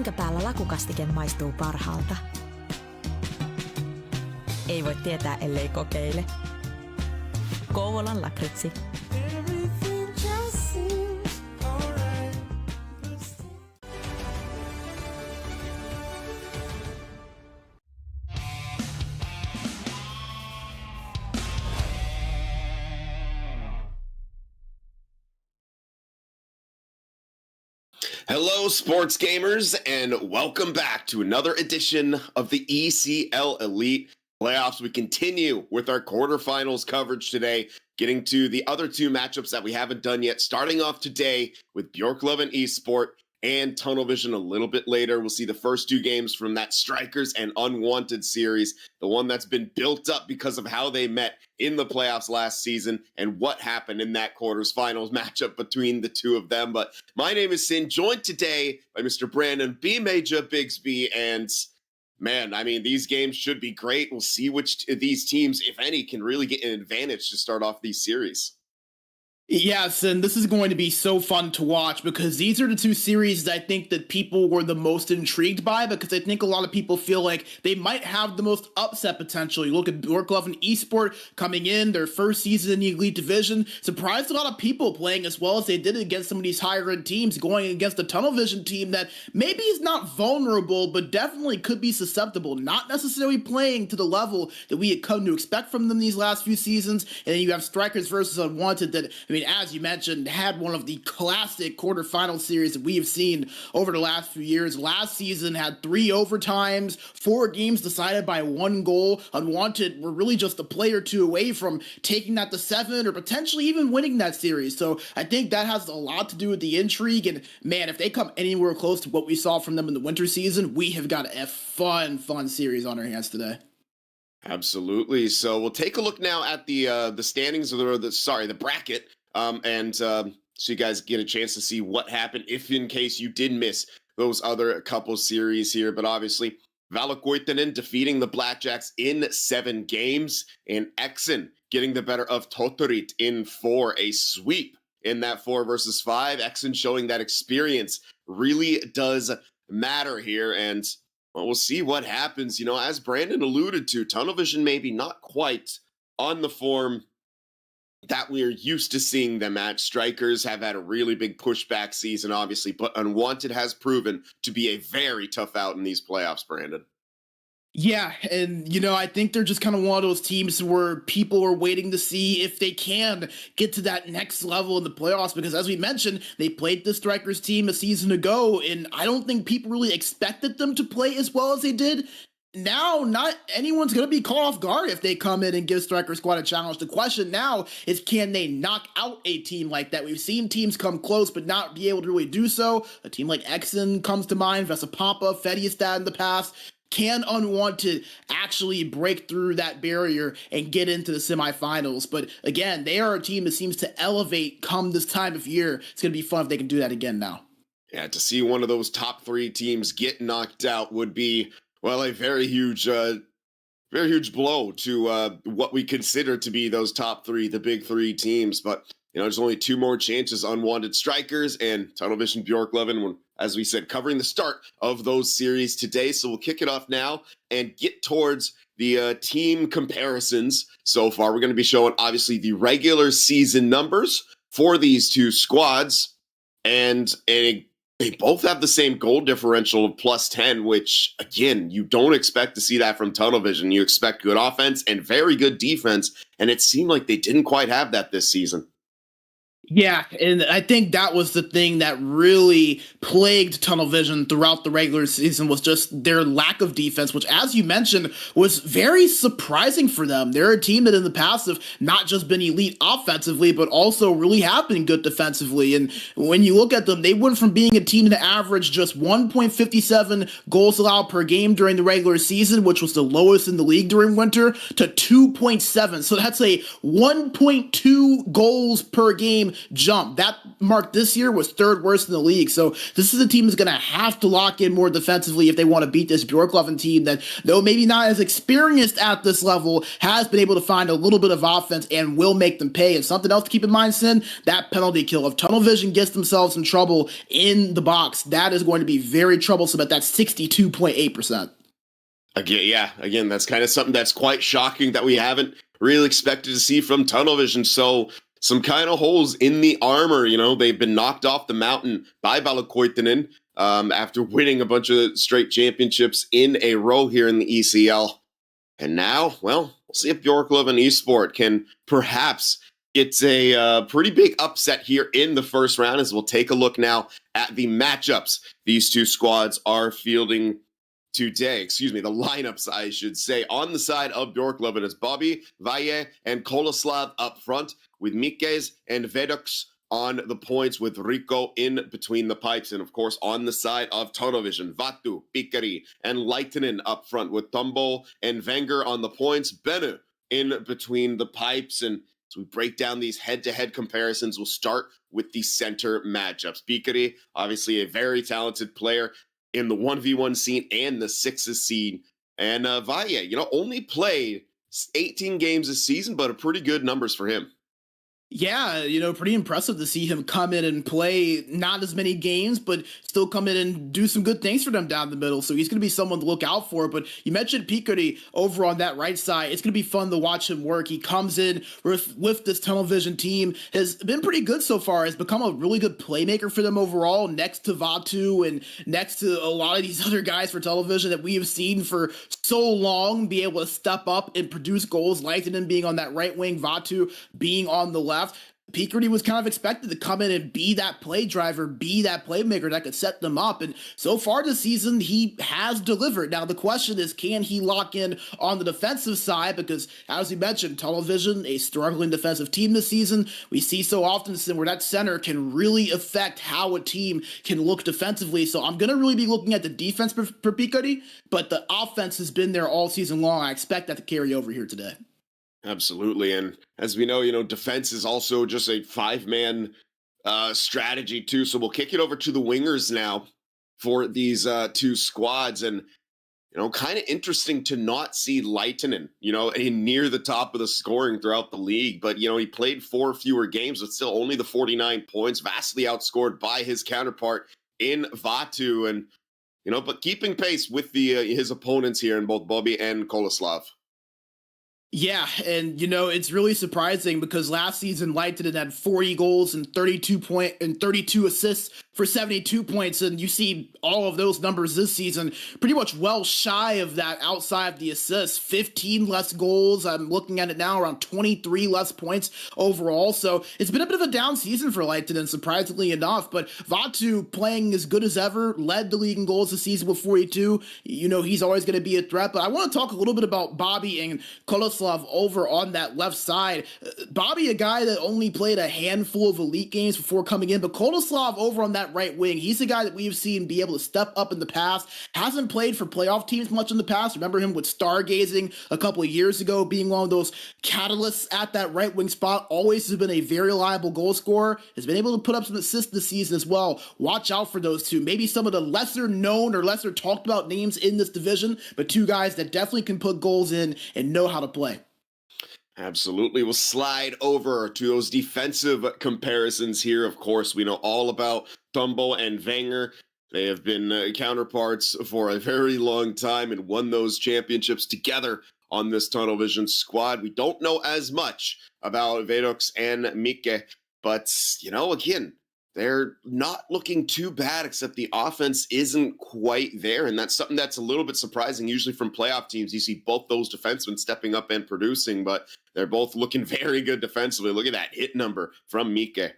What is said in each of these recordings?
minkä päällä lakukastike maistuu parhaalta? Ei voi tietää, ellei kokeile. Kouvolan lakritsi. Hello, sports gamers, and welcome back to another edition of the ECL Elite Playoffs. We continue with our quarterfinals coverage today, getting to the other two matchups that we haven't done yet, starting off today with Björklöven Esports and Tunnel Vision a little bit later. We'll see the first two games from that Straikers and Unwanted series, the one that's been built up because of how they met in the playoffs last season and what happened in that quarterfinals matchup between the two of them. But my name is Sin, joined today by Mr. Brandon B. Major Bigsby, and man, I mean, these games should be great. We'll see which of these teams, if any, can really get an advantage to start off these series. Yes, and this is going to be so fun to watch because these are the two series that I think that people were the most intrigued by, because I think a lot of people feel like they might have the most upset potential. You look at Björklöven Esports coming in, their first season in the Elite Division, surprised a lot of people playing as well as they did against some of these higher-end teams, going against the Tunnel Vision team that maybe is not vulnerable, but definitely could be susceptible, not necessarily playing to the level that we had come to expect from them these last few seasons. And then you have Straikers versus Unwanted that, I mean, as you mentioned, had one of the classic quarterfinal series that we have seen over the last few years. Last season had 3 overtimes, 4 games decided by 1 goal. Unwanted were really just a play or two away from taking that to 7 or potentially even winning that series. So I think that has a lot to do with the intrigue. And man, if they come anywhere close to what we saw from them in the winter season, we have got a fun series on our hands today. Absolutely. So we'll take a look now at the standings, or the bracket. So you guys get a chance to see what happened, if in case you did miss those other couple series here. But obviously, Valkoitinen defeating the Blackjacks in 7 games, and Exen getting the better of Totorit in 4, a sweep in that 4 versus 5. Exen showing that experience really does matter here, and well, we'll see what happens. You know, as Brandon alluded to, Tunnel Vision maybe not quite on the form that we're used to seeing them at. Straikers have had a really big pushback season, obviously, but Unwanted has proven to be a very tough out in these playoffs, Brandon. Yeah, and, you know, I think they're just kind of one of those teams where people are waiting to see if they can get to that next level in the playoffs, because as we mentioned, they played the Straikers team a season ago, and I don't think people really expected them to play as well as they did. Now, not anyone's going to be caught off guard if they come in and give Straikers Squad a challenge. The question now is, can they knock out a team like that? We've seen teams come close but not be able to really do so. A team like Exen comes to mind, Vesapampa, Fediestad in the past. Can Unwanted actually break through that barrier and get into the semifinals? But again, they are a team that seems to elevate come this time of year. It's going to be fun if they can do that again now. Yeah, to see one of those top 3 teams get knocked out would be, well, a very huge blow to what we consider to be those top 3, the big 3 teams. But, you know, there's only 2 more chances: Unwanted Straikers and Tunnel Vision Björklöven, as we said, covering the start of those series today. So we'll kick it off now and get towards the team comparisons. So far, we're going to be showing, obviously, the regular season numbers for these two squads, and they both have the same goal differential of +10, which, again, you don't expect to see that from Tunnel Vision. You expect good offense and very good defense, and it seemed like they didn't quite have that this season. Yeah, and I think that was the thing that really plagued Tunnel Vision throughout the regular season, was just their lack of defense, which, as you mentioned, was very surprising for them. They're a team that in the past have not just been elite offensively, but also really have been good defensively. And when you look at them, they went from being a team that averaged just 1.57 goals allowed per game during the regular season, which was the lowest in the league during winter, to 2.7. So that's a 1.2 goals per game jump. That mark this year was third worst in the league. So this is a team that's going to have to lock in more defensively if they want to beat this Björklöven team that, though maybe not as experienced at this level, has been able to find a little bit of offense and will make them pay. And something else to keep in mind, Sin, that penalty kill. If Tunnel Vision gets themselves in trouble in the box, that is going to be very troublesome at that 62.8%. Again, that's kind of something that's quite shocking that we haven't really expected to see from Tunnel Vision. So some kind of holes in the armor, they've been knocked off the mountain by Björklöven after winning a bunch of straight championships in a row here in the ECL. And now, we'll see if Björklöven Esports can perhaps get a pretty big upset here in the first round, as we'll take a look now at the matchups these two squads are fielding today. The lineups, I should say. On the side of Björklöven is Bobby, Valle, and Koloslav up front, with Mikes and Vedox on the points, with Rico in between the pipes. And of course, on the side of Tunnel Vision, Vatu, Pikari, and Leitinen up front, with Tumbo and Wenger on the points, Bennu in between the pipes. And as we break down these head-to-head comparisons, we'll start with the center matchups. Pikari, obviously a very talented player in the 1v1 scene and the 6s scene. And Valle, only played 18 games this season, but pretty good numbers for him. Yeah, pretty impressive to see him come in and play not as many games, but still come in and do some good things for them down the middle. So he's going to be someone to look out for. But you mentioned Pikari over on that right side. It's going to be fun to watch him work. He comes in with this Tunnel Vision team, has been pretty good so far, has become a really good playmaker for them overall, next to Vatu and next to a lot of these other guys for Tunnel Vision that we have seen for so long be able to step up and produce goals, like him being on that right wing, Vatu being on the left. Pikari was kind of expected to come in and be that play driver, be that playmaker that could set them up. And so far this season, he has delivered. Now, the question is, can he lock in on the defensive side? Because, as we mentioned, Tunnel Vision, a struggling defensive team this season. We see so often where that center can really affect how a team can look defensively. So I'm going to really be looking at the defense for Pikari, but the offense has been there all season long. I expect that to carry over here today. Absolutely. And as we know, defense is also just a 5-man strategy too. So we'll kick it over to the wingers now for these two squads. And, kind of interesting to not see Leitinen, in near the top of the scoring throughout the league. But, he played 4 fewer games, but still only the 49 points, vastly outscored by his counterpart in Vatu. And, but keeping pace with his opponents here in both Bobby and Koloslav. Yeah, and it's really surprising because last season Leitinen had 40 goals and 32 assists for 72 points, and you see all of those numbers this season pretty much well shy of that outside of the assists. 15 less goals. I'm looking at it now, around 23 less points overall. So it's been a bit of a down season for Leitinen, surprisingly enough. But Vatu playing as good as ever, led the league in goals this season with 42. He's always going to be a threat. But I want to talk a little bit about Bobby and Koloslav over on that left side. Bobby, a guy that only played a handful of elite games before coming in, but Koloslav over on that right wing, he's a guy that we've seen be able to step up in the past. Hasn't played for playoff teams much in the past. Remember him with Stargazing a couple of years ago, being one of those catalysts at that right wing spot. Always has been a very reliable goal scorer. Has been able to put up some assists this season as well. Watch out for those two. Maybe some of the lesser known or lesser talked about names in this division, but two guys that definitely can put goals in and know how to play. Absolutely. We'll slide over to those defensive comparisons here. Of course, we know all about Tumbo and Wenger. They have been counterparts for a very long time and won those championships together on this Tunnel Vision squad. We don't know as much about Vedox and Mike, but, again, they're not looking too bad, except the offense isn't quite there. And that's something that's a little bit surprising. Usually from playoff teams, you see both those defensemen stepping up and producing, but they're both looking very good defensively. Look at that hit number from Mike.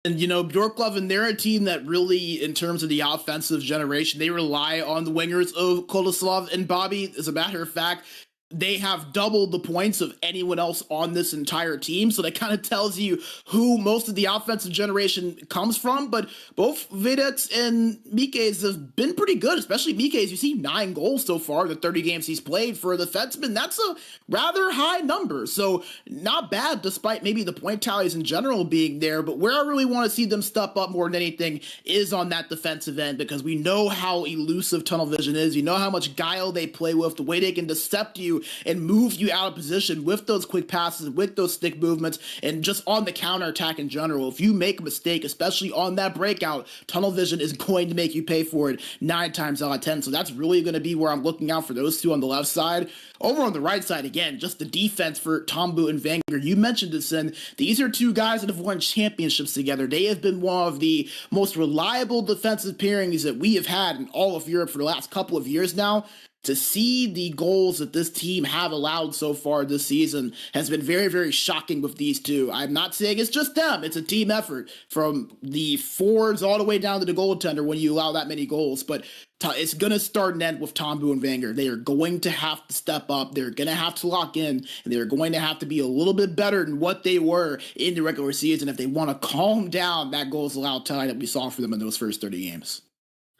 And, Björklöven, they're a team that really, in terms of the offensive generation, they rely on the wingers of Koloslav and Bobby. As a matter of fact, they have doubled the points of anyone else on this entire team. So that kind of tells you who most of the offensive generation comes from. But both Vedex and Mikes have been pretty good, especially Mikes. You see 9 goals so far in the 30 games he's played for a defenseman. That's a rather high number. So not bad, despite maybe the point tallies in general being there. But where I really want to see them step up more than anything is on that defensive end, because we know how elusive tunnel vision is. You know how much guile they play with, the way they can decept you and move you out of position with those quick passes, with those stick movements, and just on the counterattack in general. If you make a mistake, especially on that breakout, tunnel vision is going to make you pay for it 9 times out of 10. So that's really going to be where I'm looking out for those two on the left side. Over on the right side, again, just the defense for Tombu and Wenger. You mentioned it, Sin. These are two guys that have won championships together. They have been one of the most reliable defensive pairings that we have had in all of Europe for the last couple of years now. To see the goals that this team have allowed so far this season has been very, very shocking with these two. I'm not saying it's just them. It's a team effort from the forwards all the way down to the goaltender when you allow that many goals. But it's going to start and end with Tombu and Wenger. They are going to have to step up. They're going to have to lock in, and they're going to have to be a little bit better than what they were in the regular season if they want to calm down that goals allowed tie that we saw for them in those first 30 games.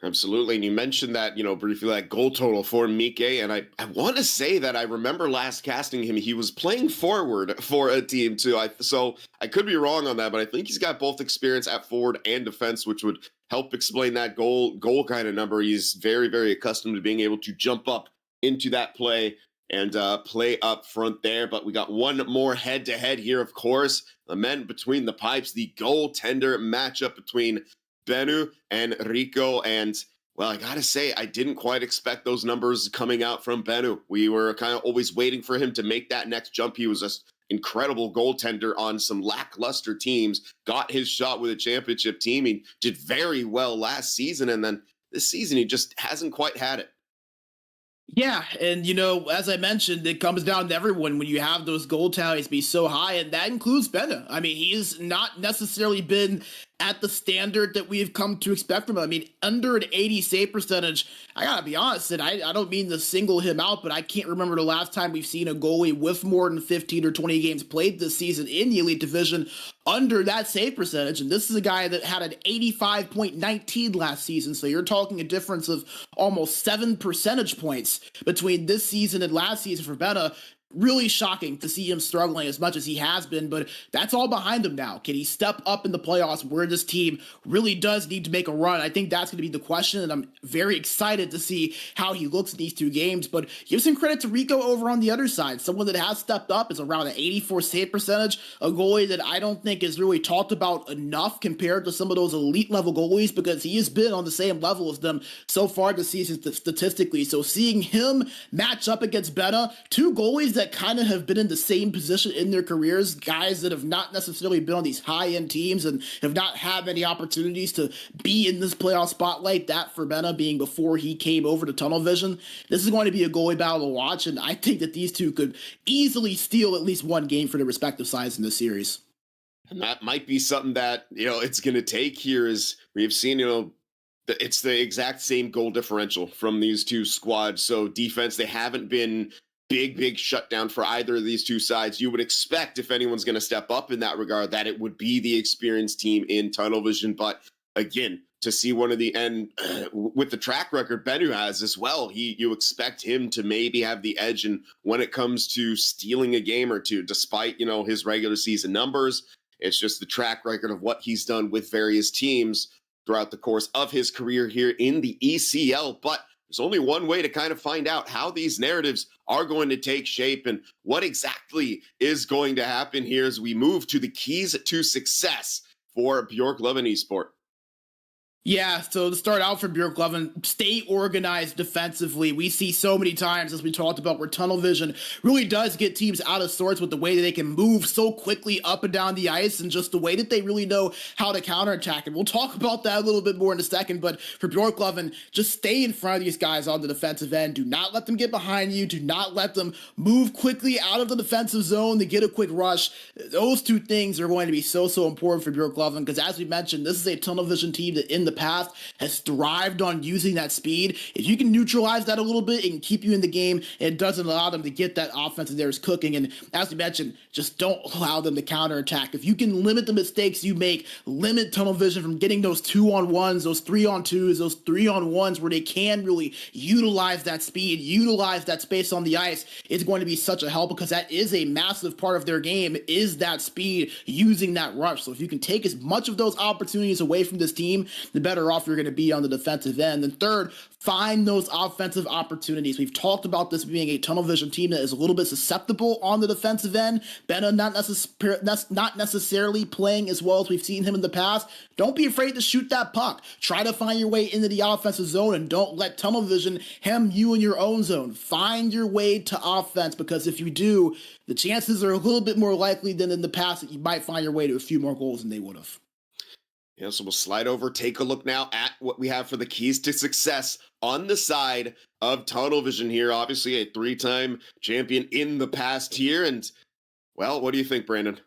Absolutely. And you mentioned that, briefly, that goal total for Mike. And I want to say that I remember last casting him, he was playing forward for a team too. So I could be wrong on that, but I think he's got both experience at forward and defense, which would help explain that goal kind of number. He's very, very accustomed to being able to jump up into that play and play up front there. But we got one more head-to-head here, of course. The men between the pipes, the goaltender matchup between Bennu and Rico. And, well, I gotta say, I didn't quite expect those numbers coming out from Bennu. We were kind of always waiting for him to make that next jump. He was an incredible goaltender on some lackluster teams, got his shot with a championship team. He did very well last season, and then this season he just hasn't quite had it. Yeah, and as I mentioned, it comes down to everyone when you have those goal tallies be so high, and that includes Bennu. I mean, he's not necessarily been at the standard that we've come to expect from him. I mean, under an 80 save percentage, I gotta be honest, and I don't mean to single him out, but I can't remember the last time we've seen a goalie with more than 15 or 20 games played this season in the Elite Division under that save percentage. And this is a guy that had an 85.19 last season, so you're talking a difference of almost 7 percentage points between this season and last season for Bennu. Really shocking to see him struggling as much as he has been, but that's all behind him now. Can he step up in the playoffs where this team really does need to make a run? I think that's going to be the question, and I'm very excited to see how he looks in these 2 games. But give some credit to Rico over on the other side. Someone that has stepped up is around an 84 save percentage, a goalie that I don't think is really talked about enough compared to some of those elite level goalies, because he has been on the same level as them so far this season statistically. So seeing him match up against Bennu, 2 goalies that kind of have been in the same position in their careers, guys that have not necessarily been on these high-end teams and have not had many opportunities to be in this playoff spotlight, that for Bennu being before he came over to Tunnel Vision. This is going to be a goalie battle to watch, and I think that these two could easily steal at least one game for their respective sides in this series. And that might be something that, it's going to take here, is we've seen, it's the exact same goal differential from these two squads. So defense, they haven't been big shutdown for either of these two sides. You would expect, if anyone's going to step up in that regard, that it would be the experienced team in Tunnel Vision. But again, to see one of the end with the track record Bennu has as well, you expect him to maybe have the edge. And when it comes to stealing a game or two, despite his regular season numbers, it's just the track record of what he's done with various teams throughout the course of his career here in the ECL. But there's only one way to kind of find out how these narratives are going to take shape and what exactly is going to happen here as we move to the keys to success for Björklöven Esport. Yeah, so to start out for Björklöven, stay organized defensively. We see so many times, as we talked about, where Tunnel Vision really does get teams out of sorts with the way that they can move so quickly up and down the ice, and just the way that they really know how to counterattack. And we'll talk about that a little bit more in a second, but for Björklöven, just stay in front of these guys on the defensive end. Do not let them get behind you. Do not let them move quickly out of the defensive zone to get a quick rush. Those 2 things are going to be so important for Björklöven, because as we mentioned, this is a Tunnel Vision team that in the the past has thrived on using that speed. If you can neutralize that a little bit, it can keep you in the game. It doesn't allow them to get that offense of theirs cooking. And as we mentioned, just don't allow them to counterattack. If you can limit the mistakes you make, limit tunnel vision from getting those 2-on-1s, those 3-on-2s, those 3-on-1s where they can really utilize that speed, utilize that space on the ice, it's going to be such a help, because that is a massive part of their game, is that speed, using that rush. So if you can take as much of those opportunities away from this team, the better off you're going to be on the defensive end. And third, find those offensive opportunities. We've talked about this being a tunnel vision team that is a little bit susceptible on the defensive end. Benna not necessarily playing as well as we've seen him in the past. Don't be afraid to shoot that puck. Try to find your way into the offensive zone, and don't let tunnel vision hem you in your own zone. Find your way to offense, because if you do, the chances are a little bit more likely than in the past that you might find your way to a few more goals than they would have. Yeah, so we'll slide over, take a look now at what we have for the keys to success on the side of tunnel vision here. Obviously, a 3-time champion in the past here. And, well, what do you think, Brandon?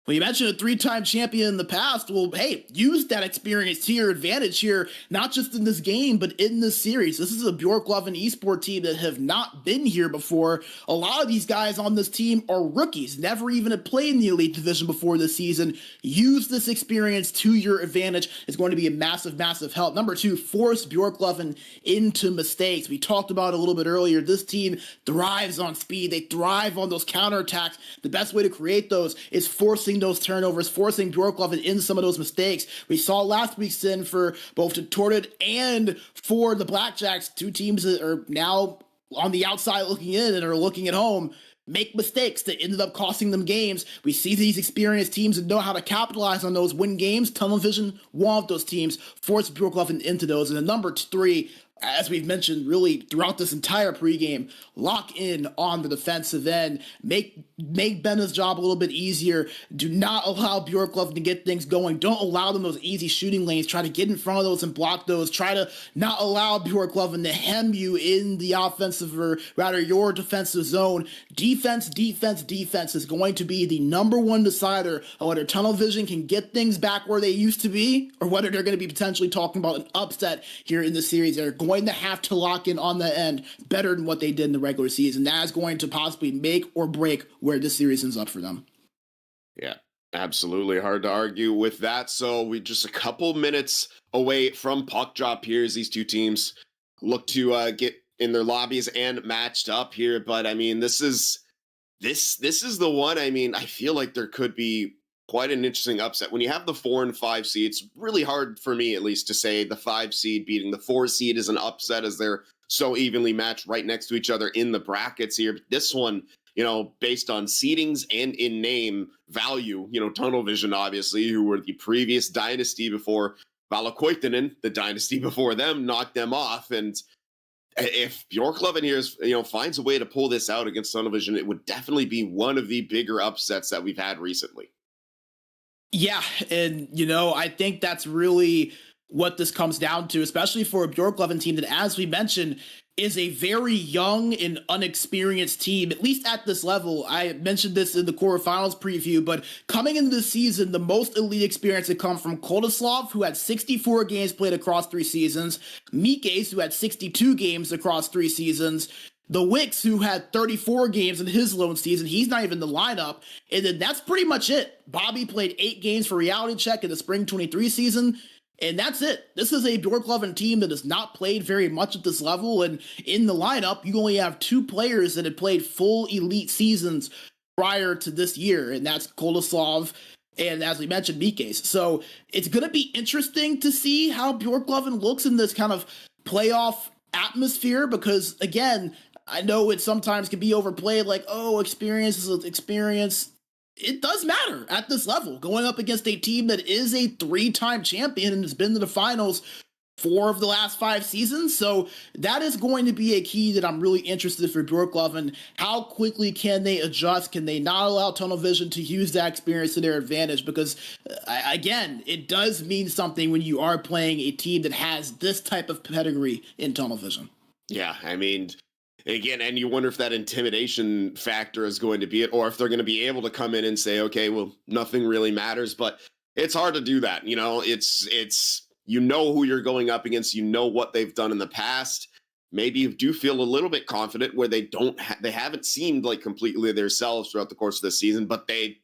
Well, you mentioned a 3-time champion in the past. Well, hey, use that experience to your advantage here, not just in this game, but in this series. This is a Björklöven Esports team that have not been here before. A lot of these guys on this team are rookies, never even had played in the Elite Division before this season. Use this experience to your advantage. It's going to be a massive, massive help. Number 2, force Björklöven into mistakes. We talked about it a little bit earlier. This team thrives on speed. They thrive on those counterattacks. The best way to create those is forcing those turnovers, forcing Björklöven into some of those mistakes. We saw last week's sin for both the Torted and for the Blackjacks, two teams that are now on the outside looking in and are looking at home, make mistakes that ended up costing them games. We see these experienced teams that know how to capitalize on those, win games. Tunnel vision, one of those teams, force Björklöven into those. And then number 3, as we've mentioned really throughout this entire pregame, lock in on the defensive end. Make Benna's job a little bit easier. Do not allow Björklöven to get things going. Don't allow them those easy shooting lanes. Try to get in front of those and block those. Try to not allow Björklöven to hem you in the offensive, or rather your defensive zone. Defense is going to be the number 1 decider of whether tunnel vision can get things back where they used to be, or whether they're going to be potentially talking about an upset here in the series. They're going to have to lock in on the end better than what they did in the regular season. That is going to possibly make or break where this series ends up for them. Yeah, absolutely. Hard to argue with that. So we just a couple minutes away from puck drop here as these two teams look to get in their lobbies and matched up here. But I mean, this is the one. I mean, I feel like there could be quite an interesting upset. When you have the 4 and 5 seeds, really hard for me at least to say the 5 seed beating the 4 seed is an upset, as they're so evenly matched right next to each other in the brackets here. But this one, you know, based on seedings and in name value, you know, Tunnel Vision, obviously, who were the previous dynasty before Valokoitinen, the dynasty before them, knocked them off. And if Björklöven here is, you know, finds a way to pull this out against Tunnel Vision, it would definitely be one of the bigger upsets that we've had recently. Yeah, and, you know, I think that's really what this comes down to, especially for a Björklöven team that, as we mentioned, is a very young and unexperienced team, at least at this level. I mentioned this in the quarterfinals preview, but coming into the season, the most elite experience had come from Koldislav, who had 64 games played across 3 seasons, Mikes, who had 62 games across 3 seasons, the Wicks, who had 34 games in his lone season. He's not even in the lineup. And then that's pretty much it. Bobby played 8 games for Reality Check in the spring 23 season. And that's it. This is a Björklöven team that has not played very much at this level. And in the lineup, you only have 2 players that had played full elite seasons prior to this year. And that's Koldislav and, as we mentioned, Mikes. So it's going to be interesting to see how Björklöven looks in this kind of playoff atmosphere, because, again, I know it sometimes can be overplayed, like, oh, experience is experience. It does matter at this level, going up against a team that is a 3-time champion and has been to the finals 4 of the last 5 seasons. So that is going to be a key that I'm really interested for Björklöven. How quickly can they adjust? Can they not allow Tunnel Vision to use that experience to their advantage? Because, again, it does mean something when you are playing a team that has this type of pedigree in Tunnel Vision. Yeah, I mean, again, and you wonder if that intimidation factor is going to be it, or if they're going to be able to come in and say, okay, well, nothing really matters. But it's hard to do that. You know, it's you know who you're going up against, you know what they've done in the past. Maybe you do feel a little bit confident where they they haven't seemed like completely themselves throughout the course of the season, but they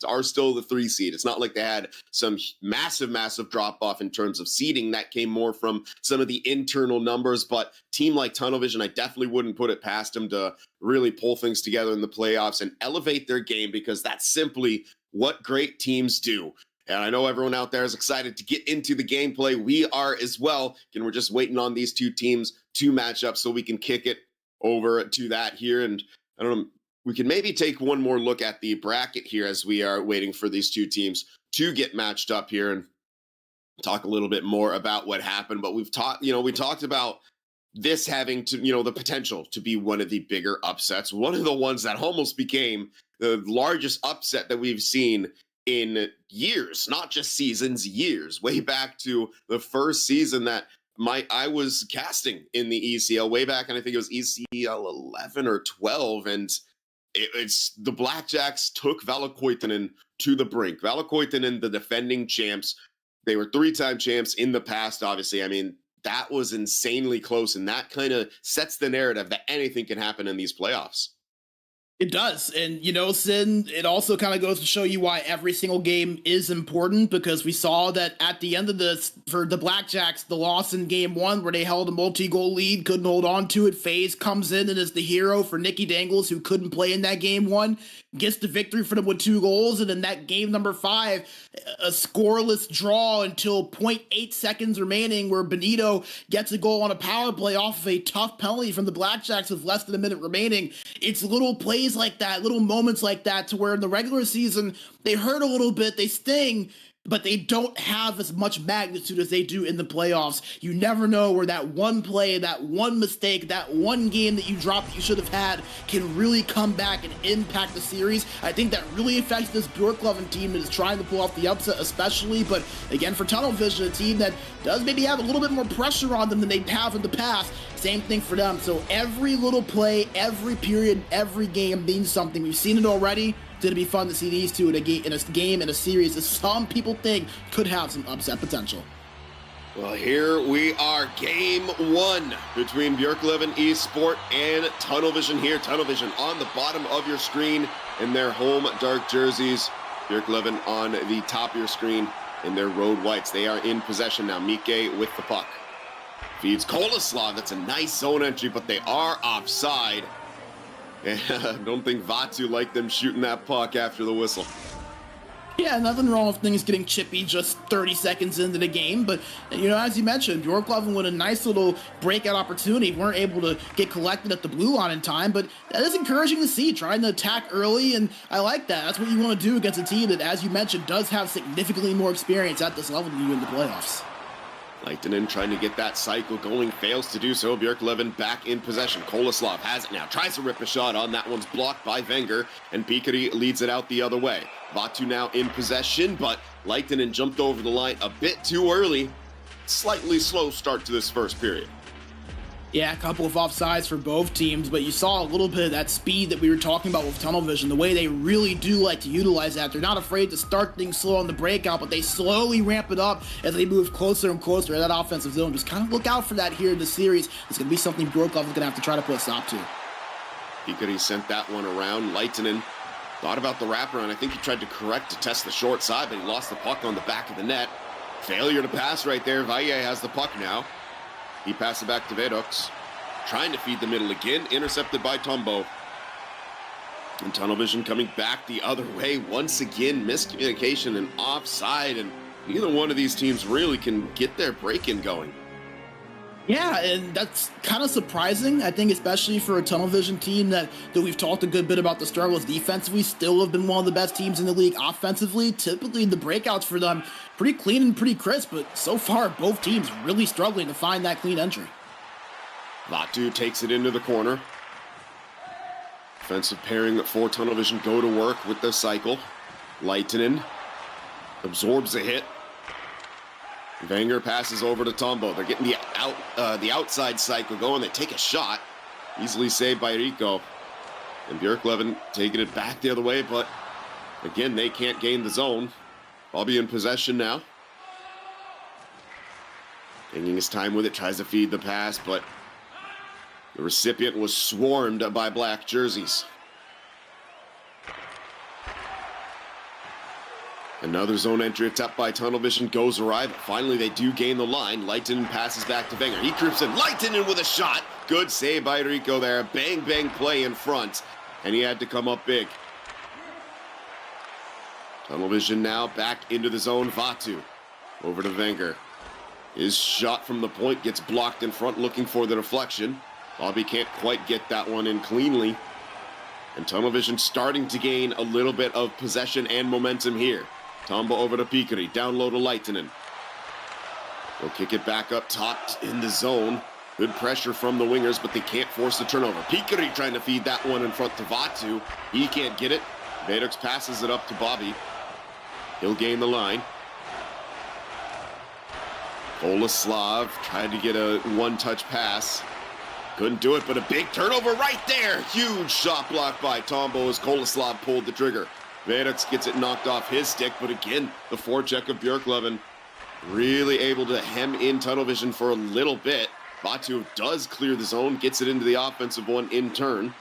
are still the 3 seed. It's not like they had some massive drop off in terms of seeding. That came more from some of the internal numbers, but team like Tunnel Vision, I definitely wouldn't put it past them to really pull things together in the playoffs and elevate their game, because that's simply what great teams do. And I know everyone out there is excited to get into the gameplay. We are as well. And we're just waiting on these two teams to match up so we can kick it over to that here. And I don't know, we can maybe take one more look at the bracket here as we are waiting for these two teams to get matched up here and talk a little bit more about what happened. But we talked about this having to, the potential to be one of the bigger upsets. One of the ones that almost became the largest upset that we've seen in years, not just seasons, years, way back to the first season that I was casting in the ECL way back, and I think it was ECL 11 or 12, and it's the Blackjacks took Valokoitainen to the brink. Valokoitainen, the defending champs, they were 3-time champs in the past, obviously. I mean, that was insanely close, and that kind of sets the narrative that anything can happen in these playoffs. It does. And, Sin, it also kind of goes to show you why every single game is important, because we saw that at the end of this, for the Blackjacks, the loss in game 1 where they held a multi-goal lead, couldn't hold on to it. FaZe comes in and is the hero for Nicky Dangles, who couldn't play in that game 1, gets the victory for them with 2 goals. And in that game number 5, a scoreless draw until 0.8 seconds remaining, where Benito gets a goal on a power play off of a tough penalty from the Blackjacks with less than a minute remaining. It's little plays like that, little moments like that, to where in the regular season they hurt a little bit, they sting, but they don't have as much magnitude as they do in the playoffs. You never know where that one play, that one mistake, that one game that you dropped that you should have had can really come back and impact the series. I think that really affects this Björklöven team that is trying to pull off the upset especially, but again, for Tunnel Vision, a team that does maybe have a little bit more pressure on them than they have in the past, same thing for them. So every little play, every period, every game means something. We've seen it already. It's going to be fun to see these two in a game, in a series that some people think could have some upset potential. Well, here we are, game 1 between Björklöven Esports and Tunnel Vision here. Tunnel Vision on the bottom of your screen in their home dark jerseys. Björklöven on the top of your screen in their road whites. They are in possession now. Mike with the puck. Feeds Kolaslav. That's a nice zone entry, but they are offside. I don't think Vatu liked them shooting that puck after the whistle. Yeah, nothing wrong with things getting chippy just 30 seconds into the game, but, as you mentioned, Björklöven with a nice little breakout opportunity. Weren't able to get collected at the blue line in time, but that is encouraging to see, trying to attack early, and I like that. That's what you want to do against a team that, as you mentioned, does have significantly more experience at this level than you in the playoffs. Lehtinen trying to get that cycle going, fails to do so. Björklöven back in possession. Kolaslav has it now, tries to rip a shot on. That one's blocked by Wenger, and Pikari leads it out the other way. Vatu now in possession, but Lehtinen jumped over the line a bit too early. Slightly slow start to this first period. Yeah, a couple of offsides for both teams, but you saw a little bit of that speed that we were talking about with Tunnel Vision, the way they really do like to utilize that. They're not afraid to start things slow on the breakout, but they slowly ramp it up as they move closer and closer to that offensive zone. Just kind of look out for that here in the series. It's going to be something Björklöven's going to have to try to put a stop to. He sent that one around. Lehtinen thought about the wraparound. I think he tried to correct to test the short side, but he lost the puck on the back of the net. Failure to pass right there. Valle has the puck now. He passed it back to Vedox. Trying to feed the middle again. Intercepted by Tombo. And Tunnel Vision coming back the other way. Once again, miscommunication and offside. And neither one of these teams really can get their break-in going. Yeah, and that's kind of surprising, I think, especially for a Tunnel Vision team that we've talked a good bit about the struggles defensively, still have been one of the best teams in the league offensively. Typically, the breakouts for them, pretty clean and pretty crisp, but so far, both teams really struggling to find that clean entry. Vatu takes it into the corner. Defensive pairing for Tunnel Vision go to work with the cycle. Lehtinen absorbs a hit. Wenger passes over to Tombo. They're getting the outside cycle going. They take a shot. Easily saved by Rico. And Björklöven taking it back the other way, but again, they can't gain the zone. I'll be in possession now. Taking his time with it, tries to feed the pass, but the recipient was swarmed by black jerseys. Another zone entry attempt by Tunnel Vision goes awry, but finally they do gain the line. Leitinen passes back to Wenger. He creeps in. Leitinen with a shot. Good save by Rico there. Bang, bang play in front. And he had to come up big. Tunnel Vision now back into the zone. Vatu over to Wenger. His shot from the point gets blocked in front, looking for the deflection. Bobby can't quite get that one in cleanly. And Tunnel Vision starting to gain a little bit of possession and momentum here. Tombo over to Pikari, down low to Leitinen. They'll kick it back up top in the zone. Good pressure from the wingers, but they can't force the turnover. Pikari trying to feed that one in front to Vatu. He can't get it. Vedux passes it up to Bobby. He'll gain the line. Kolaslav tried to get a one-touch pass. Couldn't do it, but a big turnover right there. Huge shot blocked by Tombo as Kolaslav pulled the trigger. Vedux gets it knocked off his stick, but again, the forecheck of Björklöven really able to hem in Tunnel Vision for a little bit. Vatu does clear the zone, gets it into the offensive one in turn.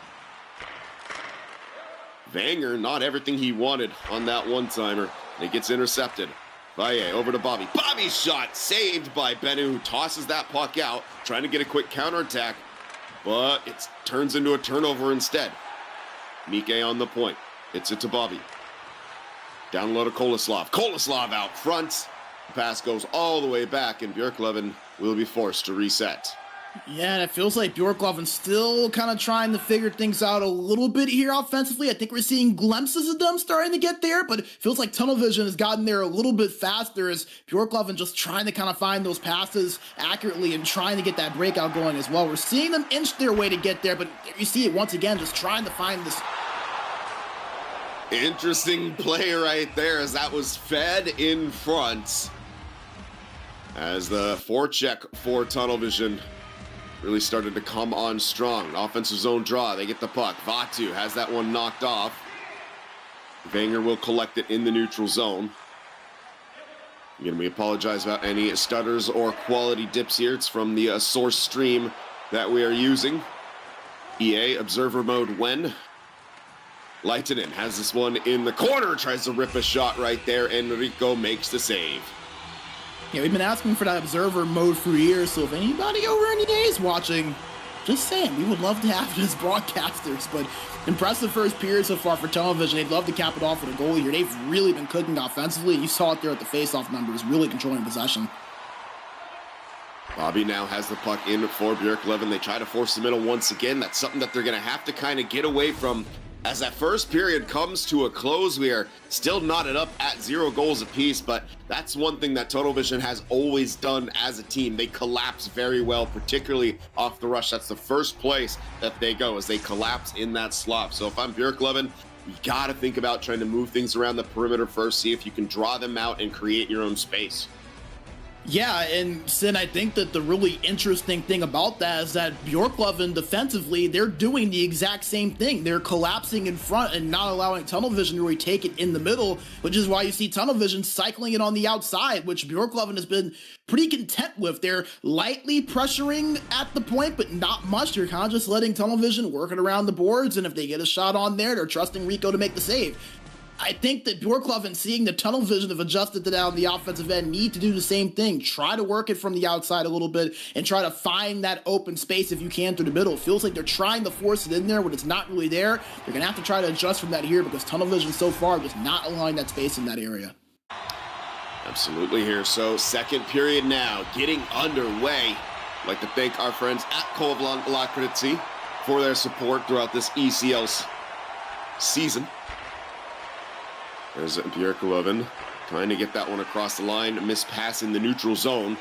Wenger, not everything he wanted on that one-timer, and it gets intercepted. Valle over to Bobby. Bobby's shot saved by Benu, who tosses that puck out, trying to get a quick counterattack, but it turns into a turnover instead. Mike on the point. Hits it to Bobby. Down low to Kolaslav. Kolaslav out front. The pass goes all the way back, and Björklöven will be forced to reset. Yeah, and it feels like Björklöven's still kind of trying to figure things out a little bit here offensively. I think we're seeing glimpses of them starting to get there, but it feels like Tunnel Vision has gotten there a little bit faster as Björklöven just trying to kind of find those passes accurately and trying to get that breakout going as well. We're seeing them inch their way to get there, but you see it once again, just trying to find this. Interesting play right there as that was fed in front. As the forecheck for Tunnel Vision really started to come on strong. Offensive zone draw, they get the puck. Vatu has that one knocked off. Wenger will collect it in the neutral zone. Again, we apologize about any stutters or quality dips here. It's from the source stream that we are using. EA Observer Mode when. Leitinen has this one in the corner, tries to rip a shot right there, and Rico makes the save. Yeah, we've been asking for that observer mode for years, so if anybody over any days watching, just saying, we would love to have it as broadcasters, but impressive first period so far for Tunnel Vision. They'd love to cap it off with a goal here. They've really been cooking offensively. You saw it there at the face-off numbers, really controlling possession. Bobby now has the puck in for Björklöven. They try to force the middle once again. That's something that they're going to have to kind of get away from. As that first period comes to a close, we are still knotted up at 0 goals apiece, but that's one thing that Tunnel Vision has always done as a team. They collapse very well, particularly off the rush. That's the first place that they go, as they collapse in that slot. So if I'm Björklöven, you got to think about trying to move things around the perimeter first, see if you can draw them out and create your own space. Yeah, and Sin, I think that the really interesting thing about that is that Björklöven defensively, they're doing the exact same thing. They're collapsing in front and not allowing Tunnel Vision to really take it in the middle, which is why you see Tunnel Vision cycling it on the outside, which Björklöven has been pretty content with. They're lightly pressuring at the point, but not much. They're kind of just letting Tunnel Vision work it around the boards, and if they get a shot on there, they're trusting Rico to make the save. I think that Björklöven, seeing the Tunnel Vision have adjusted to that on the offensive end, need to do the same thing. Try to work it from the outside a little bit and try to find that open space if you can through the middle. It feels like they're trying to force it in there when it's not really there. They're going to have to try to adjust from that here because Tunnel Vision so far just not allowing that space in that area. Absolutely here. So second period now, getting underway. I'd like to thank our friends at Kovlan Lakritsi for their support throughout this ECL season. There's Björklöven trying to get that one across the line. Miss pass in the neutral zone.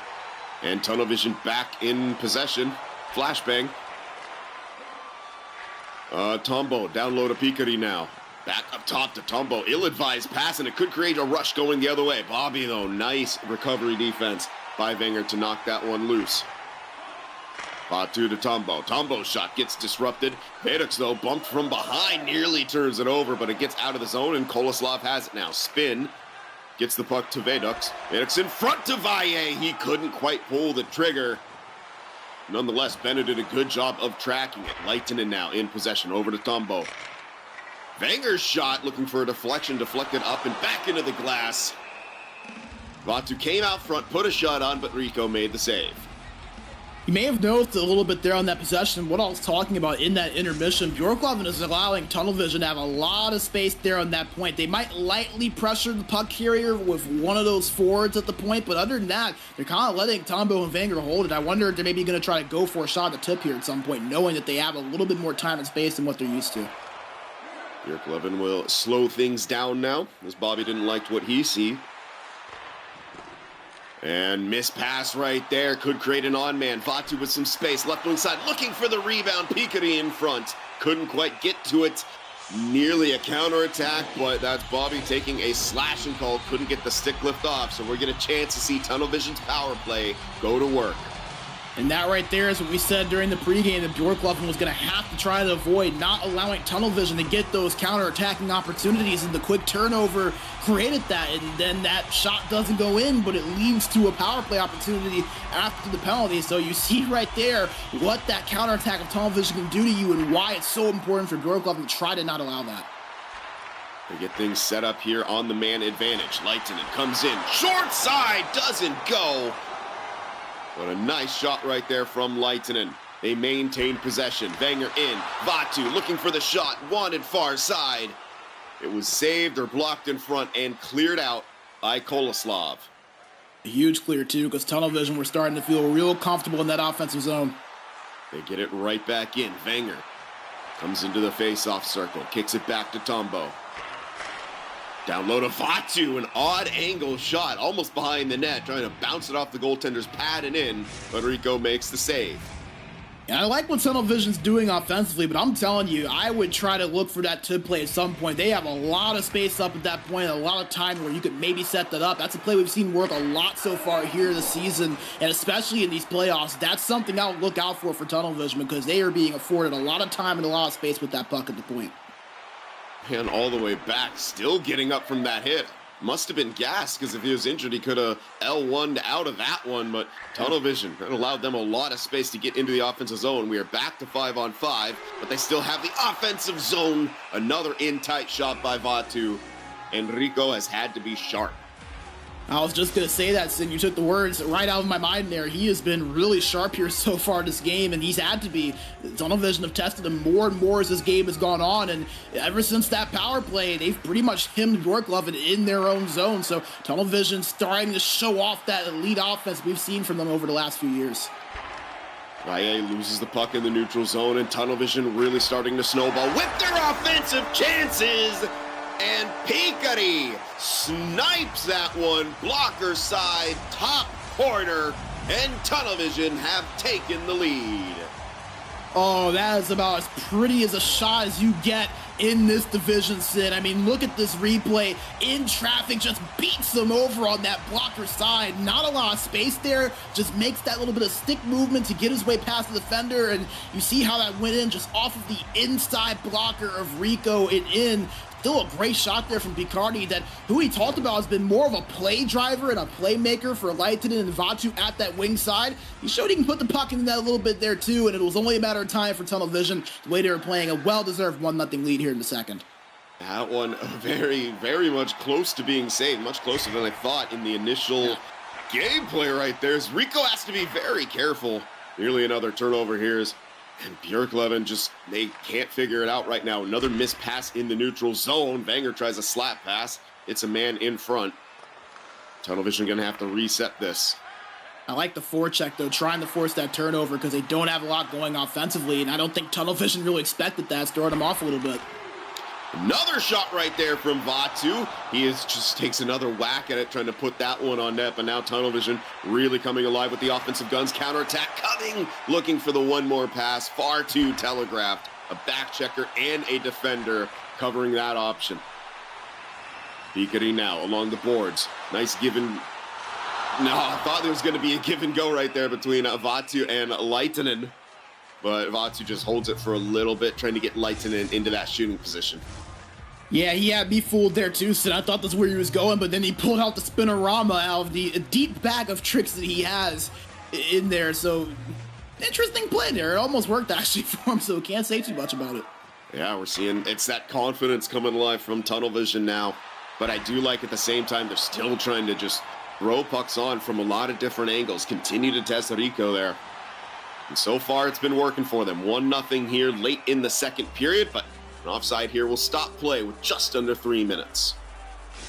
And Tunnel Vision back in possession. Flashbang. Tombo down low to Pikari now. Back up top to Tombo. Ill-advised pass, and it could create a rush going the other way. Bobby, though, nice recovery defense by Wenger to knock that one loose. Batu to Tombo. Tombo's shot gets disrupted. Vedux, though, bumped from behind, nearly turns it over, but it gets out of the zone, and Kolaslav has it now. Spin. Gets the puck to Vedux. Vedux in front to Valle. He couldn't quite pull the trigger. Nonetheless, Bennett did a good job of tracking it. Lehtinen now in possession. Over to Tombo. Wenger's shot, looking for a deflection. Deflected up and back into the glass. Vatu came out front, put a shot on, but Rico made the save. You may have noticed a little bit there on that possession what I was talking about in that intermission. Björklöven is allowing Tunnel Vision to have a lot of space there on that point. They might lightly pressure the puck carrier with one of those forwards at the point, but other than that, they're kind of letting Tombo and Wenger hold it. I wonder if they're maybe going to try to go for a shot at the tip here at some point, knowing that they have a little bit more time and space than what they're used to. Björklöven will slow things down now, as Bobby didn't like what he see. And miss pass right there, could create an on-man. Vatu with some space, left wing side, looking for the rebound. Pikari in front, couldn't quite get to it. Nearly a counterattack, but that's Bobby taking a slashing call. Couldn't get the stick lift off, so we're getting a chance to see Tunnel Vision's power play go to work. And that right there is what we said during the pregame, that Björklöven was going to have to try to avoid not allowing Tunnel Vision to get those counter-attacking opportunities, and the quick turnover created that, and then that shot doesn't go in, but it leads to a power play opportunity after the penalty. So you see right there what that counter-attack of Tunnel Vision can do to you and why it's so important for Björklöven to try to not allow that. They get things set up here on the man advantage. Lehtinen comes in, short side, doesn't go. But a nice shot right there from Lehtinen. They maintain possession. Wenger in. Vatu looking for the shot. Wanted far side. It was saved or blocked in front and cleared out by Koloslav. A huge clear, too, because Tunnel Vision were starting to feel real comfortable in that offensive zone. They get it right back in. Wenger comes into the face-off circle. Kicks it back to Tombo. Down low to Vatu, an odd angle shot, almost behind the net, trying to bounce it off the goaltender's pad and in, but Rico makes the save. And I like what Tunnel Vision's doing offensively, but I'm telling you, I would try to look for that tip play at some point. They have a lot of space up at that point, a lot of time where you could maybe set that up. That's a play we've seen work a lot so far here this season, and especially in these playoffs. That's something I'll look out for Tunnel Vision, because they are being afforded a lot of time and a lot of space with that puck at the point. And all the way back, still getting up from that hit. Must have been gassed, because if he was injured, he could have L1'd out of that one, but Tunnel Vision, that allowed them a lot of space to get into the offensive zone. We are back to 5-on-5, but they still have the offensive zone. Another in-tight shot by Vatu. Enrico has had to be sharp. I was just going to say that, Sin. You took the words right out of my mind there. He has been really sharp here so far this game, and he's had to be. Tunnel Vision have tested him more and more as this game has gone on, and ever since that power play, they've pretty much hemmed Björklöven in their own zone. So Tunnel Vision starting to show off that elite offense we've seen from them over the last few years. Valle loses the puck in the neutral zone, and Tunnel Vision really starting to snowball with their offensive chances. And Pikari snipes that one, blocker side, top corner, and Tunnel Vision have taken the lead. Oh, that is about as pretty as a shot as you get in this division, Sid. I mean, look at this replay. In traffic, just beats them over on that blocker side. Not a lot of space there. Just makes that little bit of stick movement to get his way past the defender. And you see how that went in just off of the inside blocker of Rico and in. Still a great shot there from Picardi, that who he talked about has been more of a play driver and a playmaker for Lehtinen and Vatu at that wing side. He showed he can put the puck in that a little bit there too, and it was only a matter of time for Tunnel Vision, the way they were playing a well-deserved 1-0 lead here in the second. That one very, very much close to being saved, much closer than I thought in the initial gameplay right there. Rico has to be very careful. Nearly another turnover here. And Björklöven just, they can't figure it out right now. Another missed pass in the neutral zone. Wenger tries a slap pass. It's a man in front. Tunnel Vision going to have to reset this. I like the forecheck, though, trying to force that turnover because they don't have a lot going offensively, and I don't think Tunnel Vision really expected that. It's throwing them off a little bit. Another shot right there from Vatu. He just takes another whack at it, trying to put that one on net, but now Tunnel Vision really coming alive with the offensive guns. Counterattack coming, looking for the one more pass. Far too telegraphed. A back checker and a defender covering that option. Pikari now along the boards. Nice give and... No, I thought there was going to be a give and go right there between Vatu and Lehtinen. But Vatu just holds it for a little bit, trying to get Lehtinen into that shooting position. Yeah, he had me fooled there too, Sid. I thought that's where he was going, but then he pulled out the spinorama out of the deep bag of tricks that he has in there. So, interesting play there. It almost worked actually for him, so can't say too much about it. Yeah, we're seeing it's that confidence coming alive from tunnel vision now. But I do like at the same time they're still trying to just throw pucks on from a lot of different angles. Continue to test Rico there. And so far it's been working for them. 1-0 here late in the second period, but an offside here will stop play with just under 3 minutes.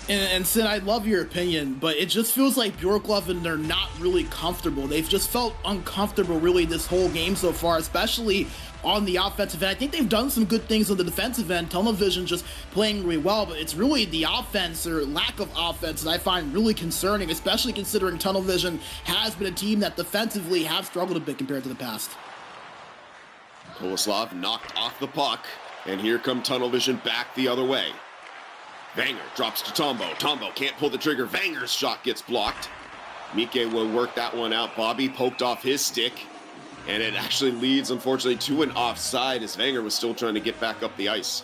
And Sid, I love your opinion, but it just feels like Björklöven, they're not really comfortable. They've just felt uncomfortable really this whole game so far, especially on the offensive end. I think they've done some good things on the defensive end. Tunnel vision just playing really well, but it's really the offense or lack of offense that I find really concerning, especially considering Tunnel vision has been a team that defensively have struggled a bit compared to the past. Koloslav knocked off the puck, and here come Tunnel Vision back the other way. Wenger drops to Tombo. Tombo can't pull the trigger. Wenger's shot gets blocked. Mike will work that one out. Bobby poked off his stick, and it actually leads, unfortunately, to an offside as Wenger was still trying to get back up the ice.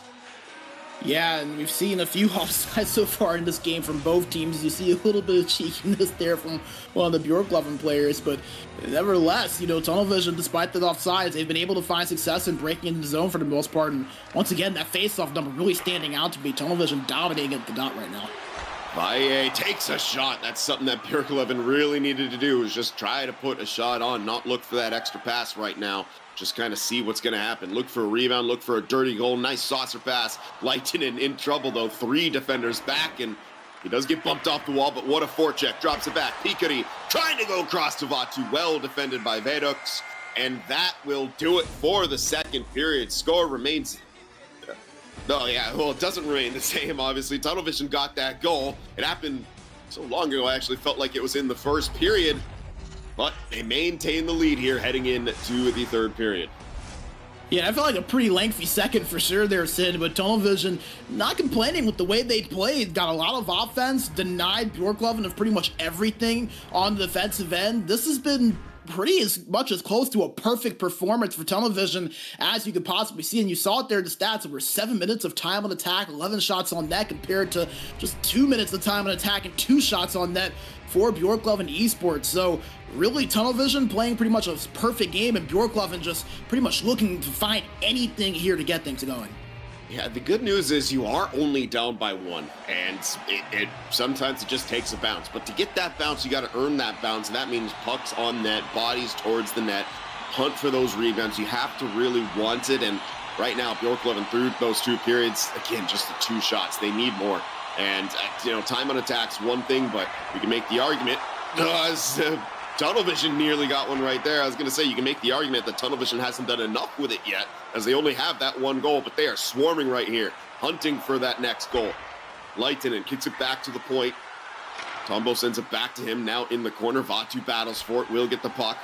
Yeah, and we've seen a few offsides so far in this game from both teams. You see a little bit of cheekiness there from one of the Björklöven players, but nevertheless, Tunnel Vision, despite the offsides, they've been able to find success in breaking into the zone for the most part, and once again, that face-off number really standing out to be Tunnel Vision dominating at the dot right now. Valle takes a shot. That's something that Björklöven really needed to do, is just try to put a shot on, not look for that extra pass right now. Just kind of see what's going to happen. Look for a rebound, look for a dirty goal. Nice saucer pass. Lehtinen in trouble, though. 3 defenders back, and he does get bumped off the wall, but what a forecheck. Drops it back. Pikari trying to go across to Vatu. Well defended by Vedox, and that will do it for the second period. Score remains... Oh, yeah, well, it doesn't remain the same, obviously. Tunnel Vision got that goal. It happened so long ago, I actually felt like it was in the first period. But they maintain the lead here heading into the third period. Yeah, I felt like a pretty lengthy second for sure there, Sid, but Tunnel Vision not complaining with the way they played. Got a lot of offense, denied Björklöven of pretty much everything on the defensive end. This has been pretty as much as close to a perfect performance for Tunnel Vision as you could possibly see, and you saw it there in the stats. Over 7 minutes of time on attack, 11 shots on net compared to just 2 minutes of time on attack and 2 shots on net for Björklöven Esports. So really, Tunnel Vision playing pretty much a perfect game, and Björklöven just pretty much looking to find anything here to get things going. Yeah, the good news is you are only down by 1, and it sometimes it just takes a bounce. But to get that bounce, you got to earn that bounce, and that means pucks on net, bodies towards the net, hunt for those rebounds. You have to really want it, and right now, Björklöven through those 2 periods, again, just the 2 shots. They need more. And, time on attack's one thing, but we can make the argument, Tunnel Vision nearly got one right there. I was going to say, you can make the argument that Tunnel Vision hasn't done enough with it yet, as they only have that 1 goal, but they are swarming right here, hunting for that next goal. Lehtinen kicks it back to the point. Tombo sends it back to him, now in the corner. Vatu battles for it, will get the puck.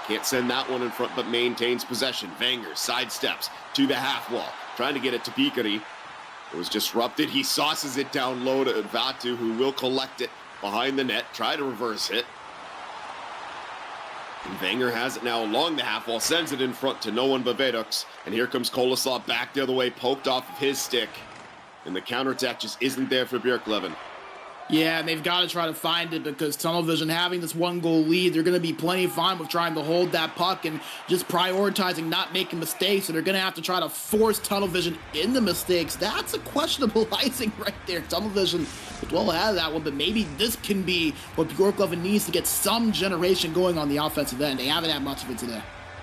Can't send that one in front, but maintains possession. Wenger sidesteps to the half wall, trying to get it to Pikari. It was disrupted. He sauces it down low to Vatu, who will collect it behind the net, try to reverse it. And Wenger has it now along the half wall, sends it in front to no one but Vedox. And here comes Koloslav back the other way, poked off of his stick. And the counterattack just isn't there for Björklöven. Yeah, and they've got to try to find it, because Tunnel Vision having this 1-goal lead, they're going to be plenty fine with trying to hold that puck and just prioritizing not making mistakes. So they're going to have to try to force Tunnel Vision into mistakes. That's a questionable icing right there. Tunnel Vision well out of that one, but maybe this can be what Björklöven needs to get some generation going on the offensive end. They haven't had much of it today.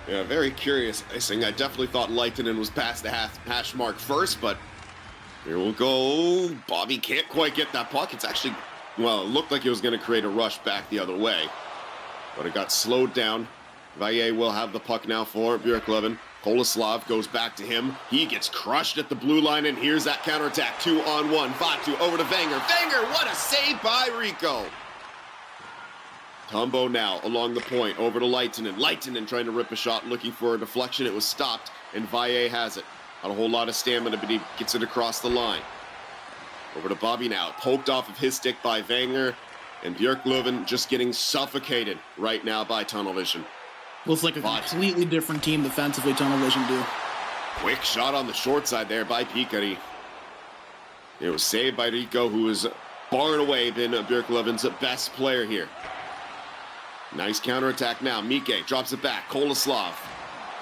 Yeah, very curious icing. I definitely thought Lehtinen was past the hash mark first, but here we'll go. Bobby can't quite get that puck. It's actually, well, it looked like it was going to create a rush back the other way, but it got slowed down. Valle will have the puck now for Björklöven. Koloslav goes back to him. He gets crushed at the blue line, and here's that counterattack. 2-on-1. Vatu over to Wenger. Wenger, what a save by Rico. Tombo now along the point, over to Lehtinen. Lehtinen trying to rip a shot, looking for a deflection. It was stopped, and Valle has it. Not a whole lot of stamina, but he gets it across the line. Over to Bobby now, poked off of his stick by Wenger, and Björklöven just getting suffocated right now by Tunnel Vision. Looks like a completely different team defensively, Tunnel Vision do. Quick shot on the short side there by Pikari. It was saved by Rico, who has far and away been Björklöven's best player here. Nice counterattack now. Mike drops it back. Koloslav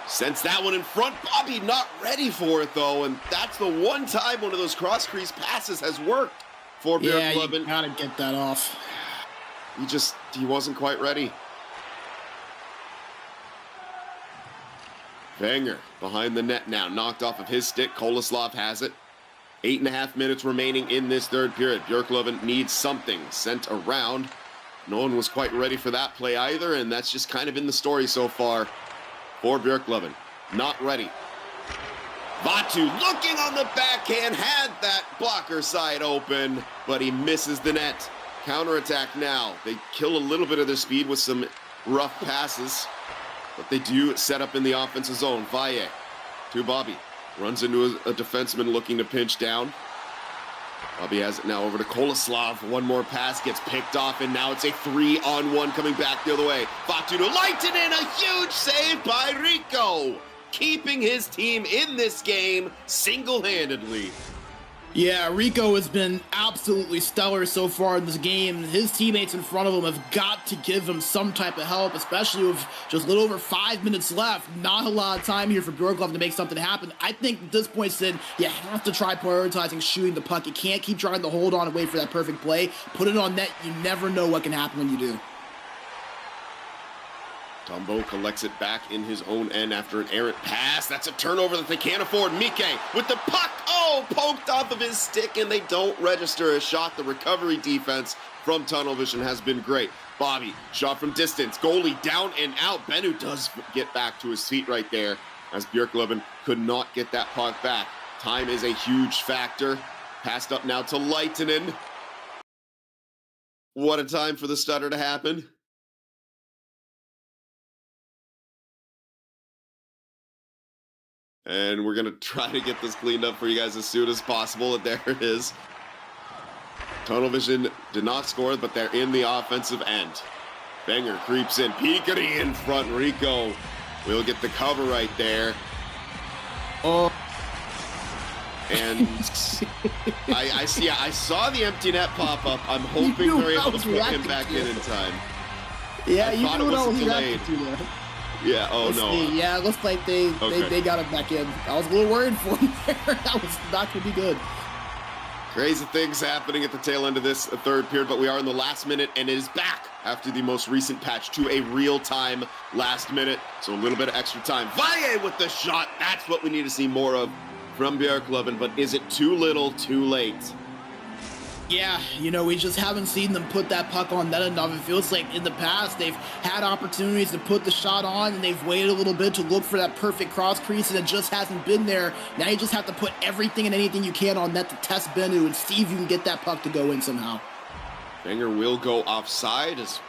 sends that one in front. Bobby not ready for it, though, and that's the one time one of those cross-crease passes has worked for Björklöven. Yeah, you gotta get that off. He wasn't quite ready. Wenger behind the net now, knocked off of his stick. Koloslav has it. 8.5 minutes remaining in this third period. Björklöven needs something sent around. No one was quite ready for that play either, and that's just kind of been the story so far for Björklöven. Not ready. Vatu looking on the backhand, had that blocker side open, but he misses the net. Counterattack now. They kill a little bit of their speed with some rough passes, but they do set up in the offensive zone. Valle to Bobby. Runs into a defenseman looking to pinch down. Bobby has it now over to Koloslav. One more pass gets picked off, and now it's a 3-on-1 coming back the other way. Vatu to Lehtinen, a huge save by Rico, keeping his team in this game single-handedly. Yeah, Rico has been absolutely stellar so far in this game. His teammates in front of him have got to give him some type of help, especially with just a little over 5 minutes left. Not a lot of time here for Björklöven to make something happen. I think at this point, Sid, you have to try prioritizing shooting the puck. You can't keep trying to hold on and wait for that perfect play. Put it on net. You never know what can happen when you do. Tombo collects it back in his own end after an errant pass. That's a turnover that they can't afford. Mike with the puck. Oh, poked off of his stick, and they don't register a shot. The recovery defense from Tunnel Vision has been great. Bobby, shot from distance. Goalie down and out. Bennu does get back to his feet right there, as Björklöven could not get that puck back. Time is a huge factor. Passed up now to Lehtinen. What a time for the stutter to happen. And we're going to try to get this cleaned up for you guys as soon as possible. And there it is. Tunnel Vision did not score, but they're in the offensive end. Wenger creeps in. Peekity in front. Rico will get the cover right there. Oh. And I saw the empty net pop up. I'm hoping they're able to put him back in time. Yeah, you knew what I was reacting to there. Yeah, oh no. Yeah, it looks like they got him back in. I was a little worried for him there. That was not going to be good. Crazy things happening at the tail end of this third period, but we are in the last minute, and it is back after the most recent patch to a real-time last minute. So a little bit of extra time. Valle with the shot. That's what we need to see more of from Björklöven, but is it too little, too late? Yeah, we just haven't seen them put that puck on net enough. It feels like in the past they've had opportunities to put the shot on, and they've waited a little bit to look for that perfect cross crease, and it just hasn't been there. Now you just have to put everything and anything you can on net to test Bennu and see if you can get that puck to go in somehow. Wenger will go offside as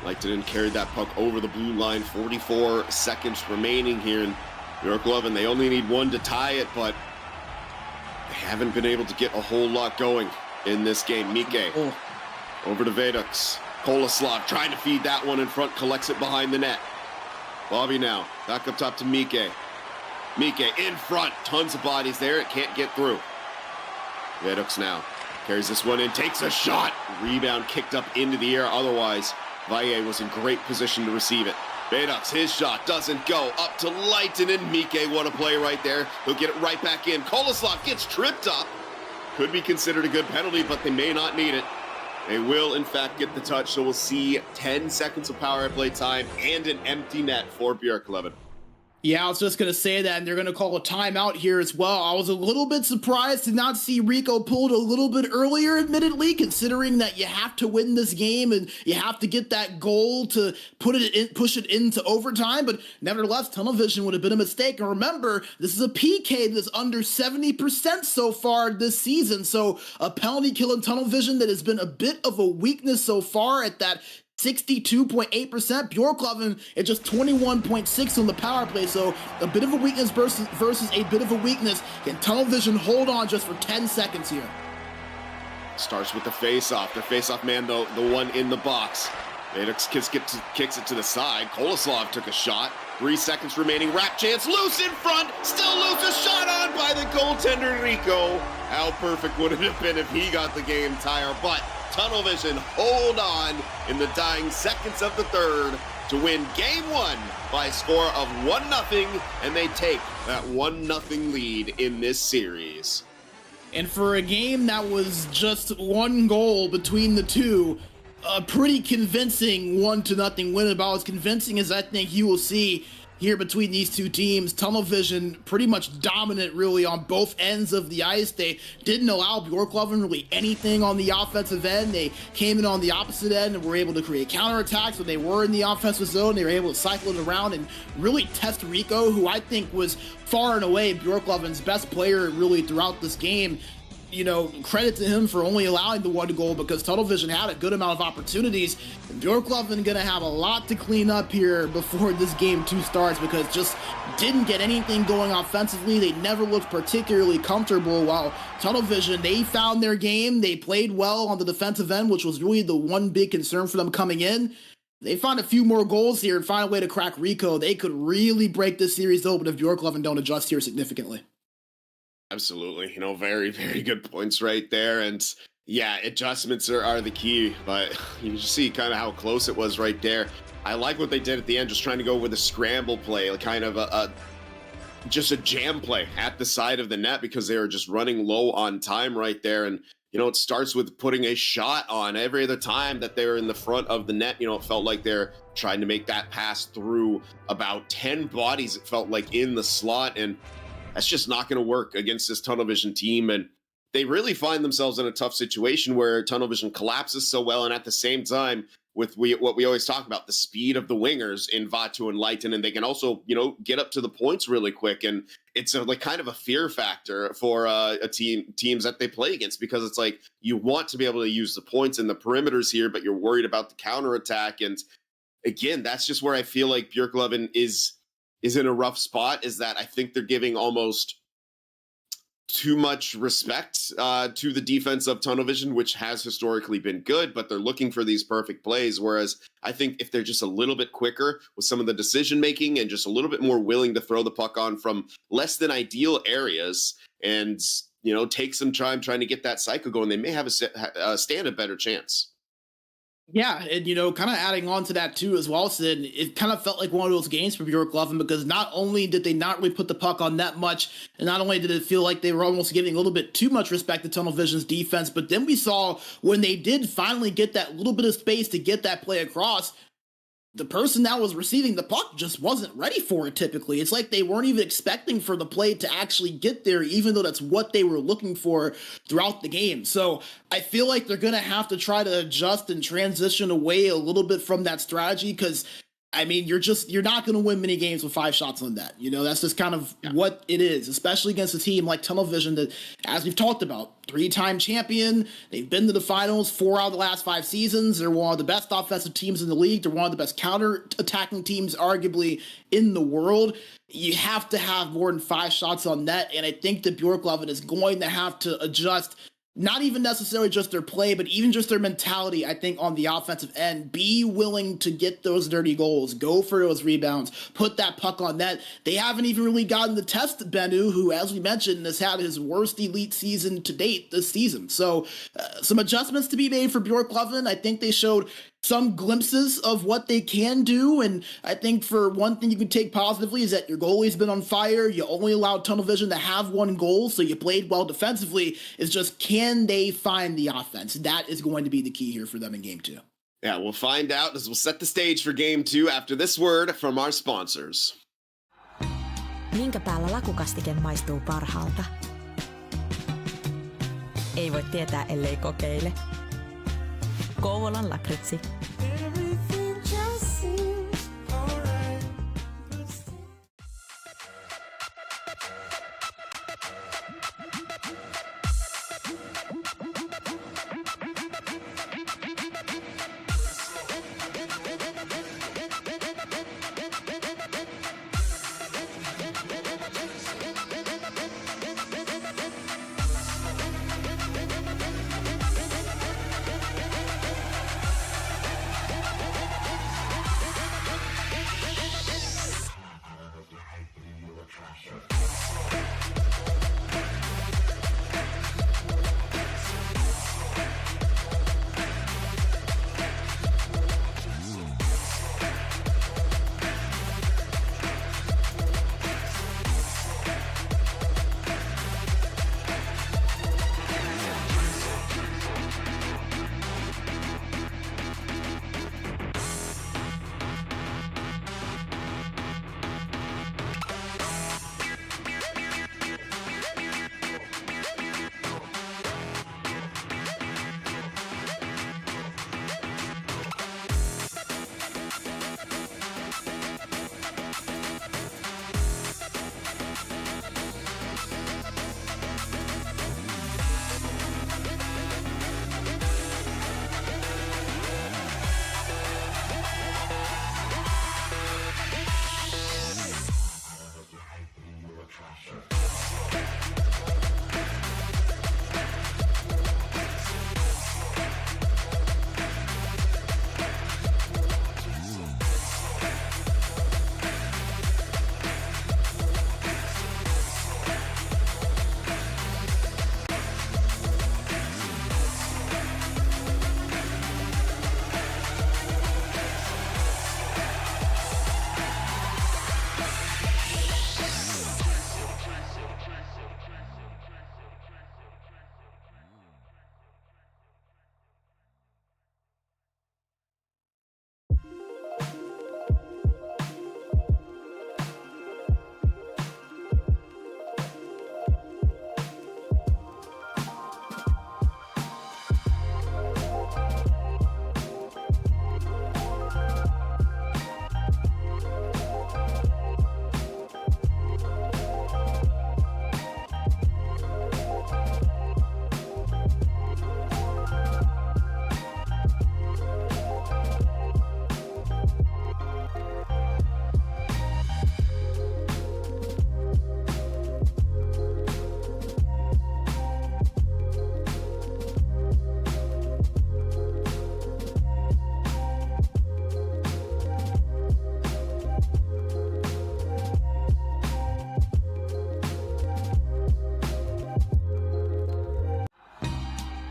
Lehtinen carried that puck over the blue line. 44 seconds remaining here in Björklöven. They only need one to tie it, but they haven't been able to get a whole lot going in this game. Mike over to Veduks. Koloslav trying to feed that one in front, collects it behind the net. Bobby now, back up top to Mike. Mike in front, tons of bodies there, it can't get through. Veduks now carries this one in, takes a shot. Rebound kicked up into the air, otherwise Valle was in great position to receive it. Veduks, his shot doesn't go. Up to Lehtinen. Mike, what a play right there. He'll get it right back in. Koloslav gets tripped up. Could be considered a good penalty, but they may not need it. They will, in fact, get the touch, so we'll see 10 seconds of power play time and an empty net for Björklöven. Yeah, I was just going to say that, and they're going to call a timeout here as well. I was a little bit surprised to not see Rico pulled a little bit earlier, admittedly, considering that you have to win this game and you have to get that goal to push it into overtime. But nevertheless, Tunnel Vision would have been a mistake. And remember, this is a PK that's under 70% so far this season. So a penalty kill in Tunnel Vision that has been a bit of a weakness so far at that 62.8%. Björklöven at just 21.6 on the power play, so a bit of a weakness versus a bit of a weakness. Can Tunnel Vision hold on just for 10 seconds here? Starts with the face-off. The face-off man, the one in the box. Vadex kicks it to the side. Koloslav took a shot. 3 seconds remaining. Wrap chance. Loose in front. Still loose. A shot on by the goaltender, Rico. How perfect would it have been if he got the game tire? But Tunnel Vision hold on in the dying seconds of the third to win Game 1 by a score of 1-0. And they take that 1-0 lead in this series. And for a game that was just 1 goal between the two, a pretty convincing 1-0 win, about as convincing as I think you will see here between these two teams. Tunnel Vision pretty much dominant really on both ends of the ice. They didn't allow Björklöven really anything on the offensive end. They came in on the opposite end and were able to create counterattacks when they were in the offensive zone. They were able to cycle it around and really test Rico, who I think was far and away Björklöven's best player really throughout this game. You know, credit to him for only allowing the 1 goal, because Tunnel Vision had a good amount of opportunities. Björklöven gonna have a lot to clean up here before this game 2 starts, because just didn't get anything going offensively. They never looked particularly comfortable, while Tunnel Vision, they found their game. They played well on the defensive end, which was really the one big concern for them coming in. They find a few more goals here and find a way to crack Rico. They could really break this series open if Björklöven don't adjust here significantly. Absolutely. You know, very, very good points right there. And yeah, adjustments are the key, but you just see kind of how close it was right there. I like what they did at the end, just trying to go with a scramble play, kind of just a jam play at the side of the net, because they were just running low on time right there. And, you know, it starts with putting a shot on every other time that they were in the front of the net. You know, it felt like they're trying to make that pass through about 10 bodies, it felt like, in the slot. And that's just not going to work against this Tunnel Vision team. And they really find themselves in a tough situation where Tunnel Vision collapses so well. And at the same time, with what we always talk about, the speed of the wingers in Vatu and Leighton, and they can also, you know, get up to the points really quick. And it's like kind of a fear factor for teams that they play against, because it's like you want to be able to use the points and the perimeters here, but you're worried about the counterattack. And again, that's just where I feel like Björklöven is in a rough spot, is that I think they're giving almost too much respect to the defense of Tunnel Vision, which has historically been good, but they're looking for these perfect plays. Whereas I think if they're just a little bit quicker with some of the decision making and just a little bit more willing to throw the puck on from less than ideal areas and, you know, take some time trying to get that cycle going, they may have stand a better chance. Yeah, and, you know, kind of adding on to that too as well, Sid, it kind of felt like one of those games for Björklöven, because not only did they not really put the puck on net much, and not only did it feel like they were almost giving a little bit too much respect to Tunnel Vision's defense, but then we saw when they did finally get that little bit of space to get that play across, the person that was receiving the puck just wasn't ready for it typically. It's like they weren't even expecting for the play to actually get there, even though that's what they were looking for throughout the game. So I feel like they're going to have to try to adjust and transition away a little bit from that strategy, because I mean, you're not going to win many games with 5 shots on net. You know, that's just kind of what it is, especially against a team like Tunnel Vision that, as we've talked about, 3-time champion. They've been to the finals 4 out of the last 5 seasons. They're one of the best offensive teams in the league. They're one of the best counter-attacking teams, arguably, in the world. You have to have more than 5 shots on net, and I think that Björklöven is going to have to adjust, not even necessarily just their play, but even just their mentality, I think, on the offensive end. Be willing to get those dirty goals, go for those rebounds, put that puck on net. They haven't even really gotten the test Bennu, who, as we mentioned, has had his worst elite season to date this season. So some adjustments to be made for Björklöven. I think they showed some glimpses of what they can do, and I think for one thing you can take positively is that your goalie's been on fire. You only allowed Tunnel Vision to have 1 goal, so you played well defensively. It's just, can they find the offense? That is going to be the key here for them in Game 2. Yeah, we'll find out as we'll set the stage for Game 2 after this word from our sponsors. Minkä päällä lakukastike maistuu parhaalta? Ei voi tietää, ellei kokeile. Kouvolan lakritsi.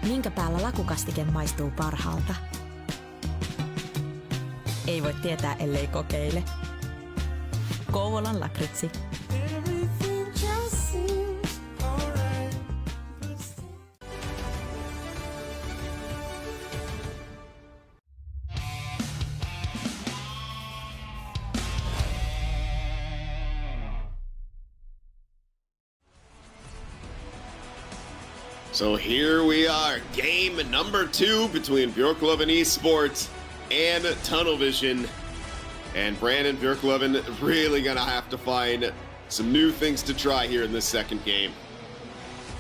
Minkä päällä lakukastike maistuu parhaalta? Ei voi tietää, ellei kokeile. Kouvolan lakritsi. So here we are, game number 2 between Björklöven Esports and Tunnel Vision. And Brandon, Björklöven really gonna have to find some new things to try here in this second game.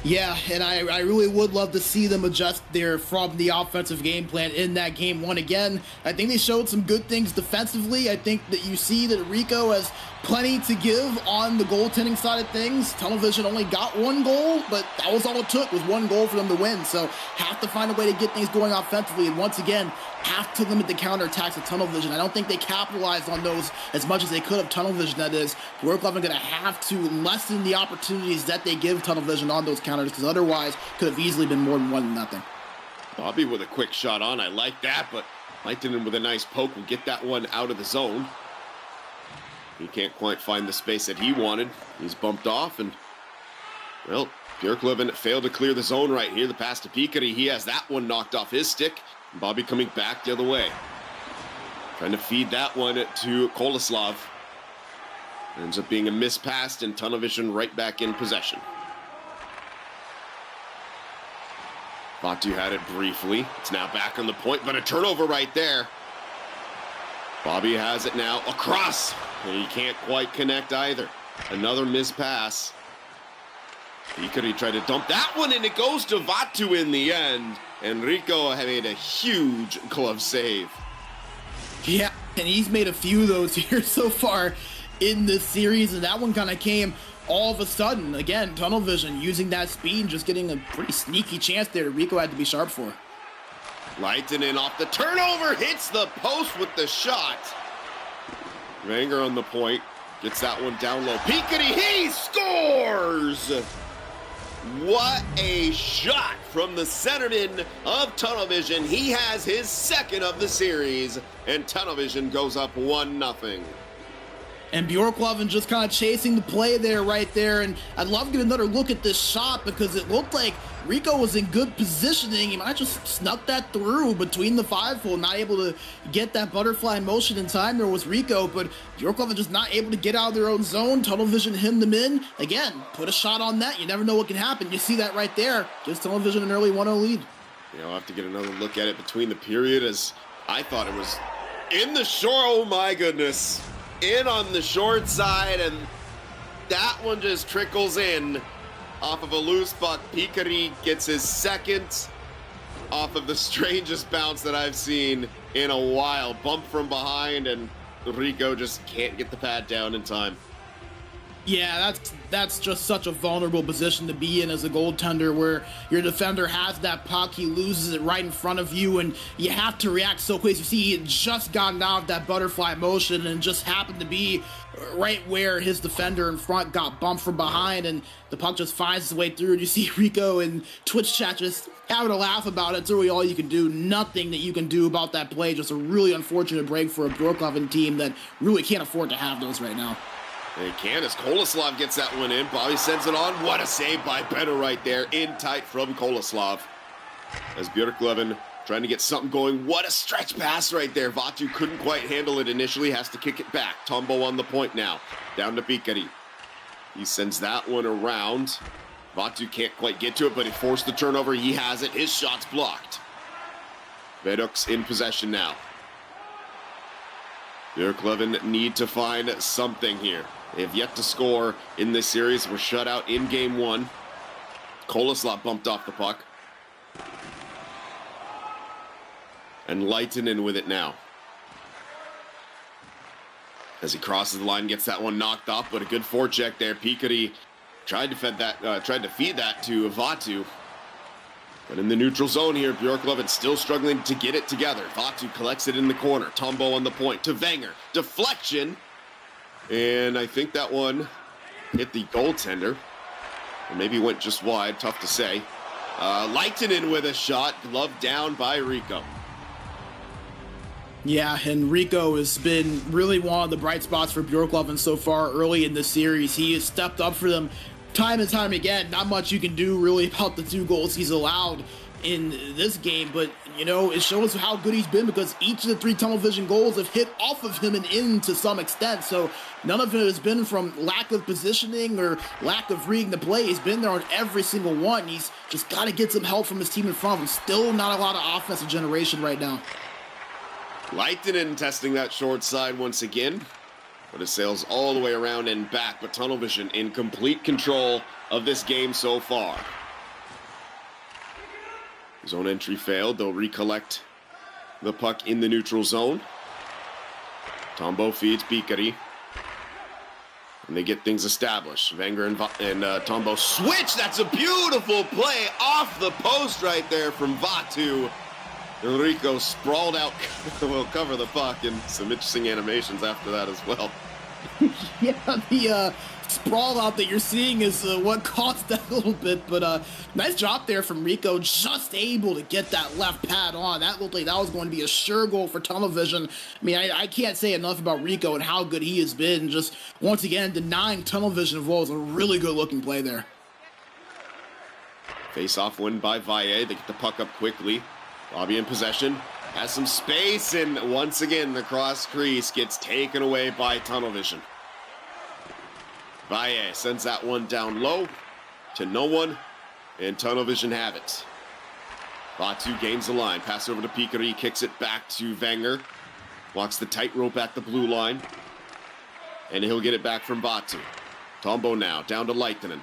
Yeah, and I really would love to see them adjust from the offensive game plan in that game 1 again. I think they showed some good things defensively. I think that you see that Rico has plenty to give on the goaltending side of things. Tunnel Vision only got 1 goal, but that was all it took, was 1 goal for them to win. So have to find a way to get things going offensively, and once again, have to limit the counterattacks of Tunnel Vision. I don't think they capitalized on those as much as they could have. Tunnel Vision, that is. Björklöven going to have to lessen the opportunities that they give Tunnel Vision on those counters, because otherwise could have easily been more than 1-0. Bobby with a quick shot on, I like that, but Lehtinen with a nice poke will get that one out of the zone. He can't quite find the space that he wanted. He's bumped off, and, well, Björklöven failed to clear the zone right here. The pass to Pikari, he has that one knocked off his stick. Bobby coming back the other way. Trying to feed that one to Koloslav. Ends up being a mispass, and Tunnel Vision right back in possession. Batu had it briefly. It's now back on the point, but a turnover right there. Bobby has it now across, and he can't quite connect either. Another mispass. Pikari tried to dump that one, and it goes to Vatu in the end. Enrico made a huge glove save. Yeah, and he's made a few of those here so far in this series, and that one kind of came all of a sudden. Again, Tunnel Vision using that speed and just getting a pretty sneaky chance there. Rico had to be sharp for. Lehtinen off the turnover, hits the post with the shot. Wenger on the point, gets that one down low. Pikari, he scores! What a shot from the centerman of Tunnel Vision. He has his second of the series, and Tunnel Vision goes up 1-0. And Björklöven just kind of chasing the play there, right there. And I'd love to get another look at this shot, because it looked like Rico was in good positioning. He might just snuck that through between the 5-hole, not able to get that butterfly motion in time. There was Rico, but Björklöven just not able to get out of their own zone. Tunnel Vision hemmed them in. Again, put a shot on that. You never know what can happen. You see that right there. Gives Tunnel Vision an early 1-0 lead. Yeah, I'll have to get another look at it between the period, as I thought it was in the short. Oh my goodness. In on the short side, and that one just trickles in off of a loose puck. Pikari gets his second off of the strangest bounce that I've seen in a while. Bump from behind, and Rico just can't get the pad down in time. Yeah, that's just such a vulnerable position to be in as a goaltender, where your defender has that puck, he loses it right in front of you, and you have to react so quick. You see, he had just gotten out of that butterfly motion and just happened to be right where his defender in front got bumped from behind, and the puck just finds its way through. And you see Rico in Twitch chat just having a laugh about it. It's really all you can do. Nothing that you can do about that play. Just a really unfortunate break for a Björklöven team that really can't afford to have those right now. They can, as Koloslav gets that one in. Bobby sends it on. What a save by Benner right there. In tight from Koloslav. As Björklöven trying to get something going. What a stretch pass right there. Vatu couldn't quite handle it initially. Has to kick it back. Tombo on the point now. Down to Pikari. He sends that one around. Vatu can't quite get to it, but he forced the turnover. He has it. His shot's blocked. Veduks in possession now. Björklöven need to find something here. They have yet to score in this series. We're shut out in game 1. Koloslav bumped off the puck. And Lehtinen with it now. As he crosses the line, gets that one knocked off, but a good forecheck there. Pikari tried to feed that to Vatu. But in the neutral zone here, Björklöven still struggling to get it together. Vatu collects it in the corner. Tombo on the point to Wenger. Deflection. And I think that one hit the goaltender. Or maybe went just wide. Tough to say. Leitinen with a shot, gloved down by Rico. Yeah, and Rico has been really one of the bright spots for Björklöven so far early in the series. He has stepped up for them time and time again. Not much you can do really about the 2 goals he's allowed in this game, but you know, it shows how good he's been because each of the 3 tunnel vision goals have hit off of him and in to some extent. So none of it has been from lack of positioning or lack of reading the play. He's been there on every single one. He's just got to get some help from his team in front of him. Still not a lot of offensive generation right now. Leitinen testing that short side once again, but it sails all the way around and back, but tunnel vision in complete control of this game so far. Zone entry failed. They'll recollect the puck in the neutral zone. Tombo feeds Pikari. And they get things established. Wenger and Tombo switch. That's a beautiful play off the post right there from Vatu. Enrico sprawled out. Will cover the puck, and some interesting animations after that as well. Yeah, the sprawl out that you're seeing is what caused that a little bit, but nice drop there from Rico, just able to get that left pad on. That looked like that was going to be a sure goal for tunnel vision. I mean, I can't say enough about Rico and how good he has been. Just once again, denying tunnel vision of was a really good looking play there. Face-off win by Valle. They get the puck up quickly. Bobby in possession, has some space, and once again the cross crease gets taken away by tunnel vision. Valle sends that one down low to no one, and tunnel vision have it. Batu gains the line, pass over to Pikari, kicks it back to Wenger, walks the tightrope at the blue line, and he'll get it back from Batu. Tombo now, down to Leitinen.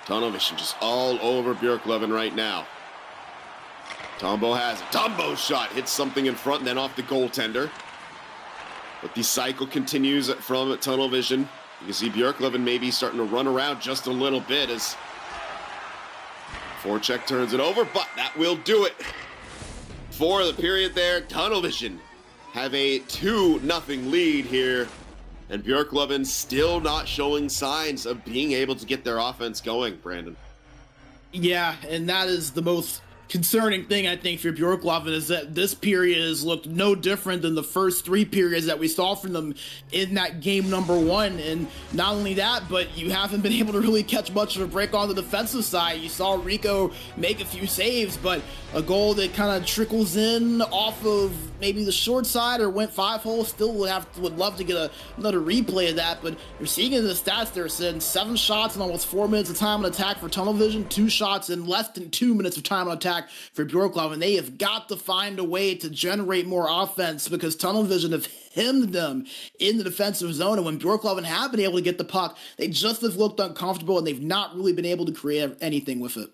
Tunnel vision just all over Björklöven right now. Tombo has it. Tombo's shot hits something in front and then off the goaltender. But the cycle continues from tunnel vision. You can see Björklöven maybe starting to run around just a little bit as forecheck turns it over, but that will do it. For the period there, tunnel vision have a 2-0 lead here. And Björklöven still not showing signs of being able to get their offense going, Brandon. Yeah, and that is the most concerning thing, I think, for Björklöven is that this period has looked no different than the first 3 periods that we saw from them in that game number 1. And not only that, but you haven't been able to really catch much of a break on the defensive side. You saw Rico make a few saves, but a goal that kind of trickles in off of maybe the short side or went 5-hole. Still would love to get another replay of that, but you're seeing in the stats there, saying 7 shots in almost 4 minutes of time on attack for tunnel vision, 2 shots in less than 2 minutes of time on attack for Björklöven. They have got to find a way to generate more offense because tunnel vision have hemmed them in the defensive zone, and when Björklöven have been able to get the puck, they just have looked uncomfortable and they've not really been able to create anything with it.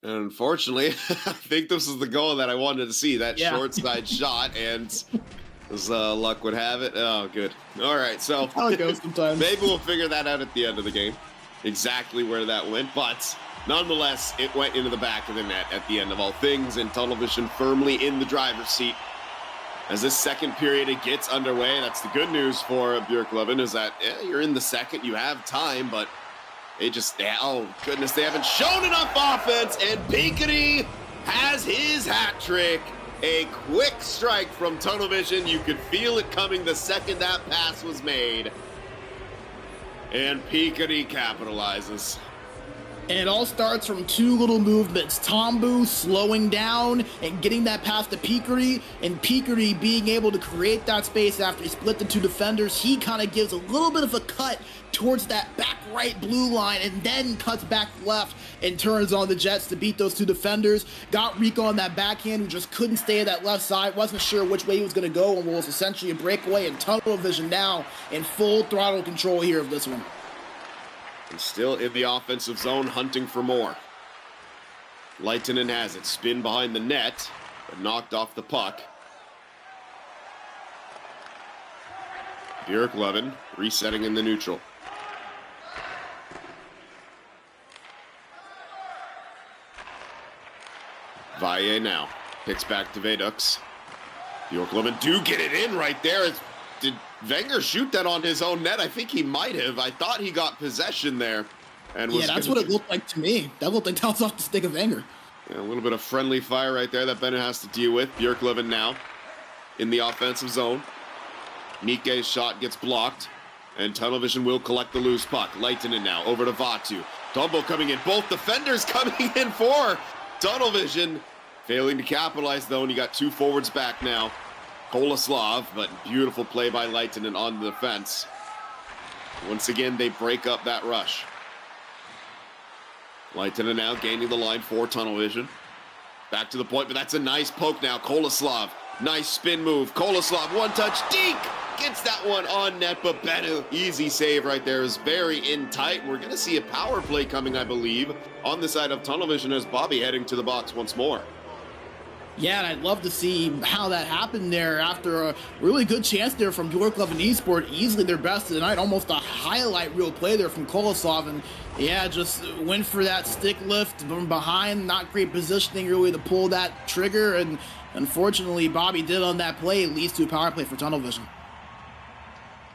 And unfortunately, I think this is the goal that I wanted to see, that short side shot, and as luck would have it. Oh, good. All right, so how it goes sometimes. Maybe we'll figure that out at the end of the game, exactly where that went, but nonetheless, it went into the back of the net at the end of all things, and tunnel vision firmly in the driver's seat. As this second period it gets underway, that's the good news for Björklöven, is that you're in the second, you have time, but oh goodness, they haven't shown enough offense, and Pikari has his hat trick. A quick strike from tunnel vision. You could feel it coming the second that pass was made. And Pikari capitalizes. And it all starts from 2 little movements. Tombu slowing down and getting that pass to Pikari, and Pikari being able to create that space after he split the 2 defenders. He kind of gives a little bit of a cut towards that back right blue line and then cuts back left and turns on the Jets to beat those 2 defenders. Got Rico on that backhand who just couldn't stay at that left side, wasn't sure which way he was going to go, and was essentially a breakaway, and tunnel vision now in full throttle control here of this one. And still in the offensive zone, hunting for more. Leitinen has it. Spin behind the net, but knocked off the puck. Björklöven resetting in the neutral. Valle now picks back to Vedux. Björklöven do get it in right there. Did Wenger shoot that on his own net? I think he might have. I thought he got possession there. And Yeah, that's what it looked like to me. That looked like that was off the stick of anger. Yeah, a little bit of friendly fire right there that Bennett has to deal with. Björklöven now in the offensive zone. Mike's shot gets blocked, and Tunnel Vision will collect the loose puck. Lehtinen now over to Vatu. Tombo coming in. Both defenders coming in for Tunnel Vision. Failing to capitalize, though, and you got two forwards back now. Kolaslav, but beautiful play by Lehtinen on the defense. Once again, they break up that rush. Lehtinen now gaining the line for Tunnel Vision. Back to the point, but that's a nice poke now. Kolaslav, nice spin move. Kolaslav, one touch, deke! Gets that one on net, but Benu, easy save right there, is very in tight. We're going to see a power play coming, I believe, on the side of Tunnel Vision as Bobby heading to the box once more. Yeah, and I'd love to see how that happened there after a really good chance there from Björklöven Esports. Easily their best of the night, almost a highlight reel play there from Kolaslav. And yeah, just went for that stick lift from behind. Not great positioning really to pull that trigger. And unfortunately, Bobby did on that play. It leads to a power play for Tunnel Vision.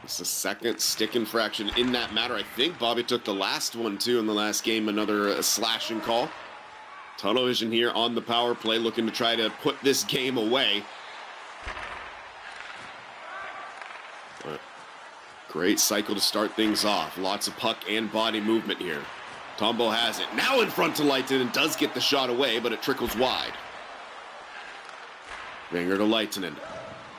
It's the second stick infraction in that matter. I think Bobby took the last one too in the last game, another slashing call. Tunnel Vision here on the power play, looking to try to put this game away. But great cycle to start things off. Lots of puck and body movement here. Tombo has it. Now in front to Lehtinen and does get the shot away, but it trickles wide. Wenger to Lehtinen.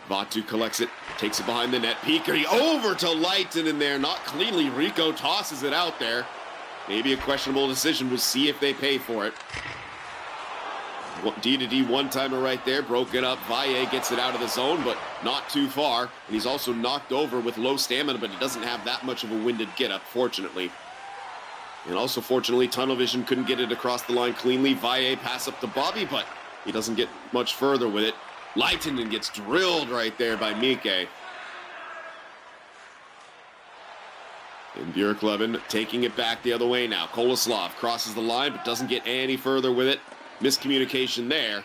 Vatu collects it, takes it behind the net. Peekery over to Lehtinen there. Not cleanly. Rico tosses it out there. Maybe a questionable decision. We'll see if they pay for it. D-to-D one-timer right there, broken up. Valle gets it out of the zone, but not too far. And he's also knocked over with low stamina, but he doesn't have that much of a winded get-up, fortunately. And also, fortunately, Tunnel Vision couldn't get it across the line cleanly. Valle pass up to Bobby, but he doesn't get much further with it. Lehtinen gets drilled right there by Mike. And Björklöven taking it back the other way now. Kolaslav crosses the line, but doesn't get any further with it. Miscommunication there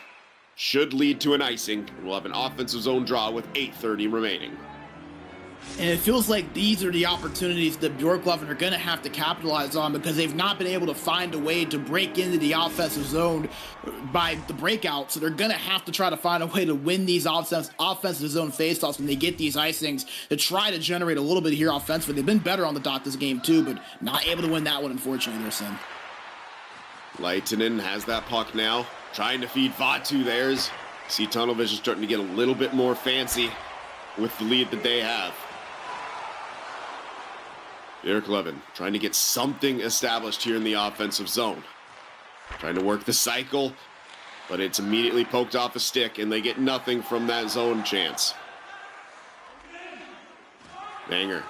should lead to an icing. We'll have an offensive zone draw with 8:30 remaining. And it feels like these are the opportunities that Björklöven are going to have to capitalize on because they've not been able to find a way to break into the offensive zone by the breakout. So they're going to have to try to find a way to win these offensive zone faceoffs when they get these icings to try to generate a little bit here offensively. They've been better on the dot this game too, but not able to win that one, unfortunately, their son. Lehtinen has that puck now, trying to feed Vatu theirs. See Tunnel Vision starting to get a little bit more fancy with the lead that they have. Björklöven trying to get something established here in the offensive zone. Trying to work the cycle, but it's immediately poked off a stick, and they get nothing from that zone chance. Banger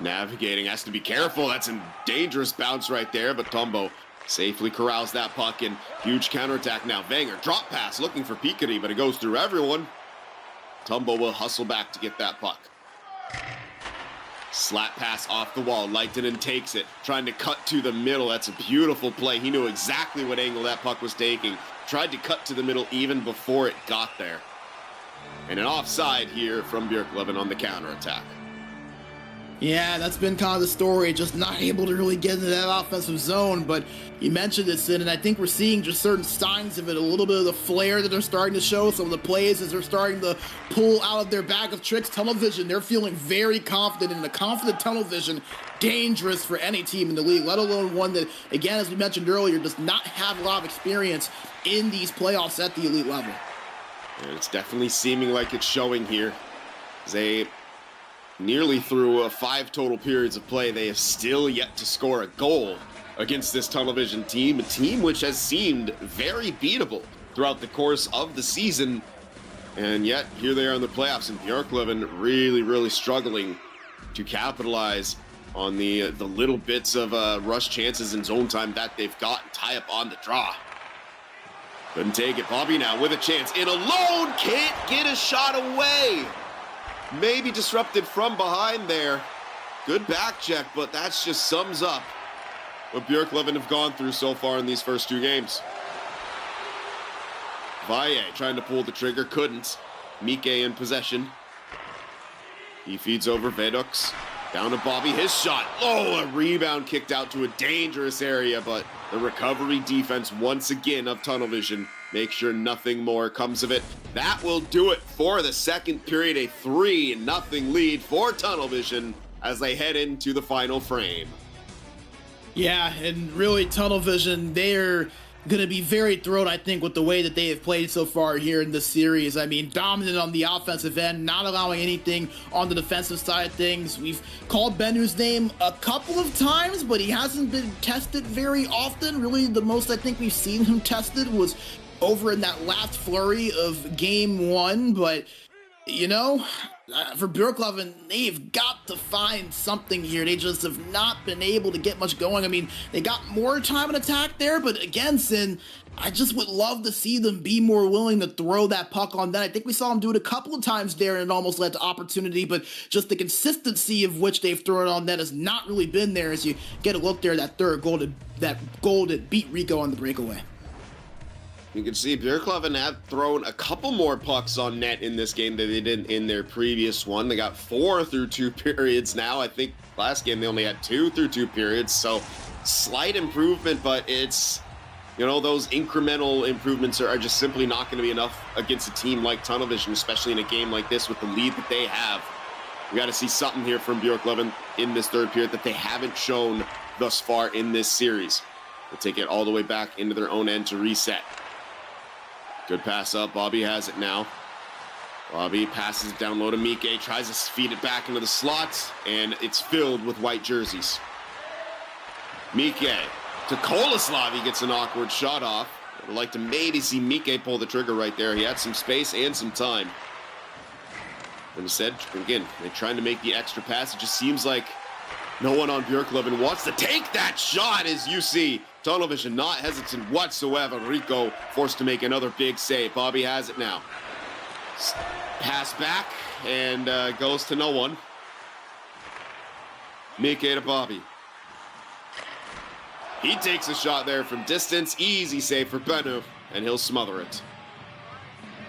navigating, has to be careful. That's a dangerous bounce right there, but Tombo safely corrals that puck, and huge counterattack now. Wenger, drop pass, looking for Peekery, but it goes through everyone. Tombo will hustle back to get that puck. Slap pass off the wall. Lehtinen takes it, trying to cut to the middle. That's a beautiful play. He knew exactly what angle that puck was taking. Tried to cut to the middle even before it got there. And an offside here from Björklöven on the counterattack. Yeah, that's been kind of the story, just not able to really get into that offensive zone, but you mentioned it, Sid, and I think we're seeing just certain signs of it, a little bit of the flair that they're starting to show, some of the plays as they're starting to pull out of their bag of tricks. Tunnel Vision, they're feeling very confident, and a confident Tunnel Vision, dangerous for any team in the league, let alone one that, again, as we mentioned earlier, does not have a lot of experience in these playoffs at the elite level. And it's definitely seeming like it's showing here. They nearly through 5 total periods of play, they have still yet to score a goal against this Tunnel Vision team, a team which has seemed very beatable throughout the course of the season. And yet, here they are in the playoffs, and Björklöven really struggling to capitalize on the little bits of rush chances in zone time that they've got and tie up on the draw. Couldn't take it. Bobby now with a chance. In alone, can't get a shot away. Maybe disrupted from behind there. Good back check, but that just sums up what Björklöven have gone through so far in these first 2 games. Valle trying to pull the trigger, couldn't. Mike in possession. He feeds over Vedox. Down to Bobby, his shot. Oh, a rebound kicked out to a dangerous area, but the recovery defense once again of Tunnel Vision make sure nothing more comes of it. That will do it for the second period, a 3-0 lead for Tunnel Vision as they head into the final frame. Yeah, and really Tunnel Vision, they're going to be very thrilled, I think, with the way that they have played so far here in this series. I mean, dominant on the offensive end, not allowing anything on the defensive side of things. We've called Benu's name a couple of times, but he hasn't been tested very often. Really, the most I think we've seen him tested was over in that last flurry of game 1, but you know, for Björklöven, they've got to find something here. They just have not been able to get much going. I mean, they got more time in attack there, but again, Sin, I just would love to see them be more willing to throw that puck on net. I think we saw them do it a couple of times there, and it almost led to opportunity, but just the consistency of which they've thrown on net has not really been there. As you get a look there, that third goal, that beat Rico on the breakaway. You can see Björklöven have thrown a couple more pucks on net in this game than they did in their previous one. They got 4 through 2 periods now. I think last game they only had 2 through 2 periods, so slight improvement, but it's, you know, those incremental improvements are just simply not going to be enough against a team like Tunnel Vision, especially in a game like this with the lead that they have. We got to see something here from Björklöven in this third period that they haven't shown thus far in this series. They'll take it all the way back into their own end to reset. Good pass up. Bobby has it now. Bobby passes it down low to Mike, tries to feed it back into the slot, and it's filled with white jerseys. Mike to Kolaslav. He gets an awkward shot off. I'd like to maybe see Mike pull the trigger right there. He had some space and some time. And instead, again, they're trying to make the extra pass. It just seems like no one on Björklöven wants to take that shot, as you see. Tunnel Vision not hesitant whatsoever. Rico forced to make another big save. Bobby has it now. Pass back and goes to no one. Mike to Bobby. He takes a shot there from distance. Easy save for Benu, and he'll smother it.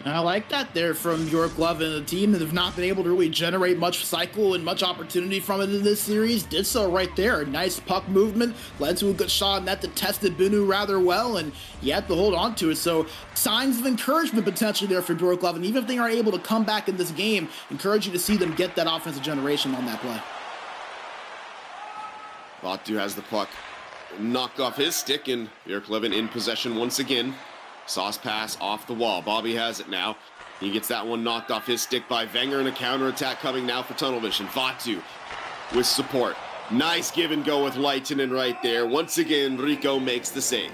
I like that there from Björklöven, a team that have not been able to really generate much cycle and much opportunity from it in this series. Did so right there. Nice puck movement, led to a good shot, and that tested Benu rather well, and he had to hold on to it. So signs of encouragement potentially there for Björklöven. Even if they aren't able to come back in this game, encouraging to see them get that offensive generation on that play. Batu has the puck knocked off his stick, and Björklöven in possession once again. Sauce pass off the wall. Bobby has it now. He gets that one knocked off his stick by Wenger, and a counterattack coming now for Tunnel Vision. Vatu with support. Nice give and go with Leitinen right there. Once again, Rico makes the save.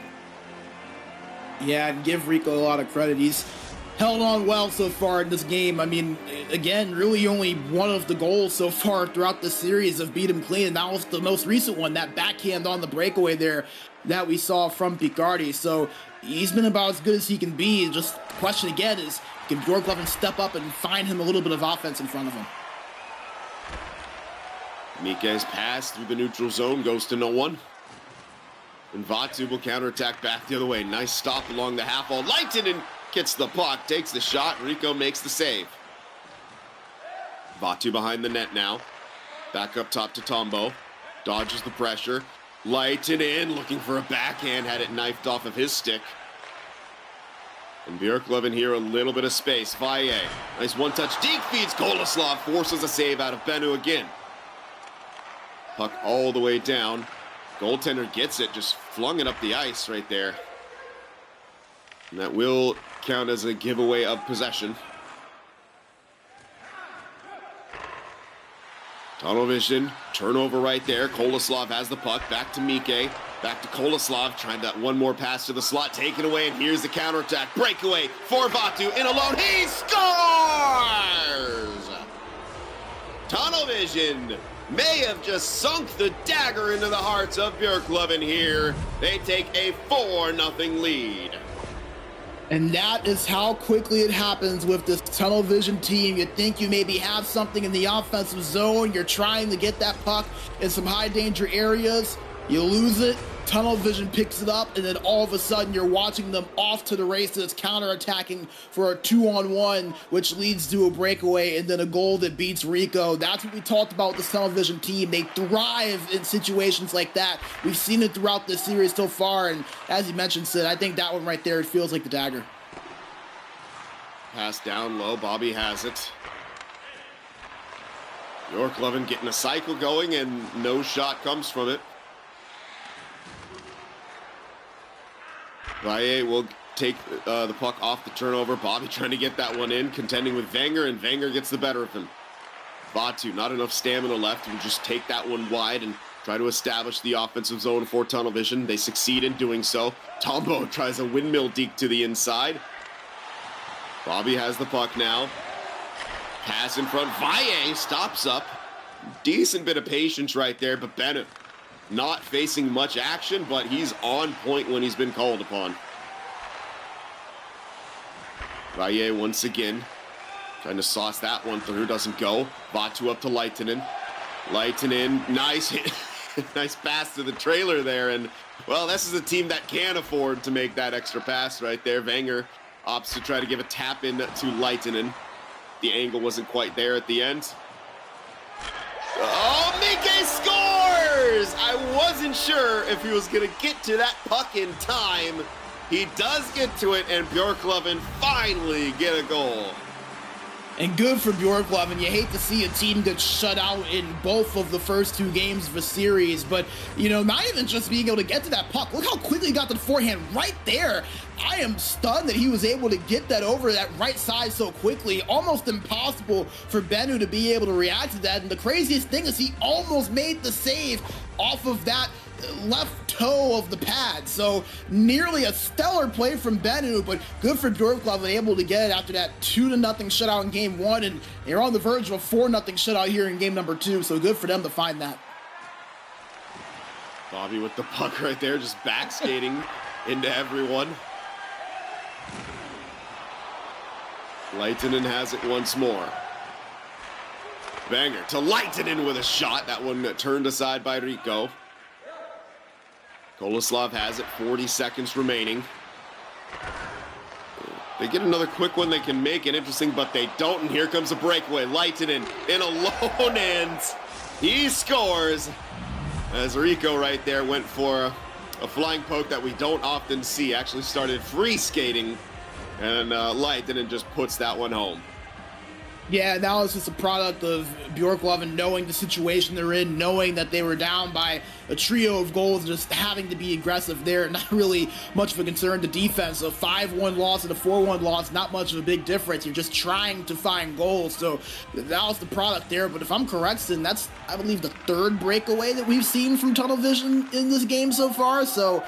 Yeah, and give Rico a lot of credit. He's held on well so far in this game. I mean, again, really only one of the goals so far throughout the series have beat him clean, and that was the most recent one, that backhand on the breakaway there that we saw from Picardi. So he's been about as good as he can be. Just the question again is, can Björklöven step up and find him a little bit of offense in front of him? Mike's pass through the neutral zone goes to no one. And Vatu will counterattack back the other way. Nice stop along the half wall. Leitinen gets the puck, takes the shot. Rico makes the save. Vatu behind the net now. Back up top to Tombo. Dodges the pressure. Leitinen looking for a backhand, had it knifed off of his stick. And Björklöven here, a little bit of space. Valle, nice one-touch deke feeds Kolaslav, forces a save out of Benu again. Puck all the way down. Goaltender gets it, just flung it up the ice right there. And that will count as a giveaway of possession. Tunnel Vision, turnover right there. Kolaslav has the puck, back to Mike, back to Kolaslav, trying that one more pass to the slot, taken away, and here's the counterattack. Breakaway for Vatu, in alone, he scores! Tunnel Vision may have just sunk the dagger into the hearts of Björklöven here. They take a 4-0 lead. And that is how quickly it happens with this Tunnel Vision team. You think you maybe have something in the offensive zone. You're trying to get that puck in some high danger areas. You lose it, Tunnel Vision picks it up, and then all of a sudden you're watching them off to the race that's counter-attacking for a 2-on-1, which leads to a breakaway and then a goal that beats Rico. That's what we talked about with this Tunnel Vision team. They thrive in situations like that. We've seen it throughout this series so far, and as you mentioned, Sid, I think that one right there, it feels like the dagger. Pass down low, Bobby has it. Björklöven getting a cycle going, and no shot comes from it. Valle will take the puck off the turnover. Bobby trying to get that one in, contending with Wenger, and Wenger gets the better of him. Batu, not enough stamina left, will just take that one wide and try to establish the offensive zone for Tunnel Vision. They succeed in doing so. Tombo tries a windmill deke to the inside. Bobby has the puck now. Pass in front. Valle stops up. Decent bit of patience right there, but Bennett not facing much action, but he's on point when he's been called upon. Valle once again trying to sauce that one through, doesn't go. Batu up to Leitinen. Leitinen, nice hit. Nice pass to the trailer there, and well, this is a team that can afford to make that extra pass right there. Wenger opts to try to give a tap in to Leitinen. The angle wasn't quite there at the end. Oh, Mike scores! I wasn't sure if he was going to get to that puck in time. He does get to it, and Björklöven finally get a goal. And good for Björklöven. You hate to see a team get shut out in both of the first two games of a series, but, you know, not even just being able to get to that puck. Look how quickly he got the forehand right there. I am stunned that he was able to get that over that right side so quickly. Almost impossible for Bennu to be able to react to that. And the craziest thing is he almost made the save off of that left toe of the pad. So nearly a stellar play from Bennu, but good for Björklöven able to get it after that 2-0 shutout in game one, and they're on the verge of a 4-0 shutout here in game number two. So good for them to find that. Bobby with the puck right there, just back skating into everyone. Leitinen has it once more. Wenger to Leitinen with a shot. That one turned aside by Rico. Koloslav has it, 40 seconds remaining. They get another quick one, they can make it interesting, but they don't, and here comes a breakaway. Leitinen in alone, and he scores. As Rico right there went for a flying poke that we don't often see. Actually started free skating, and Leitinen just puts that one home. Yeah, that was just a product of Björklöven knowing the situation they're in, knowing that they were down by a trio of goals, just having to be aggressive there. Not really much of a concern to defense. A 5-1 loss and a 4-1 loss, not much of a big difference. You're just trying to find goals. So that was the product there. But if I'm correct, then that's, I believe, the third breakaway that we've seen from Tunnel Vision in this game so far. So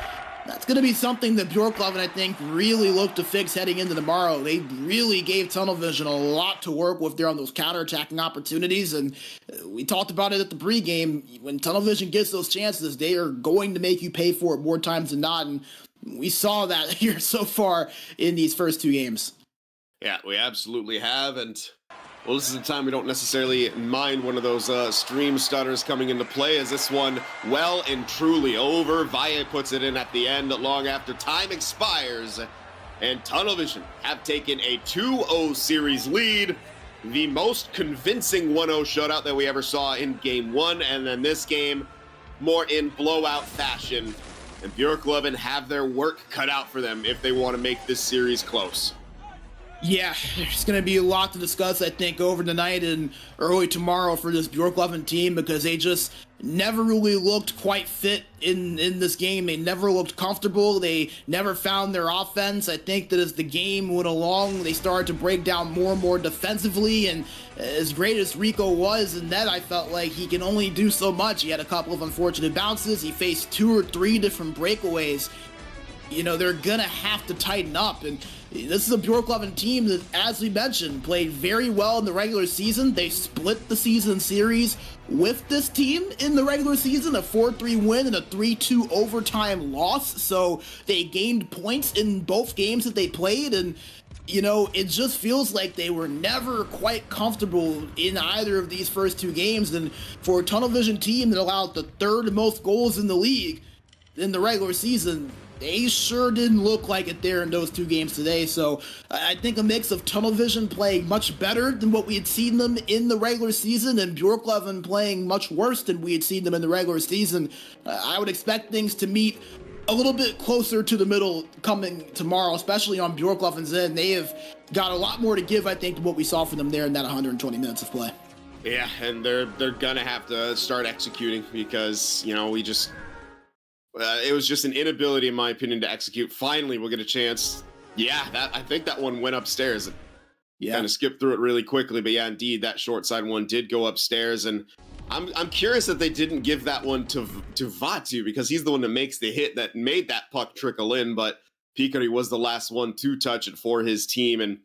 that's going to be something that Björklöven, I think, really look to fix heading into tomorrow. They really gave Tunnel Vision a lot to work with there on those counterattacking opportunities, and we talked about it at the pregame. When Tunnel Vision gets those chances, they are going to make you pay for it more times than not, and we saw that here so far in these first two games. Yeah, we absolutely have, and well, this is a time we don't necessarily mind one of those stream stutters coming into play, as this one well and truly over. Valle puts it in at the end long after time expires, and Tunnel Vision have taken a 2-0 series lead, the most convincing 1-0 shutout that we ever saw in game one, and then this game more in blowout fashion. And Björklöven have their work cut out for them if they want to make this series close. Yeah, there's going to be a lot to discuss, I think, over tonight and early tomorrow for this Björklöven team, because they just never really looked quite fit in this game. They never looked comfortable. They never found their offense. I think that as the game went along, they started to break down more and more defensively, and as great as Rico was in net, I felt like he can only do so much. He had a couple of unfortunate bounces. He faced 2 or 3 different breakaways. You know, they're going to have to tighten up, and this is a Björklöven team that, as we mentioned, played very well in the regular season. They split the season series with this team in the regular season, a 4-3 win and a 3-2 overtime loss. So they gained points in both games that they played, and you know, it just feels like they were never quite comfortable in either of these first two games. And for a Tunnel Vision team that allowed the 3rd most goals in the league, in the regular season, they sure didn't look like it there in those 2 games today. So I think a mix of tunnel vision playing much better than what we had seen them in the regular season and Björklöven playing much worse than we had seen them in the regular season. I would expect things to meet a little bit closer to the middle coming tomorrow, especially on Björklöven's end. They have got a lot more to give, I think, to what we saw from them there in that 120 minutes of play. Yeah, and they're gonna have to start executing because, you know, we just it was just an inability, in my opinion, to execute. Finally, we'll get a chance. Yeah, I think that one went upstairs. Yeah, kind of skipped through it really quickly, but yeah, indeed, that short side one did go upstairs, and I'm curious that they didn't give that one to Vatu because he's the one that makes the hit that made that puck trickle in, but Pikari was the last one to touch it for his team, and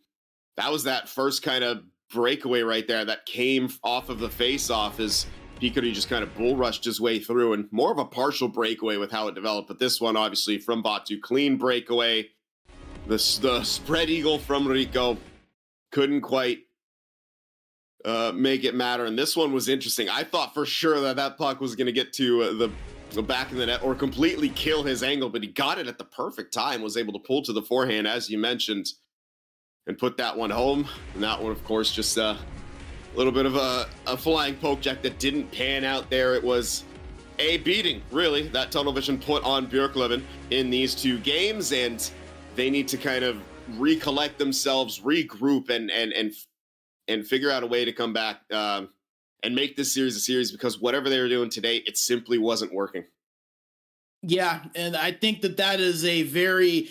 that was that first kind of breakaway right there that came off of the face-off as Pikari just kind of bull rushed his way through, and more of a partial breakaway with how it developed, but this one obviously from Vatu, clean breakaway. The spread eagle from Rico couldn't quite make it matter, and this one was interesting. I thought for sure that puck was going to get to the back of the net or completely kill his angle, but he got it at the perfect time, was able to pull to the forehand, as you mentioned, and put that one home. And that one, of course, just a little bit of a flying poke check that didn't pan out there. It was a beating, really, that tunnel vision put on Björklöven in these 2 games, and they need to kind of recollect themselves, regroup, and figure out a way to come back and make this series a series, because whatever they were doing today, it simply wasn't working. Yeah, and I think that is a very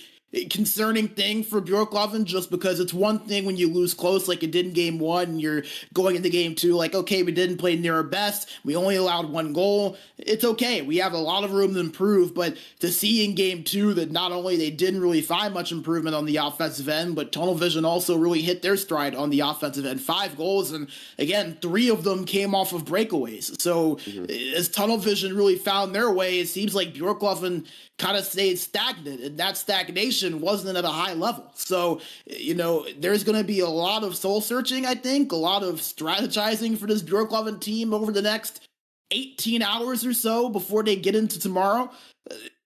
concerning thing for Björklöven, just because it's one thing when you lose close like it did in game 1 and you're going into game 2 like, okay, we didn't play near our best, we only allowed 1 goal, it's okay, we have a lot of room to improve. But to see in game 2 that not only they didn't really find much improvement on the offensive end, but tunnel vision also really hit their stride on the offensive end. 5 goals, and again, 3 of them came off of breakaways. So as tunnel vision really found their way, it seems like Björklöven kind of stayed stagnant, and that stagnation wasn't at a high level. So, you know, there's going to be a lot of soul searching, I think, a lot of strategizing for this Björklöven team over the next 18 hours or so before they get into tomorrow.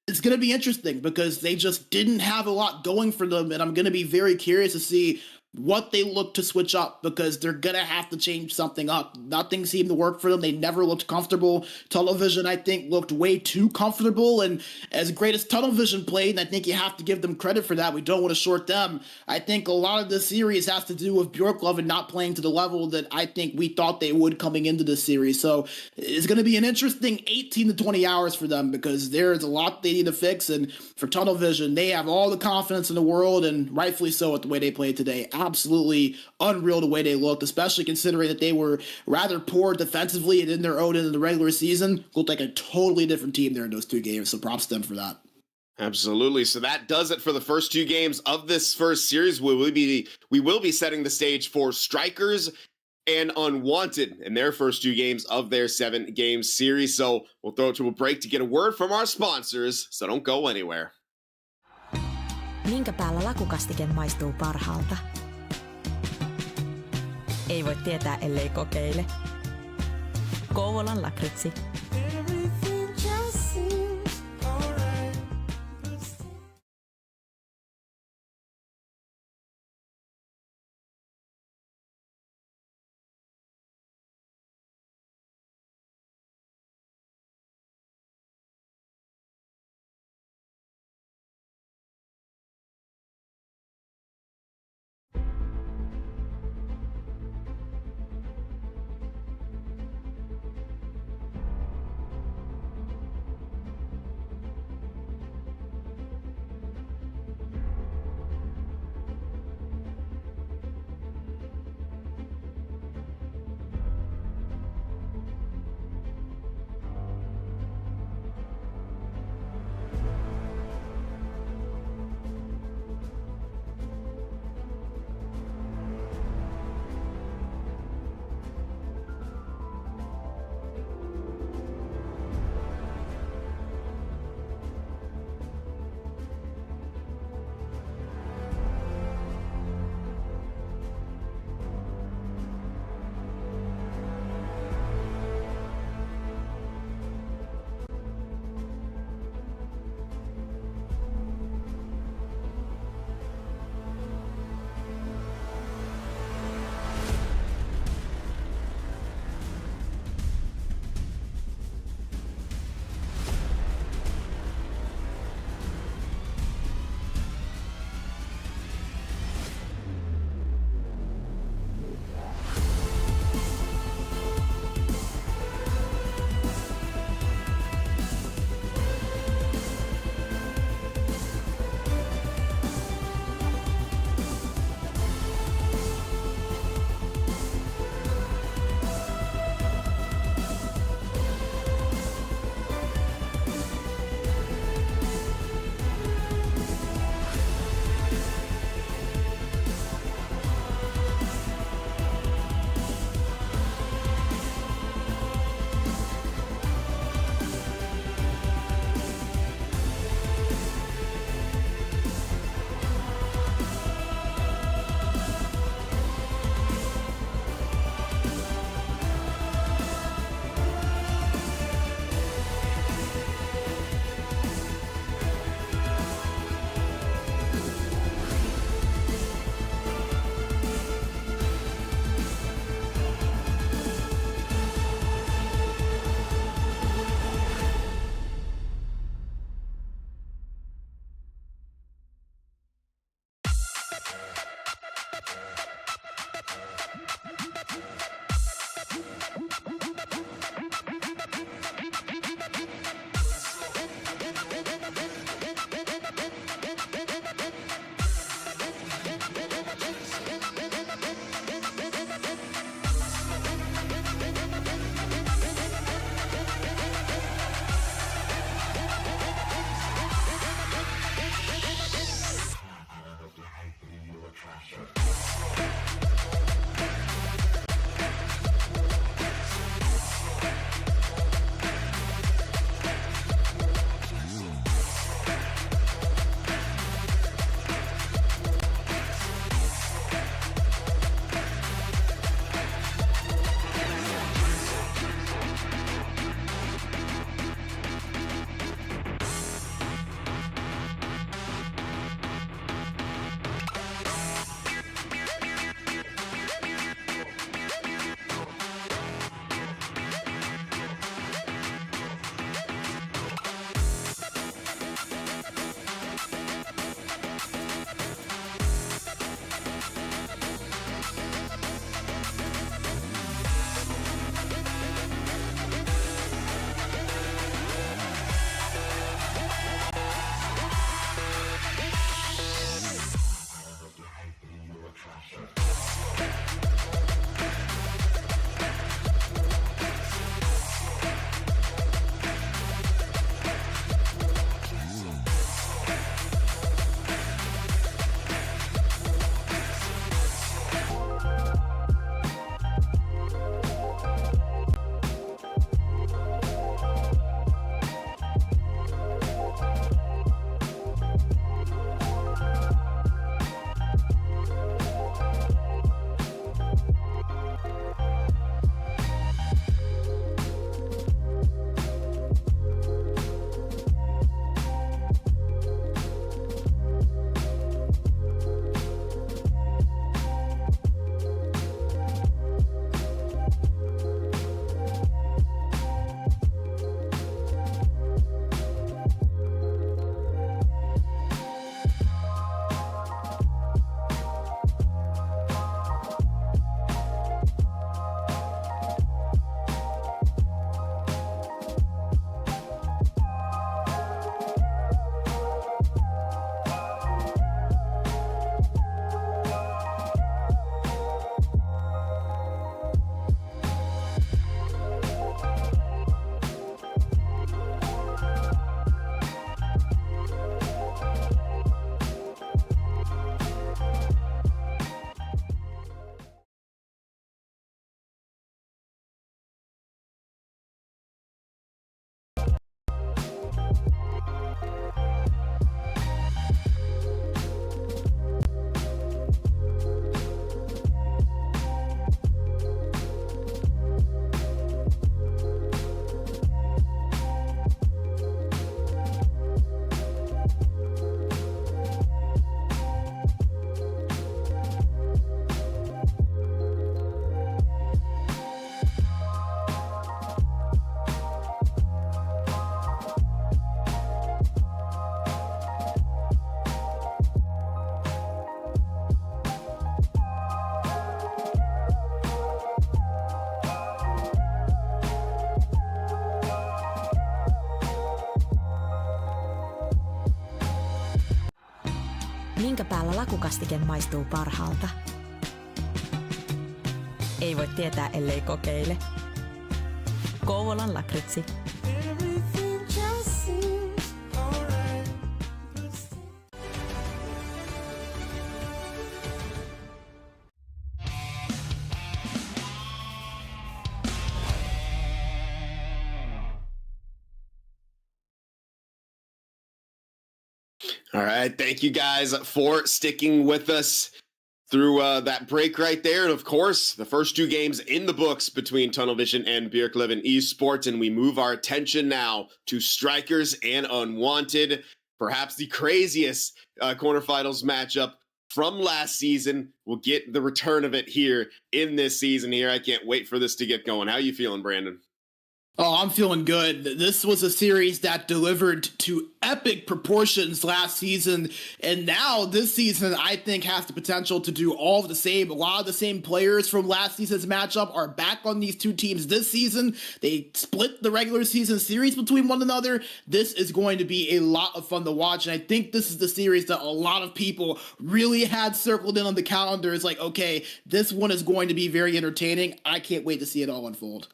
It's going to be interesting because they just didn't have a lot going for them, and I'm going to be very curious to see what they look to switch up, because they're going to have to change something up. Nothing seemed to work for them. They never looked comfortable. Tunnel vision, I think, looked way too comfortable, and as great as tunnel vision played, and I think you have to give them credit for that, we don't want to short them, I think a lot of this series has to do with Björklöven not playing to the level that I think we thought they would coming into this series. So it's going to be an interesting 18 to 20 hours for them, because there's a lot they need to fix, and for tunnel vision, they have all the confidence in the world, and rightfully so with the way they played today. Absolutely unreal the way they looked, especially considering that they were rather poor defensively and in their own end in the regular season. Looked like a totally different team there in those 2 games, so props to them for that. Absolutely. So that does it for the first 2 games of this first series. We will be setting the stage for Straikers and Unwanted in their first 2 games of their 7-game series. So we'll throw it to a break to get a word from our sponsors, so don't go anywhere. Minkä päällä lakukastike maistuu parhaalta? Ei voi tietää, ellei kokeile. Kouvolan lakritsi. Minkä päällä lakukastike maistuu parhaalta? Ei voi tietää, ellei kokeile. Kouvolan lakritsi. All right, thank you guys for sticking with us through that break right there. And of course, the first two games in the books between Tunnel Vision and Björklöven Esports. And we move our attention now to Straikers and Unwanted, perhaps the craziest quarterfinals matchup from last season. We'll get the return of it here in this season here. I can't wait for this to get going. How are you feeling, Brandon? Oh, I'm feeling good. This was a series that delivered to epic proportions last season, and now this season I think has the potential to do all of the same. A lot of the same players from last season's matchup are back on these two teams this season. They split the regular season series between one another. This is going to be a lot of fun to watch, and I think this is the series that a lot of people really had circled in on the calendar. It's like, okay, this one is going to be very entertaining. I can't wait to see it all unfold.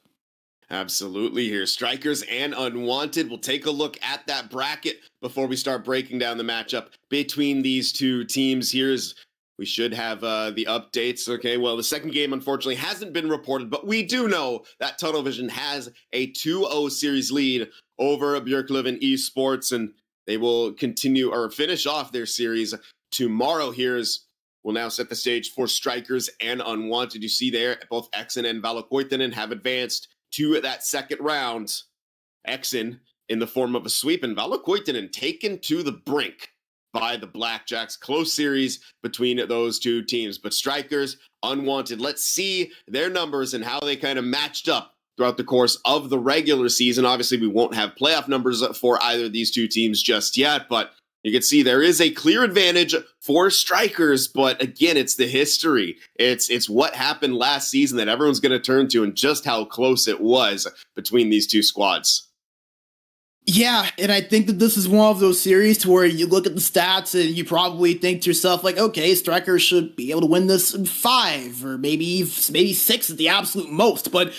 Absolutely here. Straikers and Unwanted. We'll take a look at that bracket before we start breaking down the matchup between these two teams. Here's we should have the updates. Okay, well, the second game, unfortunately, hasn't been reported, but we do know that Tunnel Vision has a 2-0 series lead over Björklöven Esports, and they will continue or finish off their series tomorrow. We'll now set the stage for Straikers and Unwanted. You see there, both Exen and Valokoitinen have advanced to that second round. Exen in the form of a sweep, and Valokoitinen taken to the brink by the Blackjacks. Close series between those two teams. But Straikers, Unwanted, let's see their numbers and how they kind of matched up throughout the course of the regular season. Obviously, we won't have playoff numbers for either of these two teams just yet, but you can see there is a clear advantage for Straikers, but again, it's the history. It's what happened last season that everyone's going to turn to, and just how close it was between these two squads. Yeah, and I think that this is one of those series to where you look at the stats and you probably think to yourself, like, okay, Straikers should be able to win this in 5 or maybe 6 at the absolute most. But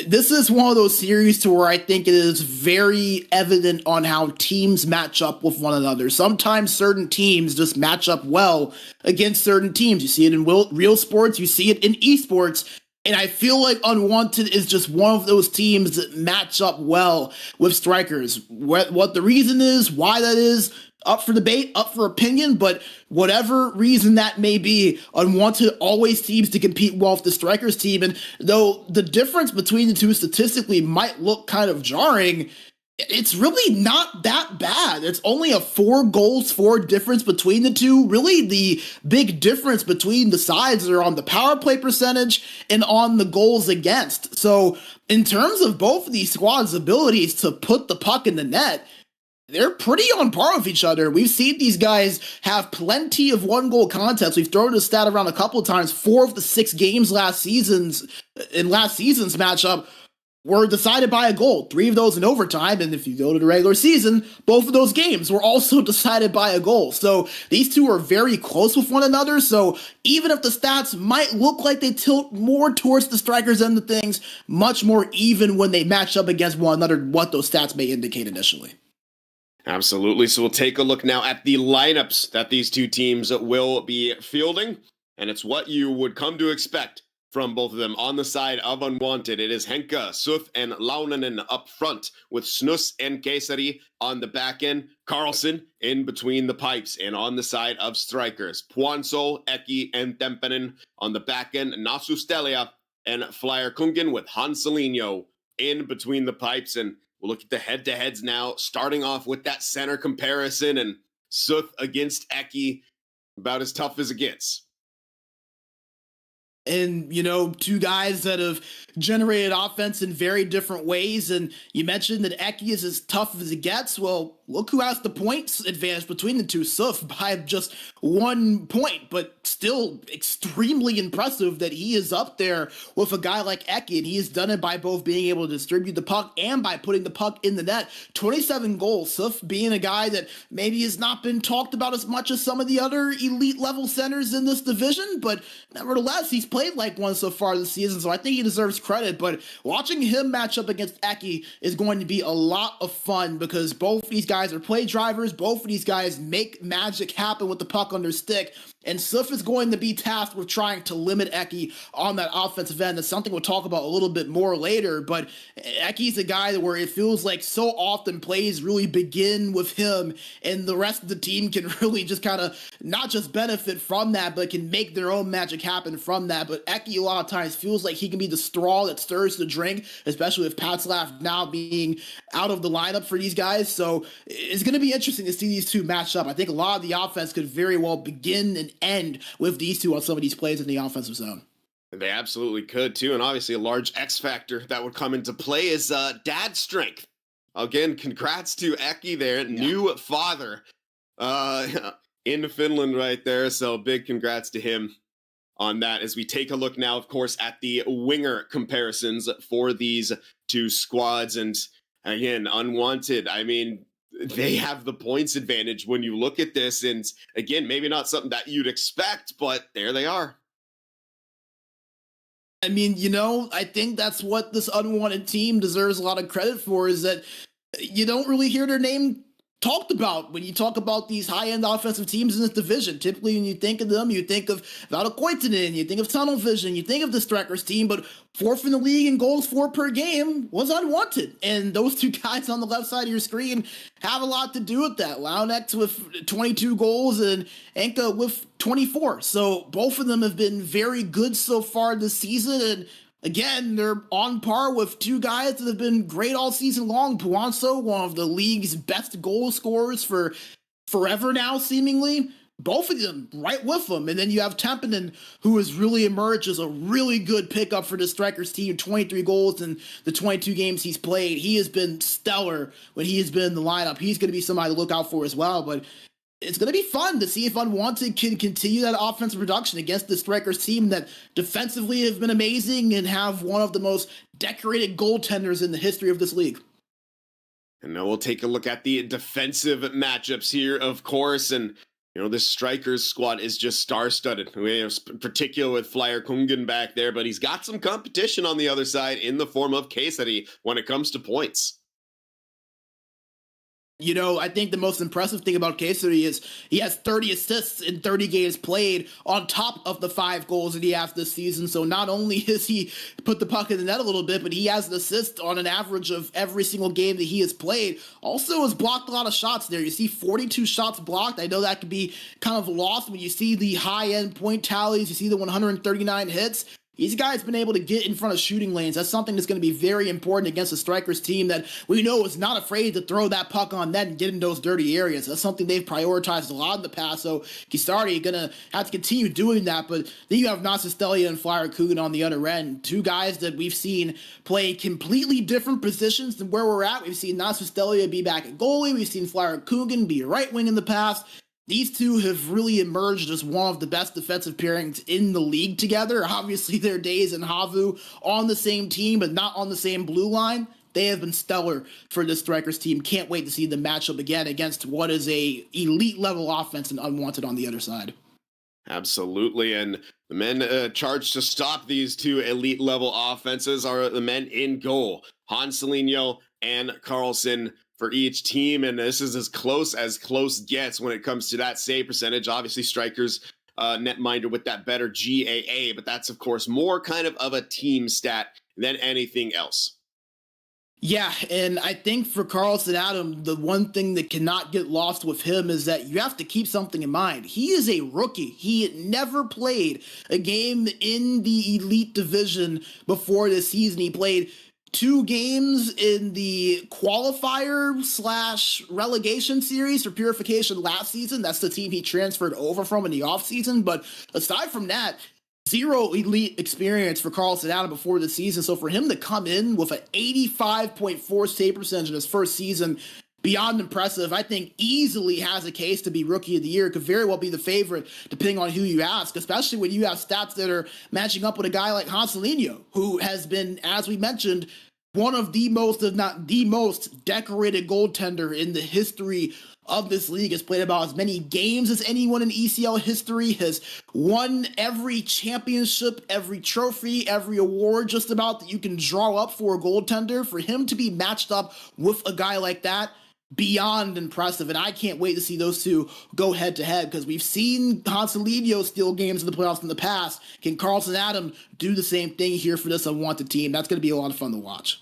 this is one of those series to where I think it is very evident on how teams match up with one another. Sometimes certain teams just match up well against certain teams. You see it in real sports, you see it in esports. And I feel like Unwanted is just one of those teams that match up well with Straikers. What the reason is, why that is, up for debate, up for opinion, but whatever reason that may be, Unwanted always seems to compete well with the Straikers team. And though the difference between the two statistically might look kind of jarring, it's really not that bad. It's only a 4 goals for difference between the two. Really, the big difference between the sides are on the power play percentage and on the goals against. So in terms of both of these squads' abilities to put the puck in the net, they're pretty on par with each other. We've seen these guys have plenty of 1-goal contests. We've thrown the stat around a couple of times. 4 of the 6 games in last season's matchup were decided by a goal. 3 of those in overtime, and if you go to the regular season, both of those games were also decided by a goal. So these two are very close with one another, so even if the stats might look like they tilt more towards the Straikers end of things, much more even when they match up against one another, what those stats may indicate initially. Absolutely. So we'll take a look now at the lineups that these two teams will be fielding, and it's what you would come to expect from both of them. On the side of Unwanted, it is Henka, Suth, and Launanen up front, with Snus and Kesari on the back end, Carlson in between the pipes. And on the side of Straikers, Puanso, Eki, and Tempenen on the back end, Nasu Stelia and Flyer Kungen with Hanselino in between the pipes. And we'll look at the head-to-heads now, starting off with that center comparison, and Suth against Eki, about as tough as it gets. And, two guys that have generated offense in very different ways. And you mentioned that Eki is as tough as it gets. Well, look who has the points advantage between the two, Suf, by just 1 point, but still extremely impressive that he is up there with a guy like Eki, and he has done it by both being able to distribute the puck and by putting the puck in the net. 27 goals, Suf being a guy that maybe has not been talked about as much as some of the other elite level centers in this division, but nevertheless, he's played like one so far this season, so I think he deserves credit. But watching him match up against Eki is going to be a lot of fun because both these guys are play drivers, both of these guys make magic happen with the puck on their stick, and Suf is going to be tasked with trying to limit Eki on that offensive end. That's something we'll talk about a little bit more later, but Eki's a guy where it feels like so often plays really begin with him, and the rest of the team can really just kind of not just benefit from that, but can make their own magic happen from that. But Eki a lot of times feels like he can be the straw that stirs the drink, especially with Patslav now being out of the lineup for these guys. So it's going to be interesting to see these two match up. I think a lot of the offense could very well begin and end with these two on some of these plays in the offensive zone. They absolutely could too, and obviously a large X factor that would come into play is dad strength. Again, congrats to Eki there, new father in Finland right there, so big congrats to him on that as we take a look now, of course, at the winger comparisons for these two squads. And again, Unwanted, I mean, they have the points advantage when you look at this, and again, maybe not something that you'd expect, but there they are. I mean, I think that's what this Unwanted team deserves a lot of credit for, is that you don't really hear their name talked about when you talk about these high-end offensive teams in this division. Typically, when you think of them, you think of Valkoitinen, you think of Tunnel Vision, you think of the Straikers team, but fourth in the league in goals for per game was Unwanted. And those two guys on the left side of your screen have a lot to do with that. Launex with 22 goals and Enka with 24. So both of them have been very good so far this season, and again, they're on par with two guys that have been great all season long. Puanso, one of the league's best goal scorers for forever now, seemingly. Both of them right with them. And then you have Tempinen, who has really emerged as a really good pickup for the Strikers team. 23 goals in the 22 games he's played. He has been stellar when he has been in the lineup. He's going to be somebody to look out for as well. But it's going to be fun to see if Unwanted can continue that offensive production against the Strikers team that defensively have been amazing and have one of the most decorated goaltenders in the history of this league. And now we'll take a look at the defensive matchups here, of course. And, this Strikers squad is just star-studded. Particular with Flyer Kungen back there, but he's got some competition on the other side in the form of Kesari when it comes to points. I think the most impressive thing about Kesari is he has 30 assists in 30 games played on top of the 5 goals that he has this season. So not only has he put the puck in the net a little bit, but he has an assist on an average of every single game that he has played. Also has blocked a lot of shots there. You see 42 shots blocked. I know that could be kind of lost when you see the high-end point tallies. You see the 139 hits. These guys been able to get in front of shooting lanes. That's something that's going to be very important against the Strikers team that we know is not afraid to throw that puck on net and get in those dirty areas. That's something they've prioritized a lot in the past. So Kesari going to have to continue doing that. But then you have Nasistelia and Flyer Coogan on the other end. Two guys that we've seen play completely different positions than where we're at. We've seen Nasistelia be back at goalie. We've seen Flyer Coogan be a right wing in the past. These two have really emerged as one of the best defensive pairings in the league together. Obviously, their days in Havu on the same team, but not on the same blue line. They have been stellar for this Strikers team. Can't wait to see them match up again against what is a elite level offense and Unwanted on the other side. Absolutely, and the men charged to stop these two elite level offenses are the men in goal, Hanselino and Carlson for each team, and this is as close gets when it comes to that save percentage. Obviously, Strikers netminder with that better GAA, but that's of course more kind of a team stat than anything else. Yeah, and I think for Carlson Adam, the one thing that cannot get lost with him is that you have to keep something in mind. He is a rookie. He never played a game in the elite division before this season. He played 2 games in the qualifier / relegation series for Purification last season. That's the team he transferred over from in the offseason. But aside from that, 0 elite experience for Carlson Adam before the season. So for him to come in with an 85.4 save percentage in his first season, beyond impressive. I think easily has a case to be Rookie of the Year. Could very well be the favorite, depending on who you ask, especially when you have stats that are matching up with a guy like Hanselinho, who has been, as we mentioned, one of the most, if not the most, decorated goaltender in the history of this league. Has played about as many games as anyone in ECL history, has won every championship, every trophy, every award just about that you can draw up for a goaltender. For him to be matched up with a guy like that, beyond impressive, and I can't wait to see those two go head to head, because we've seen Hanselinho steal games in the playoffs in the past. Can Carlson Adam do the same thing here for this Unwanted team? That's going to be a lot of fun to watch.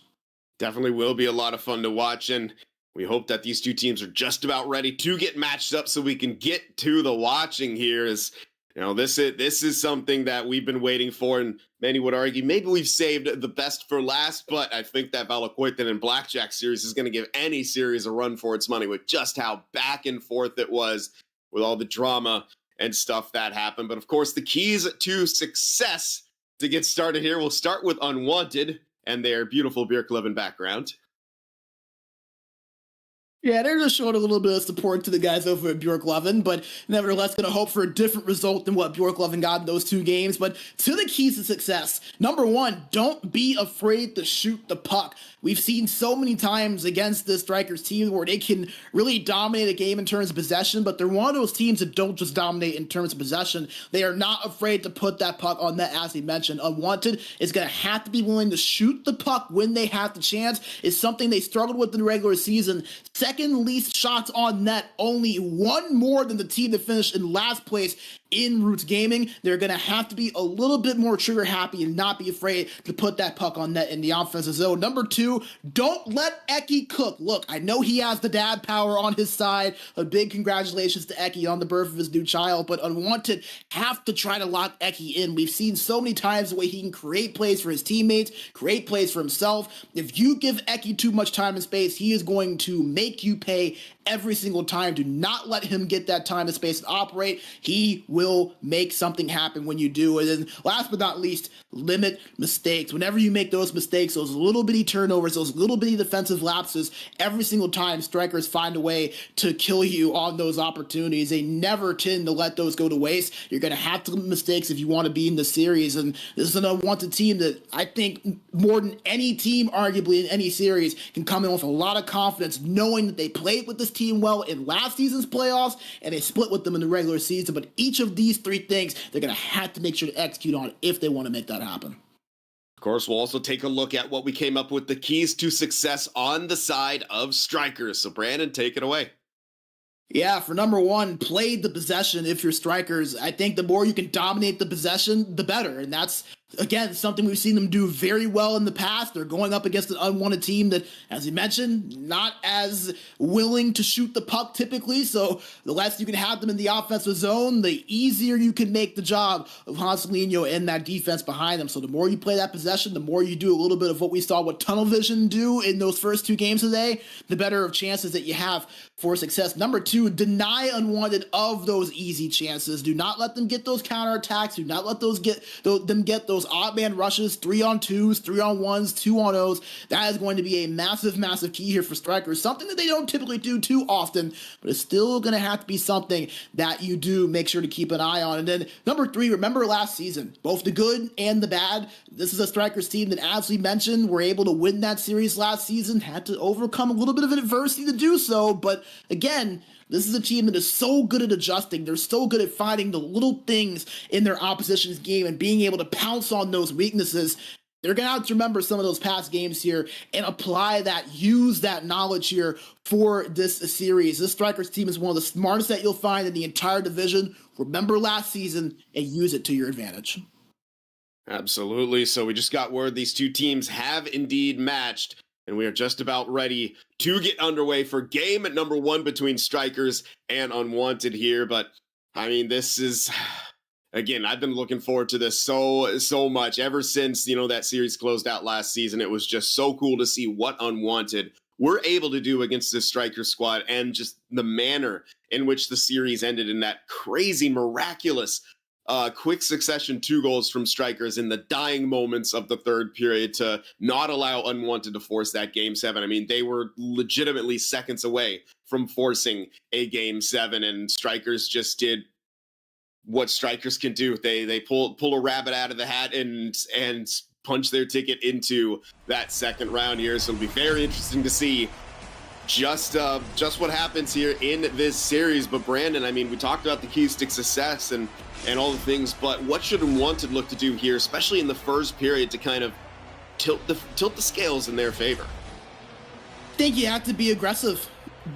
Definitely will be a lot of fun to watch, and we hope that these two teams are just about ready to get matched up so we can get to the watching here. As you know, this is something that we've been waiting for, and many would argue maybe we've saved the best for last, but I think that Björklöven and Blackjack series is going to give any series a run for its money with just how back and forth it was with all the drama and stuff that happened. But of course, the keys to success to get started here, we'll start with Unwanted and their beautiful Björklöven background. Yeah, they're just showing a little bit of support to the guys over at Björklöven, but nevertheless going to hope for a different result than what Björklöven got in those two games. But to the keys to success, number one, don't be afraid to shoot the puck. We've seen so many times against the Straikers team where they can really dominate a game in terms of possession, but they're one of those teams that don't just dominate in terms of possession. They are not afraid to put that puck on net, as he mentioned. Unwanted is going to have to be willing to shoot the puck when they have the chance. It's something they struggled with in the regular season. Second least shots on net, only one more than the team that finished in last place in Roots Gaming. They're going to have to be a little bit more trigger happy and not be afraid to put that puck on net in the offensive zone. Number two, don't let Eki cook. Look, I know he has the dad power on his side. A big congratulations to Eki on the birth of his new child, but Unwanted have to try to lock Eki in. We've seen so many times the way he can create plays for his teammates, create plays for himself. If you give Eki too much time and space, he is going to make you pay every single time. Do not let him get that time and space to operate. He will make something happen when you do. And then last but not least, limit mistakes. Whenever you make those mistakes, those little bitty turnovers, those little bitty defensive lapses, every single time Straikers find a way to kill you on those opportunities. They never tend to let those go to waste. You're going to have to limit mistakes if you want to be in the series. And this is an Unwanted team that I think more than any team, arguably in any series, can come in with a lot of confidence, knowing that they played with this team well in last season's playoffs and they split with them in the regular season. But each of these three things they're going to have to make sure to execute on if they want to make that happen. Of course, we'll also take a look at what we came up with, the keys to success on the side of Straikers. So Brandon, take it away. Yeah, for number one, play the possession if you're Straikers. I think the more you can dominate the possession, the better. And that's, again, something we've seen them do very well in the past. They're going up against an Unwanted team that, as you mentioned, not as willing to shoot the puck typically. So the less you can have them in the offensive zone, the easier you can make the job of Hanselinho and that defense behind them. So the more you play that possession, the more you do a little bit of what we saw with Tunnel Vision do in those first two games today, the better of chances that you have for success. Number two, deny Unwanted of those easy chances. Do not let them get those counterattacks. Do not let them get those odd man rushes, 3-on-2s, 3-on-1s, 2-on-0s. That is going to be a massive, massive key here for Straikers. Something that they don't typically do too often, but it's still going to have to be something that you do make sure to keep an eye on. And then number three, remember last season, both the good and the bad. This is a Straikers team that, as we mentioned, were able to win that series last season, had to overcome a little bit of adversity to do so. But again, this is a team that is so good at adjusting. They're so good at finding the little things in their opposition's game and being able to pounce on those weaknesses. They're going to have to remember some of those past games here and apply that, use that knowledge here for this series. This Straikers team is one of the smartest that you'll find in the entire division. Remember last season and use it to your advantage. Absolutely. So we just got word these two teams have indeed matched, and we are just about ready to get underway for game number one between Straikers and Unwanted here. But, I mean, this is, again, I've been looking forward to this so much. Ever since, that series closed out last season, it was just so cool to see what Unwanted were able to do against this Straikers squad and just the manner in which the series ended in that crazy, miraculous quick succession 2 goals from Straikers in the dying moments of the third period to not allow Unwanted to force that game 7. I mean, they were legitimately seconds away from forcing a game 7, and Straikers just did what Straikers can do. They pull a rabbit out of the hat and punch their ticket into that second round here. So it'll be very interesting to see just what happens here in this series. But Brandon, I mean, we talked about the keys to success and all the things, but what should Unwanted look to do here, especially in the first period, to kind of tilt the scales in their favor? I think you have to be aggressive.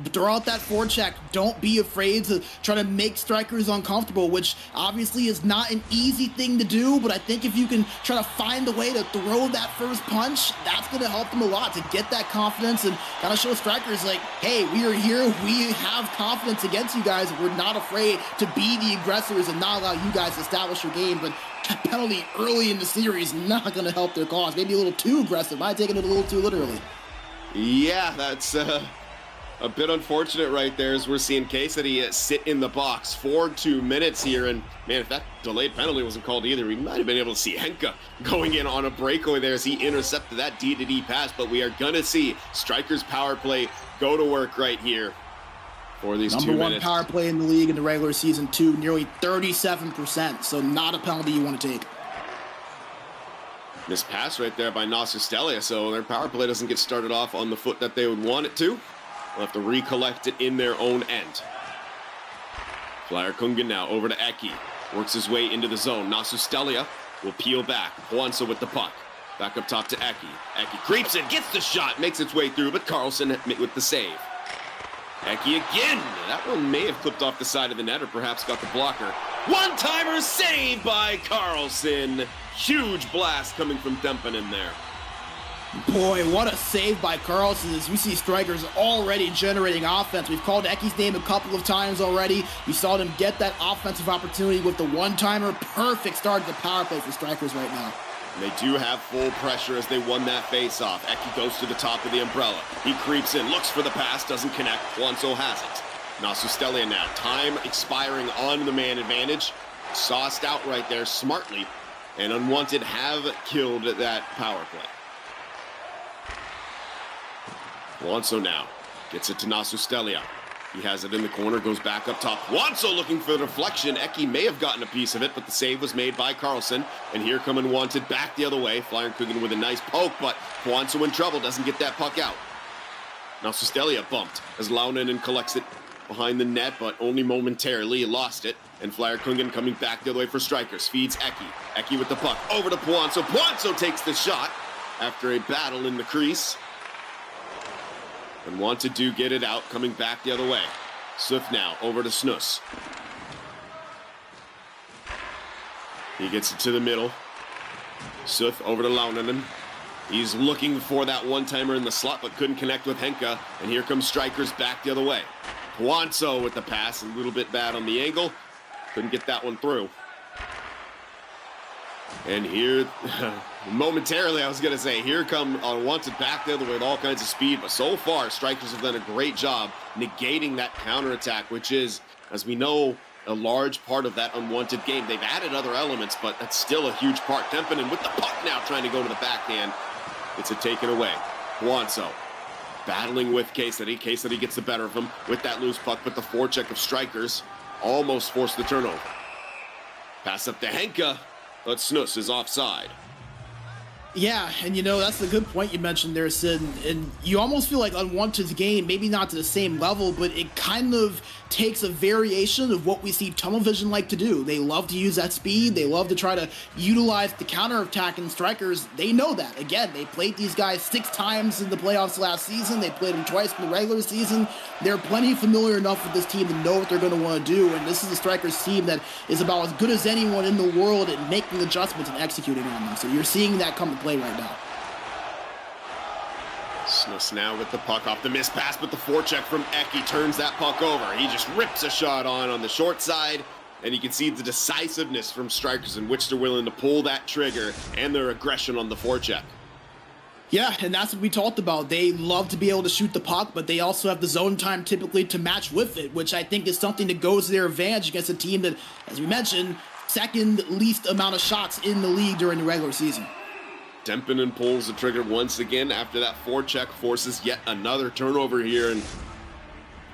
Throw out that forecheck. Don't be afraid to try to make Straikers uncomfortable, which obviously is not an easy thing to do, but I think if you can try to find a way to throw that first punch, that's going to help them a lot to get that confidence and kind of show Straikers like, hey, we are here, we have confidence against you guys, we're not afraid to be the aggressors and not allow you guys to establish your game. But that penalty early in the series not going to help their cause. Maybe a little too aggressive. Might have taken it a little too literally. Yeah, that's a bit unfortunate right there, as we're seeing Quesady sit in the box for 2 minutes here. And man, if that delayed penalty wasn't called either, we might have been able to see Henka going in on a breakaway there as he intercepted that D-to-D pass. But we are gonna see Straikers power play go to work right here for these 2 minutes. Number 1 power play in the league in the regular season, too, nearly 37%. So not a penalty you want to take. Missed pass right there by Nasser Stelia, so their power play doesn't get started off on the foot that they would want it to. They'll have to recollect it in their own end. Flyer Kungan now over to Eki. Works his way into the zone. Nasser Stelia will peel back. Juanso with the puck. Back up top to Eki. Eki creeps in, gets the shot, makes its way through, but Carlson with the save. Eki again. That one may have clipped off the side of the net or perhaps got the blocker. One-timer save by Carlson. Huge blast coming from Dempen in there. Boy, what a save by Carlson as we see Straikers already generating offense. We've called Eki's name a couple of times already. We saw them get that offensive opportunity with the one-timer. Perfect start to the power play for Straikers right now. And they do have full pressure as they won that face-off. Eki goes to the top of the umbrella. He creeps in, looks for the pass, doesn't connect. Juanso has it. Nasser Stelia now. Time expiring on the man advantage. Sauced out right there smartly. And Unwanted have killed that power play. Juanso now gets it to Nasser Stelia. He has it in the corner, goes back up top. Juanso looking for the deflection. Eki may have gotten a piece of it, but the save was made by Carlson. And here come Unwanted back the other way. Flyer Coogan with a nice poke, but Juanso in trouble, doesn't get that puck out. Nasser Stelia bumped as Launanen collects it behind the net, but only momentarily. He lost it. And Flyer Kungan coming back the other way for Straikers. Feeds Eki. Eki with the puck. Over to Juanso. Juanso takes the shot after a battle in the crease. Unwanted to get it out, coming back the other way. Swift now, over to Snus. He gets it to the middle. Swift over to Launanen. He's looking for that one-timer in the slot, but couldn't connect with Henka. And here comes Straikers back the other way. Juanso with the pass, a little bit bad on the angle. Couldn't get that one through. And here, momentarily, I was going to say, here come Unwanted back the other way with all kinds of speed. But so far, Straikers have done a great job negating that counterattack, which is, as we know, a large part of that Unwanted game. They've added other elements, but that's still a huge part. Dempen with the puck now trying to go to the backhand. It's a taken away. Juanso battling with Quesady. Quesady gets the better of him with that loose puck, but the forecheck of Straikers almost forced the turnover. Pass up to Henka. But Snus is offside. Yeah, and you know, that's a good point you mentioned there, Sid. And you almost feel like Unwanted's game, maybe not to the same level, but it kind of takes a variation of what we see Tunnel Vision like to do. They love to use that speed. They love to try to utilize the counterattack, and Straikers, they know that. Again, they played these guys 6 times in the playoffs last season. They played them twice in the regular season. They're plenty familiar enough with this team to know what they're going to want to do, and this is a Straikers team that is about as good as anyone in the world at making adjustments and executing on them. So you're seeing that come to play right now. Snus now with the puck off the missed pass, but the forecheck from Eki turns that puck over. He just rips a shot on the short side, and you can see the decisiveness from Straikers in which they're willing to pull that trigger and their aggression on the forecheck. Yeah, and that's what we talked about. They love to be able to shoot the puck, but they also have the zone time typically to match with it, which I think is something that goes to their advantage against a team that, as we mentioned, second least amount of shots in the league during the regular season. Dempinen pulls the trigger once again after that forecheck, forces yet another turnover here, and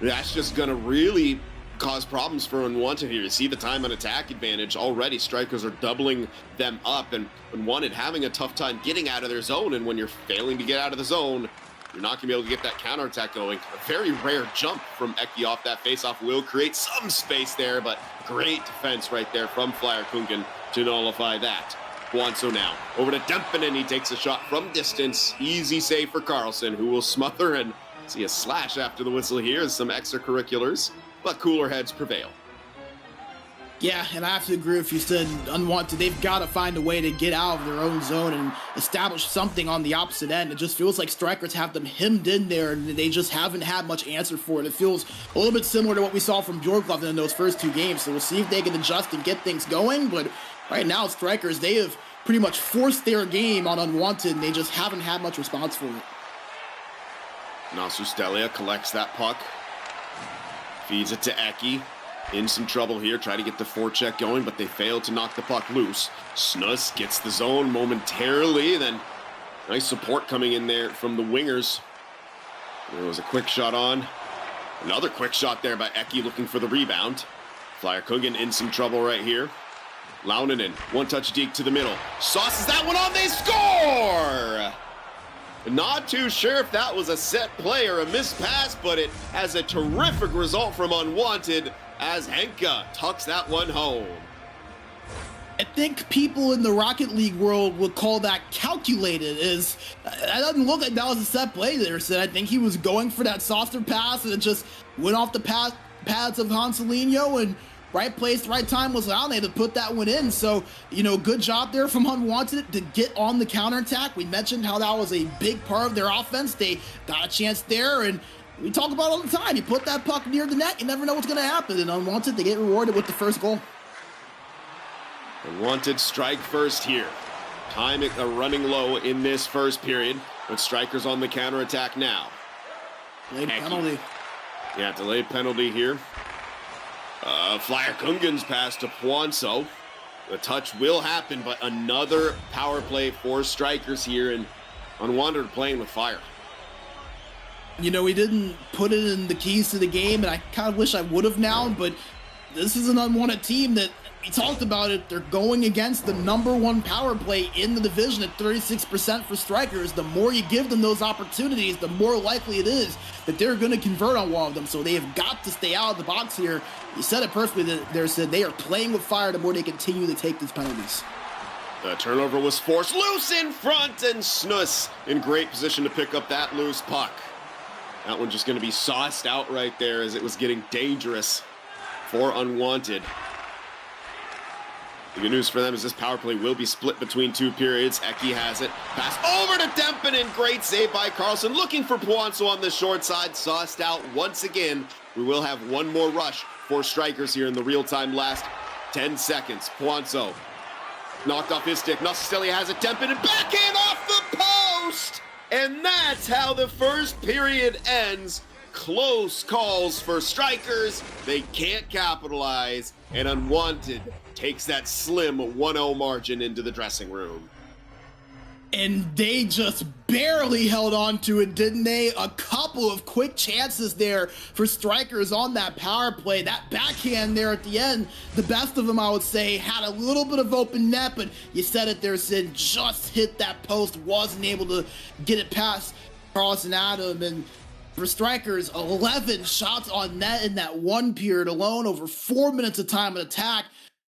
that's just gonna really cause problems for Unwanted here. You see the time on attack advantage already. Straikers are doubling them up, and Unwanted having a tough time getting out of their zone, and when you're failing to get out of the zone, you're not gonna be able to get that counterattack going. A very rare jump from Eki off that faceoff will create some space there, but great defense right there from Flyer Kungen to nullify that. Guanso now over to Dempinen. He takes a shot from distance. Easy save for Carlson, who will smother and see a slash after the whistle here as some extracurriculars, but cooler heads prevail. Yeah, and I have to agree with you, said Unwanted. They've got to find a way to get out of their own zone and establish something on the opposite end. It just feels like Straikers have them hemmed in there, and they just haven't had much answer for it. It feels a little bit similar to what we saw from Björklöven in those first two games, so we'll see if they can adjust and get things going, but right now, Straikers, they have pretty much forced their game on Unwanted, and they just haven't had much response for it. Nasu Stelia collects that puck, feeds it to Eki. In some trouble here, try to get the forecheck going, but they fail to knock the puck loose. Snus gets the zone momentarily, then nice support coming in there from the wingers. There was a quick shot on. Another quick shot there by Eki looking for the rebound. Flyer Kungen in some trouble right here. Launinen, one-touch deke to the middle. Sauces that one on, they score! Not too sure if that was a set play or a missed pass, but it has a terrific result from Unwanted as Henka tucks that one home. I think people in the Rocket League world would call that calculated. That doesn't look like that was a set play there. So I think he was going for that softer pass, and it just went off the pads of Hanselinho, and right place, right time was Laune to put that one in. So, good job there from Unwanted to get on the counterattack. We mentioned how that was a big part of their offense. They got a chance there, and we talk about it all the time. You put that puck near the net, you never know what's going to happen. And Unwanted, they get rewarded with the first goal. Unwanted strike first here. Time running low in this first period, but Straikers on the counterattack now. Delayed penalty. Yeah, delayed penalty here. Flyer Kungen's pass to Puanso. The touch will happen, but another power play for Straikers here, and Unwanted playing with fire. We didn't put it in the keys to the game, and I kind of wish I would have now, but this is an Unwanted team that, we talked about it, they're going against the #1 power play in the division at 36% for Straikers. The more you give them those opportunities, the more likely it is that they're going to convert on one of them. So they have got to stay out of the box here. You said it perfectly there, said they are playing with fire the more they continue to take these penalties. The turnover was forced loose in front, and Snus in great position to pick up that loose puck. That one just going to be sauced out right there as it was getting dangerous for Unwanted. The good news for them is this power play will be split between two periods. Eki has it. Pass over to Dempinen. Great save by Carlson. Looking for Puanso on the short side. Sauced out once again. We will have one more rush for Straikers here in the real-time last 10 seconds. Puanso knocked off his stick. Nasastelli has it. Dempinen backhand off the post! And that's how the first period ends. Close calls for Straikers. They can't capitalize, and Unwanted takes that slim 1-0 margin into the dressing room. And they just barely held on to it, didn't they? A couple of quick chances there for Straikers on that power play. That backhand there at the end, the best of them, I would say, had a little bit of open net, but you said it there, Sid, just hit that post, wasn't able to get it past Carlson Adam. And for Straikers, 11 shots on net in that one period alone, over 4 minutes of time of attack.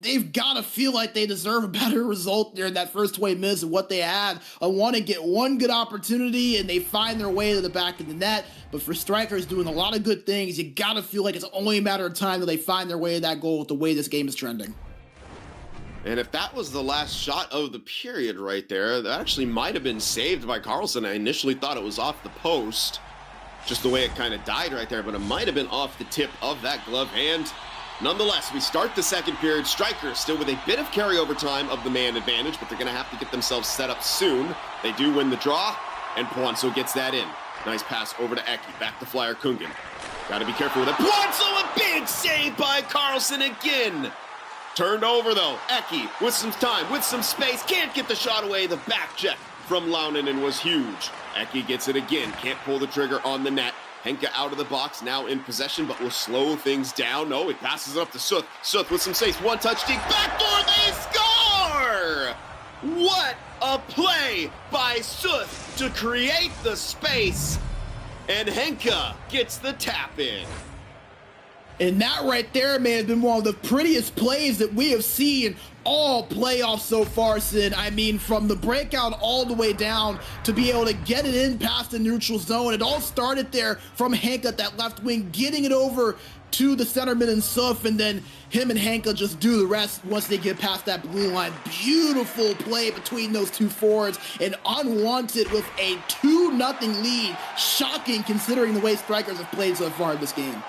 They've got to feel like they deserve a better result there in that first 20 minutes of what they had. I want to get one good opportunity, and they find their way to the back of the net. But for Straikers doing a lot of good things, you got to feel like it's only a matter of time that they find their way to that goal with the way this game is trending. And if that was the last shot of the period right there, that actually might have been saved by Carlson. I initially thought it was off the post, just the way it kind of died right there, but it might have been off the tip of that glove hand. Nonetheless, we start the second period. Straikers still with a bit of carryover time of the man advantage, but they're going to have to get themselves set up soon. They do win the draw, and Puanso gets that in. Nice pass over to Eki. Back to Flyer Kungen. Got to be careful with it. Puanso, a big save by Carlson again. Turned over though. Eki with some time, with some space, can't get the shot away. The back check from Launinen was huge. Eki gets it again, can't pull the trigger on the net. Henka out of the box, now in possession, but will slow things down. No, he passes it up to Suth. Suth with some space, one touch deep, backdoor, they score! What a play by Suth to create the space, and Henka gets the tap in. And that right there may have been one of the prettiest plays that we have seen all playoffs so far, Sin. I mean, from the breakout all the way down to be able to get it in past the neutral zone. It all started there from Henka at that left wing, getting it over to the centerman and Suf, and then him and Henka just do the rest once they get past that blue line. Beautiful play between those two forwards, and Unwanted with a 2-0 lead. Shocking considering the way Straikers have played so far in this game.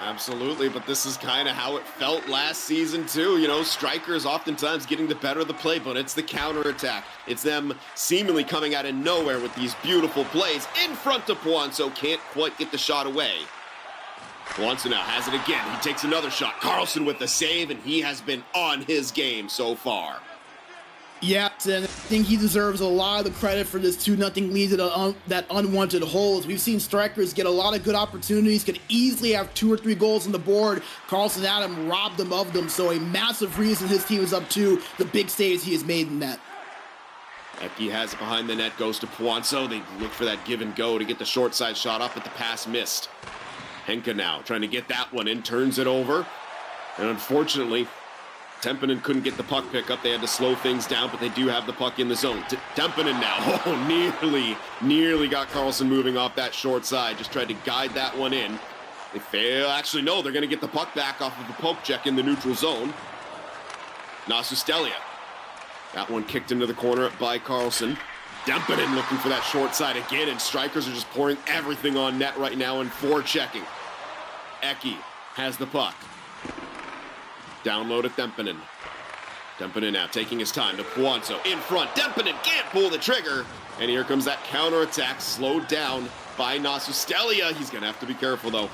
Absolutely, but this is kind of how it felt last season too. You know, Straikers oftentimes getting the better of the play, but it's the counterattack. It's them seemingly coming out of nowhere with these beautiful plays in front of Poinso. Can't quite get the shot away. Poinso now has it again. He takes another shot. Carlson with the save, and he has been on his game so far. Yeah, and I think he deserves a lot of the credit for this 2-0 lead that Unwanted holds. We've seen Straikers get a lot of good opportunities, could easily have 2 or 3 goals on the board. Carlson Adam robbed them of them, so a massive reason his team is up to the big saves he has made in net. Eki has it behind the net, goes to Poinso. They look for that give and go to get the short side shot up, but the pass missed. Henka now trying to get that one in, turns it over, and unfortunately, Tempinen couldn't get the puck pickup. They had to slow things down, but they do have the puck in the zone. Tempinen now, nearly got Carlson moving off that short side. Just tried to guide that one in. They fail. Actually, no, they're going to get the puck back off of the poke check in the neutral zone. Nasustelia. That one kicked into the corner by Carlson. Tempinen looking for that short side again, and Straikers are just pouring everything on net right now and forechecking. Eki has the puck. Download at Tempinen. Tempinen now taking his time to Poinso in front. Tempinen can't pull the trigger. And here comes that counterattack slowed down by Nasustelia. He's going to have to be careful, though,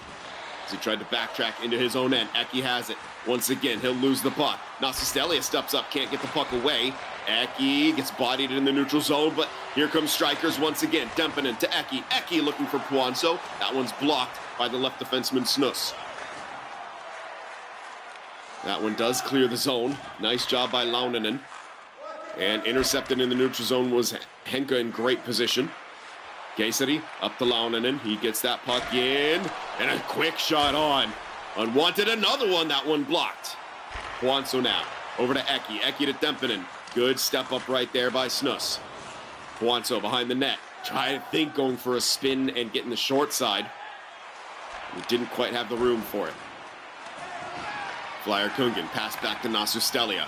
as he tried to backtrack into his own end. Eki has it. Once again, he'll lose the puck. Nasustelia steps up, can't get the puck away. Eki gets bodied in the neutral zone, but here comes Straikers once again. Tempinen to Eki. Eki looking for Poinso. That one's blocked by the left defenseman, Snus. That one does clear the zone. Nice job by Launinen. And intercepted in the neutral zone was Henka in great position. Keisari up to Launinen. He gets that puck in. And a quick shot on. Unwanted, another one. That one blocked. Poinso now. Over to Eki. Eki to Tempinen. Good step up right there by Snus. Poinso behind the net. Try to think going for a spin and getting the short side. He didn't quite have the room for it. Flyer Kungen, pass back to Nasustelia.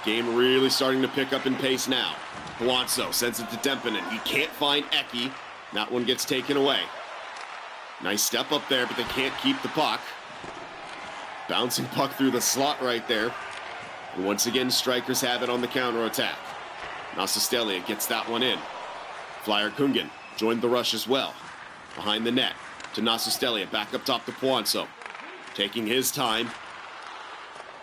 Game really starting to pick up in pace now. Poinso sends it to Tempinen. He can't find Eki. That one gets taken away. Nice step up there, but they can't keep the puck. Bouncing puck through the slot right there. And once again, Straikers have it on the counterattack. Nasustelia gets that one in. Flyer Kungen joined the rush as well. Behind the net to Nasustelia, back up top to Poinso. Taking his time.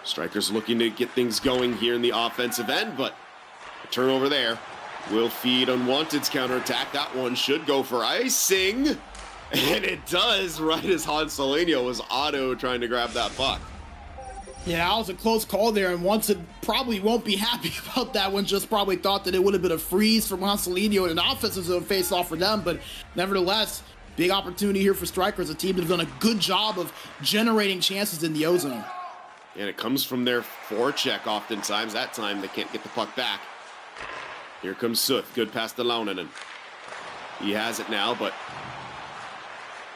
Straikers looking to get things going here in the offensive end, but a turnover there will feed Unwanted's counterattack. That one should go for icing, and it does right as Hansolino was auto trying to grab that puck. Yeah, that was a close call there, and Wanted probably won't be happy about that one. Just probably thought that it would have been a freeze from Hansolino and an offensive zone face-off for them, but nevertheless, big opportunity here for Straikers, a team that's done a good job of generating chances in the O-zone. And it comes from their forecheck oftentimes. That time they can't get the puck back. Here comes Suth. Good pass to Launinen. He has it now, but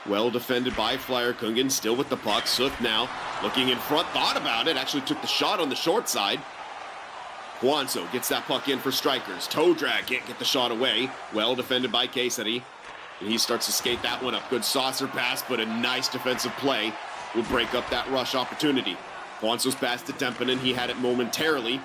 well defended by Flyer Kungen. Still with the puck. Suth now looking in front. Thought about it. Actually took the shot on the short side. Poinso gets that puck in for Straikers. Toe drag. Can't get the shot away. Well defended by Keisari. And he starts to skate that one up. Good saucer pass, but a nice defensive play will break up that rush opportunity. Poinso's pass to Tempinen. He had it momentarily.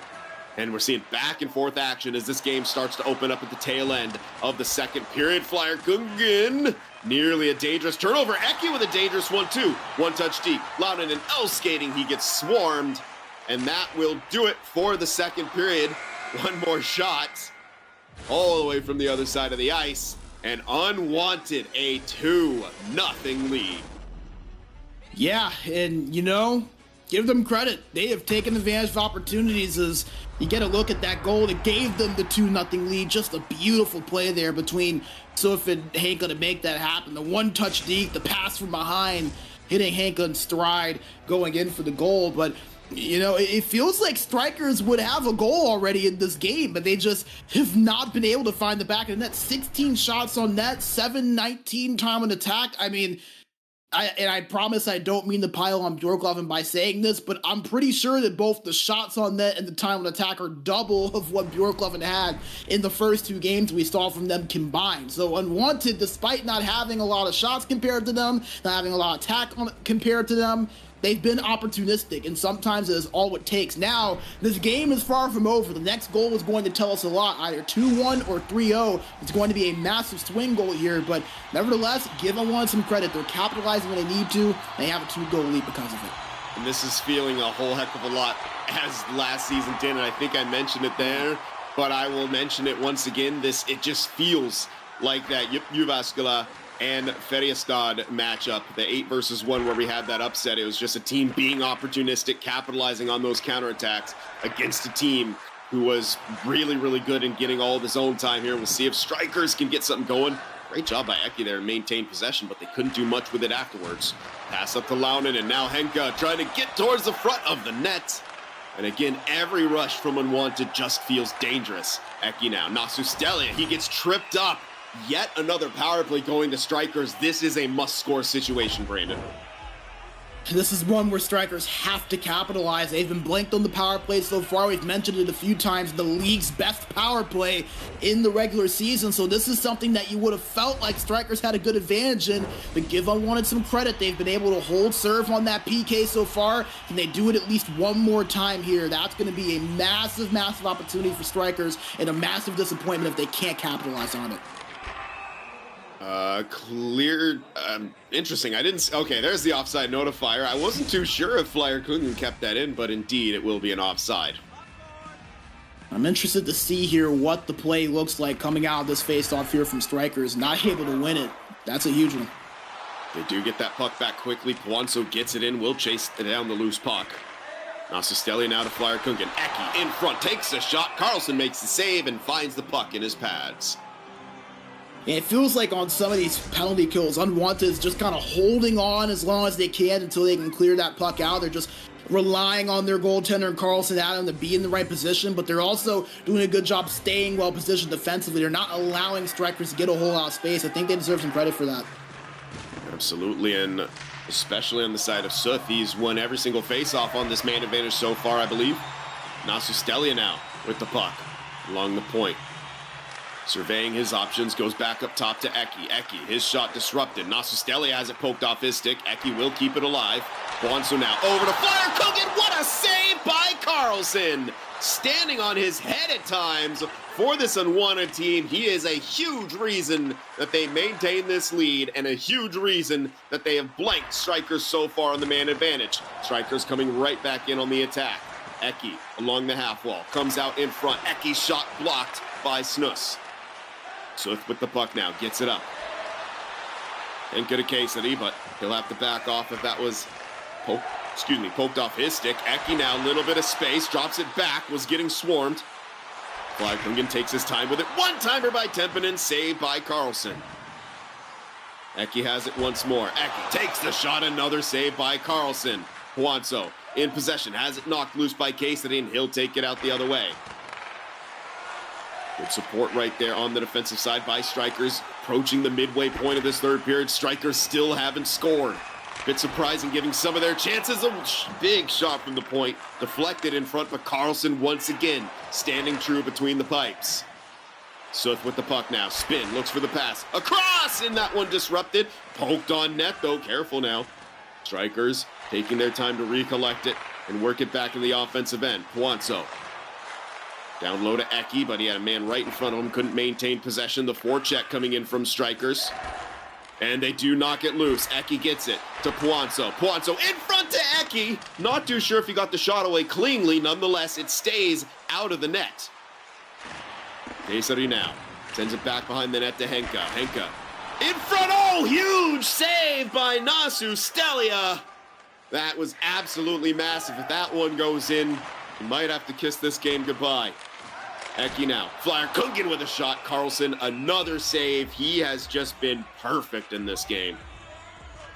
And we're seeing back and forth action as this game starts to open up at the tail end of the second period. Flyer Kungen, nearly a dangerous turnover. Eki with a dangerous one, too. One touch deep. Launinen L skating. He gets swarmed. And that will do it for the second period. One more shot all the way from the other side of the ice. And Unwanted a 2-0 lead. Yeah, and you know, give them credit. They have taken advantage of opportunities. As you get a look at that goal that gave them the 2-0 lead. Just a beautiful play there between Suf and Hanka to make that happen. The one-touch deke, the pass from behind, hitting Hanka in stride, going in for the goal. But you know, it feels like Straikers would have a goal already in this game, but they just have not been able to find the back of the net. 16 shots on net, 7-19 time on attack. I mean, I promise I don't mean to pile on Björklöven by saying this, but I'm pretty sure that both the shots on net and the time on attack are double of what Björklöven had in the first 2 games we saw from them combined. So Unwanted, despite not having a lot of shots compared to them, not having a lot of attack compared to them, they've been opportunistic, and sometimes it is all it takes. Now, this game is far from over. The next goal is going to tell us a lot, either 2-1 or 3-0. It's going to be a massive swing goal here, but nevertheless, give Unwanted some credit. They're capitalizing when they need to. They have a 2-goal lead because of it. And this is feeling a whole heck of a lot as last season did, and I think I mentioned it there, but I will mention it once again. It just feels like that Jyväskylä and Färjestad matchup, the 8 versus 1 where we had that upset. It was just a team being opportunistic, capitalizing on those counterattacks against a team who was really, really good in getting all of his own time here. We'll see if Straikers can get something going. Great job by Eki there and maintain possession, but they couldn't do much with it afterwards. Pass up to Launen, and now Henka trying to get towards the front of the net. And again, every rush from Unwanted just feels dangerous. Eki now, Nasustelia, he gets tripped up. Yet another power play going to Straikers. This is a must-score situation, Brandon. This is one where Straikers have to capitalize. They've been blanked on the power play so far. We've mentioned it a few times. The league's best power play in the regular season. So this is something that you would have felt like Straikers had a good advantage in. But give Unwanted some credit. They've been able to hold serve on that PK so far. Can they do it at least one more time here? That's going to be a massive, massive opportunity for Straikers and a massive disappointment if they can't capitalize on it. Interesting. Okay, there's the offside notifier. I wasn't too sure if Flyer Kungen kept that in, but indeed it will be an offside. I'm interested to see here what the play looks like coming out of this face-off here from Straikers. Not able to win it. That's a huge one. They do get that puck back quickly. Puanso gets it in, will chase down the loose puck. Nasustelia now to Flyer Kungen. Eki in front, takes a shot. Carlson makes the save and finds the puck in his pads. And it feels like on some of these penalty kills, Unwanted is just kind of holding on as long as they can until they can clear that puck out. They're just relying on their goaltender and Carlson Adam to be in the right position, but they're also doing a good job staying well positioned defensively. They're not allowing Straikers to get a whole lot of space. I think they deserve some credit for that. Absolutely, and especially on the side of Suf, he's won every single face-off on this man advantage so far, I believe. Nasustelia now with the puck along the point. Surveying his options, goes back up top to Eki. Eki, his shot disrupted. Nasustelia has it poked off his stick. Eki will keep it alive. Puanso now over to Flyer Kungen. What a save by Carlson! Standing on his head at times for this Unwanted team. He is a huge reason that they maintain this lead and a huge reason that they have blanked Straikers so far on the man advantage. Straikers coming right back in on the attack. Eki along the half wall, comes out in front. Eki's shot blocked by Snus. Swift with the puck now, gets it up. Ain't good a case at but he'll have to back off if that was poked off his stick. Eki now, a little bit of space, drops it back, was getting swarmed. Flykungen takes his time with it. One-timer by Tempinen, saved by Carlson. Eki has it once more. Eki takes the shot, another save by Carlson. Puanso in possession, has it knocked loose by Cassidy, and he'll take it out the other way. Good support right there on the defensive side by Straikers. Approaching the midway point of this third period, Straikers still haven't scored. Bit surprising, giving some of their chances. A big shot from the point, deflected in front, but Carlson once again standing true between the pipes. Sooth with the puck now, spin, looks for the pass, across, and that one disrupted. Poked on net though, careful now. Straikers taking their time to recollect it and work it back in the offensive end. Puanso down low to Eki, but he had a man right in front of him, couldn't maintain possession. The forecheck coming in from Straikers. And they do knock it loose. Eki gets it to Puanzo. Puanzo in front to Eki. Not too sure if he got the shot away cleanly. Nonetheless, it stays out of the net. Desari now sends it back behind the net to Henka. Henka in front. Oh, huge save by Nasu Stelia. That was absolutely massive. If that one goes in, you might have to kiss this game goodbye. Eki now. Flyer Kungen with a shot. Carlson, another save. He has just been perfect in this game.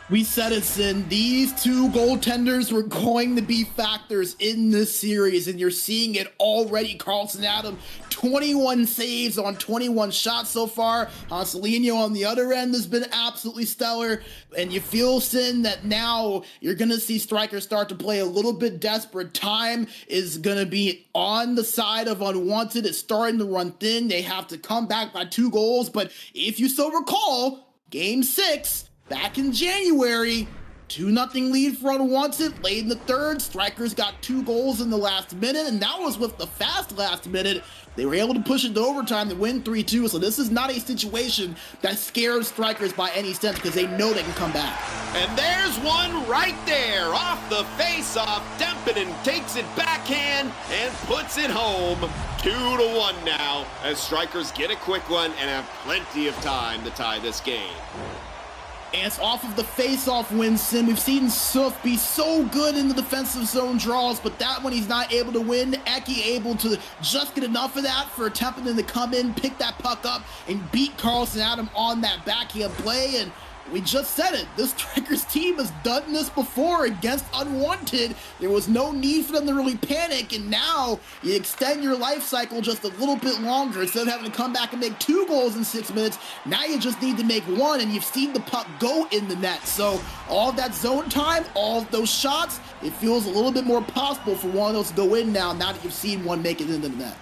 We said it, Sin. These two goaltenders were going to be factors in this series, and you're seeing it already. Carlson Adam, 21 saves on 21 shots so far. Hanselino on the other end has been absolutely stellar, and you feel, Sin, that now you're going to see Straikers start to play a little bit desperate. Time is going to be on the side of Unwanted. It's starting to run thin. They have to come back by 2 goals, but if you so recall, Game 6, back in January, 2-0 lead for Unwanted. Late in the third, Straikers got 2 goals in the last minute, and that was with the fast last minute. They were able to push it to overtime to win 3-2, so this is not a situation that scares Straikers by any sense because they know they can come back. And there's one right there, off the face-off. Dempinen takes it backhand and puts it home. 2-1 now, as Straikers get a quick one and have plenty of time to tie this game. And it's off of the face-off win, Sim. We've seen Suf be so good in the defensive zone draws, but that one he's not able to win. Eki able to just get enough of that for Templeton to come in, pick that puck up, and beat Carlson Adam on that backhand play. And we just said it, this Straikers team has done this before against Unwanted. There was no need for them to really panic, and now you extend your life cycle just a little bit longer. Instead of having to come back and make 2 goals in 6 minutes, now you just need to make 1, and you've seen the puck go in the net. So all of that zone time, all of those shots, it feels a little bit more possible for one of those to go in now that you've seen one make it into the net.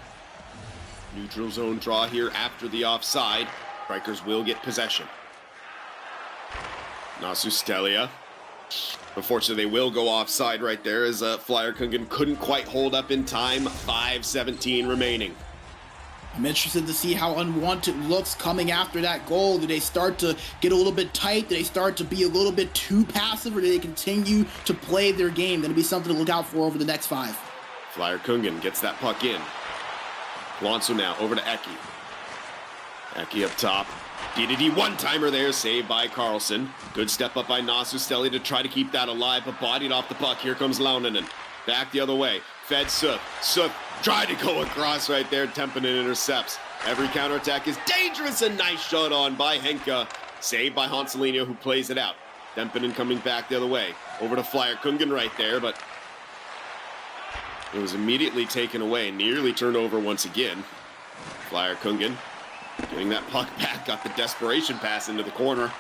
Neutral zone draw here after the offside. Straikers will get possession. Nasu Stelia. Unfortunately, they will go offside right there as Flyer Kungen couldn't quite hold up in time. 5:17 remaining. I'm interested to see how Unwanted looks coming after that goal. Do they start to get a little bit tight? Do they start to be a little bit too passive? Or do they continue to play their game? That'll be something to look out for over the next 5. Flyer Kungen gets that puck in. Guanso now over to Eki. Eki up top. DDD one-timer there, saved by Carlson. Good step up by Nasu Stelia to try to keep that alive, but bodied off the puck. Here comes Launinen. Back the other way. Fed Suk. Suk tried to go across right there. Tempinen intercepts. Every counterattack is dangerous. A nice shot on by Henka. Saved by Hanselino, who plays it out. Tempinen coming back the other way. Over to Flyer Kungen right there, but it was immediately taken away. Nearly turned over once again. Flyer Kungen getting that puck back, got the desperation pass into the corner.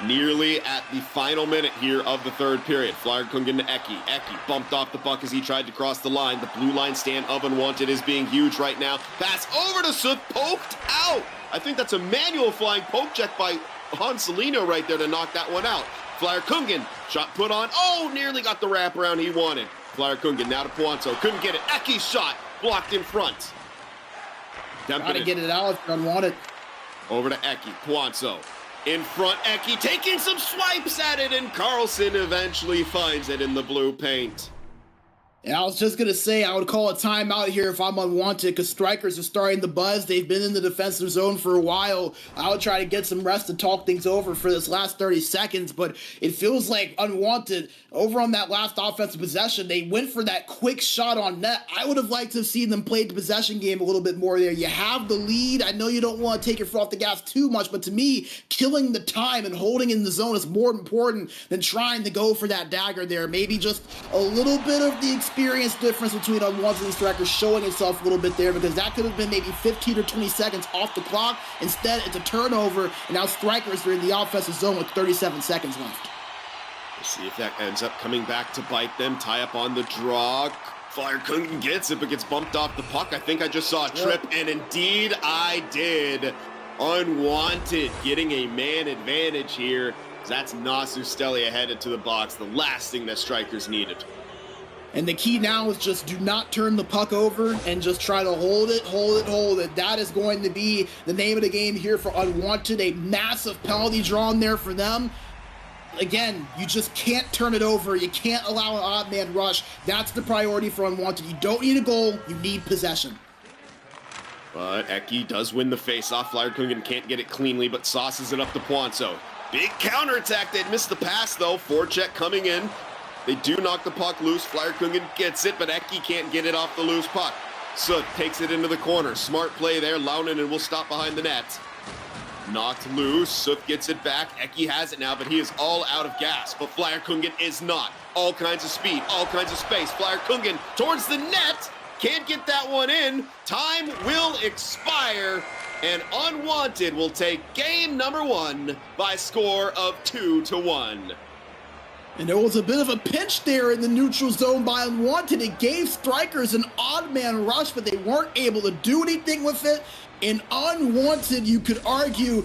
Nearly at the final minute here of the third period. Flyer Kungen to Eki. Eki bumped off the puck as he tried to cross the line. The blue line stand of Unwanted is being huge right now. Pass over to Suk, poked out. I think that's a manual flying poke check by Hanselino right there to knock that one out. Flyer Kungen, shot put on. Oh, nearly got the wraparound he wanted. Flyer Kungen now to Puanzo. Couldn't get it. Eki's shot blocked in front. Gotta get it out if you're Unwanted. Over to Eki. Puanzo. In front, Eki taking some swipes at it, and Carlson eventually finds it in the blue paint. And I was just going to say, I would call a timeout here if I'm Unwanted, because Straikers are starting to buzz. They've been in the defensive zone for a while. I would try to get some rest to talk things over for this last 30 seconds, but it feels like Unwanted, over on that last offensive possession, they went for that quick shot on net. I would have liked to have seen them play the possession game a little bit more there. You have the lead. I know you don't want to take your foot off the gas too much, but to me, killing the time and holding in the zone is more important than trying to go for that dagger there. Maybe just a little bit of the experience difference between Unwanted and Straikers showing itself a little bit there, because that could have been maybe 15 or 20 seconds off the clock. Instead, it's a turnover, and now Straikers are in the offensive zone with 37 seconds left. We'll see if that ends up coming back to bite them. Tie up on the draw. Flyer Kungen gets it, but gets bumped off the puck. I think I just saw a trip, and indeed I did. Unwanted getting a man advantage here. That's Nasu Stelia headed to the box. The last thing that Straikers needed. And the key now is just do not turn the puck over and just try to hold it. That is going to be the name of the game here for Unwanted. A massive penalty drawn there for them. Again, you just can't turn it over. You can't allow an odd man rush. That's the priority for Unwanted. You don't need a goal. You need possession. But Eki does win the face-off. Flyerkungen can't get it cleanly, but sauces it up to Poinso. Big counterattack. They missed the pass, though. Forecheck coming in. They do knock the puck loose. Flyerkungen gets it, but Eki can't get it off the loose puck. Soot takes it into the corner. Smart play there. Launen will stop behind the net. Knocked loose. Soot gets it back. Eki has it now, but he is all out of gas. But Flyerkungen is not. All kinds of speed, all kinds of space. Flyerkungen towards the net. Can't get that one in. Time will expire. And Unwanted will take game number 1 by a score of 2-1. And there was a bit of a pinch there in the neutral zone by Unwanted. It gave Straikers an odd man rush, but they weren't able to do anything with it. And Unwanted, you could argue,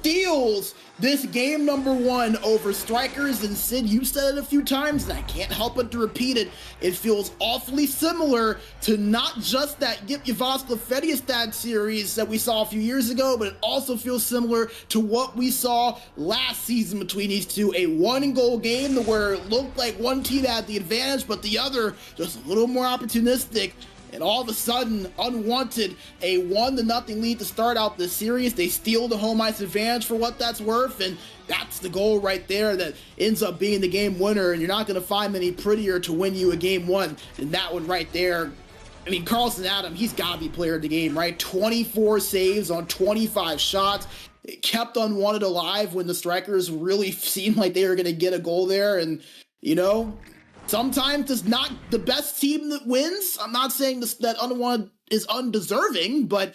steals this game number 1 over Straikers. And Sid, you said it a few times, and I can't help but to repeat it. It feels awfully similar to not just that Yip Yavaskla Fediastad series that we saw a few years ago, but it also feels similar to what we saw last season between these two. A 1-goal game where it looked like one team had the advantage, but the other just a little more opportunistic. And all of a sudden, Unwanted, a 1-0 lead to start out this series. They steal the home ice advantage for what that's worth, and that's the goal right there that ends up being the game winner. And you're not going to find many prettier to win you a game 1 than that one right there. I mean, Carlson Adam, he's got to be player of the game, right? 24 saves on 25 shots. It kept Unwanted alive when the Straikers really seemed like they were going to get a goal there. And, you know, sometimes it's not the best team that wins. I'm not saying that Unwanted is undeserving, but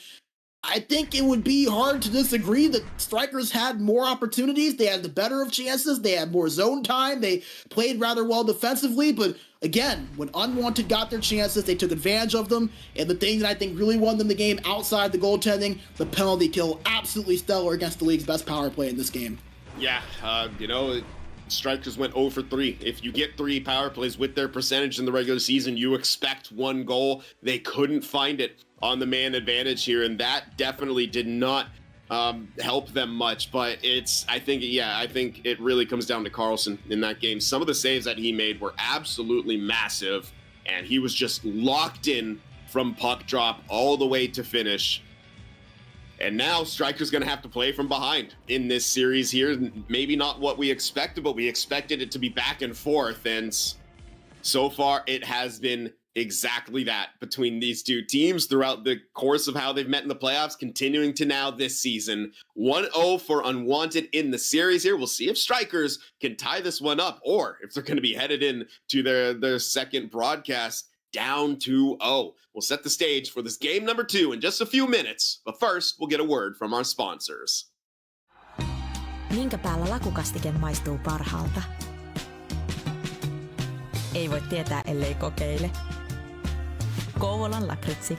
I think it would be hard to disagree that Straikers had more opportunities. They had the better of chances. They had more zone time. They played rather well defensively. But again, when Unwanted got their chances, they took advantage of them. And the thing that I think really won them the game outside the goaltending, the penalty kill, absolutely stellar against the league's best power play in this game. Yeah, Strikers went 0 for 3. If you get 3 power plays with their percentage in the regular season, you expect 1 goal. They couldn't find it on the man advantage here, and that definitely did not help them much. But I think it really comes down to Carlson in that game. Some of the saves that he made were absolutely massive, and he was just locked in from puck drop all the way to finish. And now Striker's going to have to play from behind in this series here. Maybe not what we expected, but we expected it to be back and forth. And so far, it has been exactly that between these two teams throughout the course of how they've met in the playoffs, continuing to now this season. 1-0 for Unwanted in the series here. We'll see if Strikers can tie this one up or if they're going to be headed in to their second broadcast down 2-0. We'll set the stage for this game number 2 in just a few minutes, but first we'll get a word from our sponsors. Minkä päällä lakukastike maistuu parhaalta? Ei voi tietää, ellei kokeile. Kouvolan lakritsi.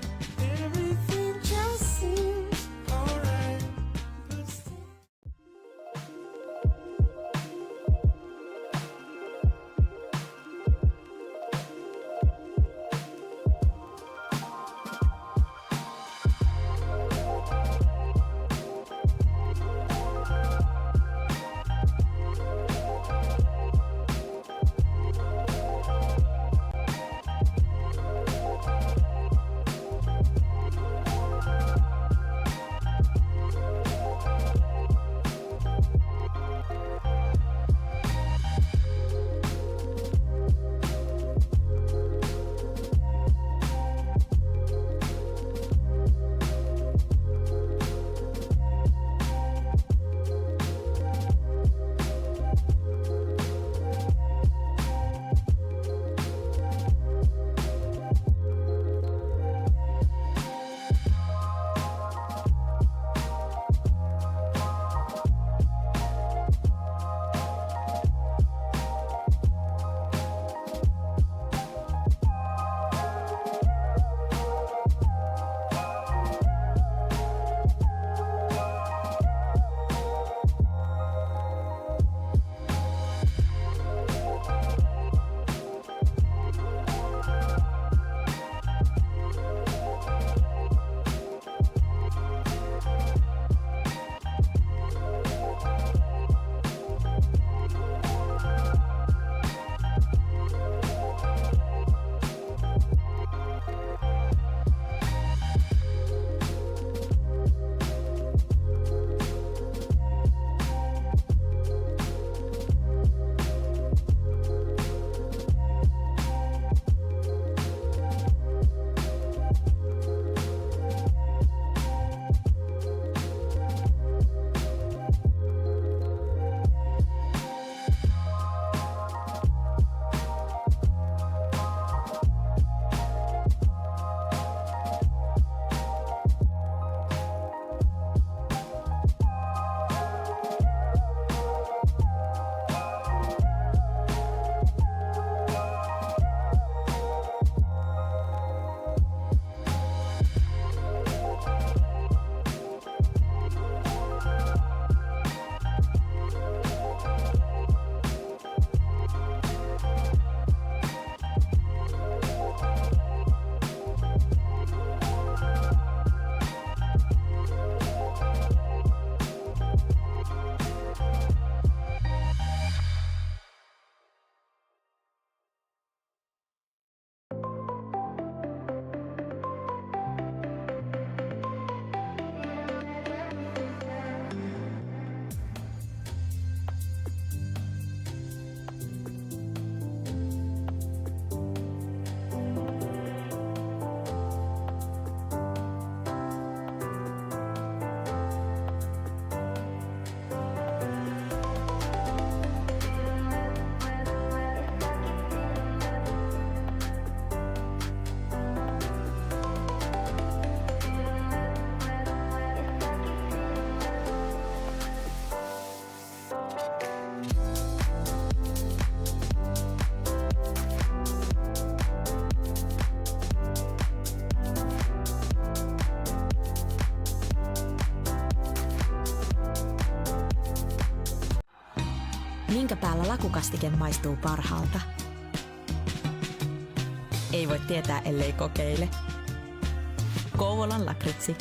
Minkä päällä lakukastike maistuu parhaalta? Ei voi tietää, ellei kokeile. Kouvolan lakritsi.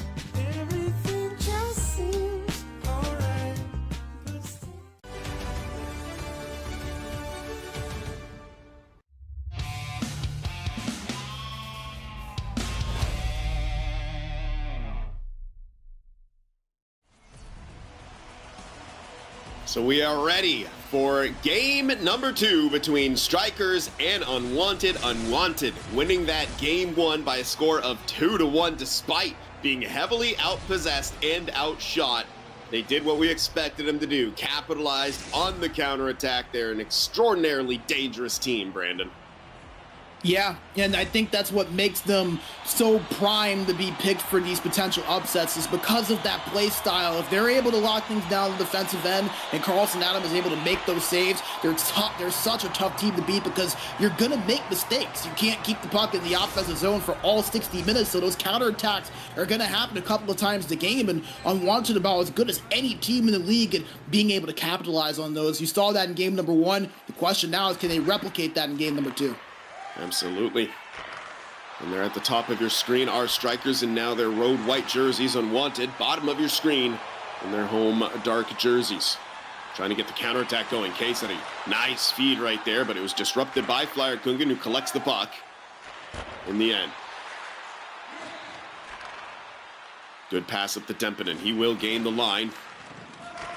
So we are ready for game number 2 between Straikers and Unwanted. Unwanted winning that game 1 by a score of 2-1 despite being heavily outpossessed and outshot. They did what we expected them to do, capitalized on the counterattack. They're an extraordinarily dangerous team, Brandon. Yeah, and I think that's what makes them so primed to be picked for these potential upsets is because of that play style. If they're able to lock things down on the defensive end and Carlson Adam is able to make those saves, they're such a tough team to beat because you're going to make mistakes. You can't keep the puck in the offensive zone for all 60 minutes, so those counterattacks are going to happen a couple of times a game, and Unwanted about as good as any team in the league at being able to capitalize on those. You saw that in game number 1. The question now is, can they replicate that in game number 2? Absolutely. And they're at the top of your screen, our Straikers, and now their road white jerseys, Unwanted. Bottom of your screen, and their home dark jerseys. Trying to get the counterattack going. Casey, nice feed right there, but it was disrupted by Flyer Kungen, who collects the puck in the end. Good pass up to Dempinen. He will gain the line.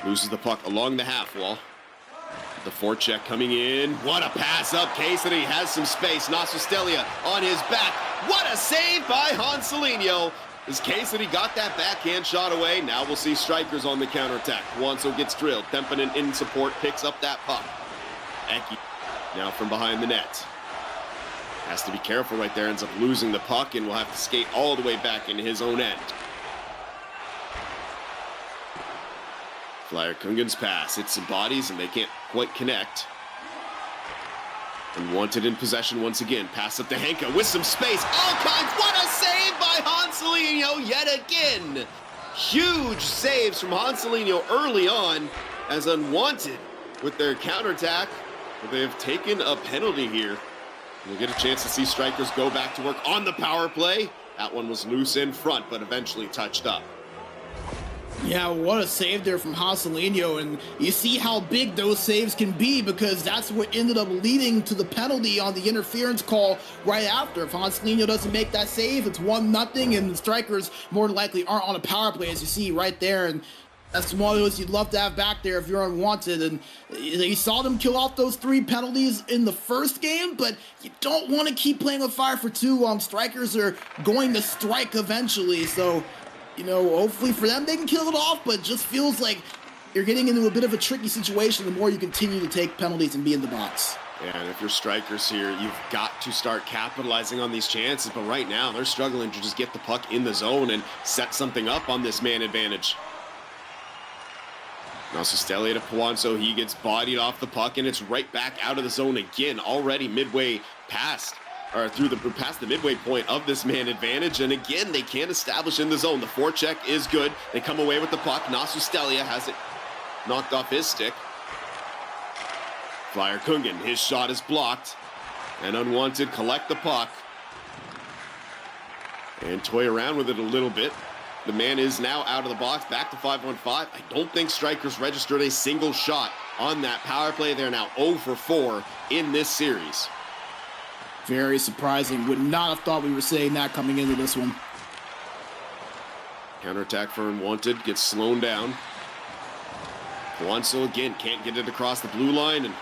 Loses the puck along the half wall. The forecheck coming in. What a pass up. Casey has some space. Nasustelia on his back. What a save by Hanselinho. As Casey got that backhand shot away. Now we'll see Straikers on the counterattack. Wanso gets drilled. Dempinen in support. Picks up that puck. Eki now from behind the net. Has to be careful right there. Ends up losing the puck and will have to skate all the way back into his own end. Flyer Kungen's pass hits some bodies and they can't quite connect. Unwanted in possession once again. Pass up to Henka with some space. All kinds. What a save by Hanselinho yet again. Huge saves from Hanselinho early on as Unwanted with their counterattack. They have taken a penalty here. We'll get a chance to see Straikers go back to work on the power play. That one was loose in front, but eventually touched up. Yeah, what a save there from Hanselinho, and you see how big those saves can be because that's what ended up leading to the penalty on the interference call right after. If Hanselinho doesn't make that save, it's 1-0, and the Straikers more than likely aren't on a power play, as you see right there, and that's one of those you'd love to have back there if you're Unwanted. And you saw them kill off those 3 penalties in the first game, but you don't want to keep playing with fire for 2. Straikers are going to strike eventually, so you know, hopefully for them they can kill it off, but it just feels like you're getting into a bit of a tricky situation the more you continue to take penalties and be in the box. Yeah, and if you're Straikers here, you've got to start capitalizing on these chances, but right now they're struggling to just get the puck in the zone and set something up on this man advantage. Now Stelia to Puanzo, he gets bodied off the puck and it's right back out of the zone again, already midway past the midway point of this man advantage, and again they can't establish in the zone. The forecheck is good. They come away with the puck. Nasu Stelia has it knocked off his stick. Flyer Kungen, his shot is blocked, and Unwanted collect the puck and toy around with it a little bit. The man is now out of the box, back to 5-on-5. I don't think Straikers registered a single shot on that power play. They're now 0 for 4 in this series. Very surprising. Would not have thought we were saying that coming into this one. Counterattack for Unwanted gets slowed down. Puanzo again can't get it across the blue line, and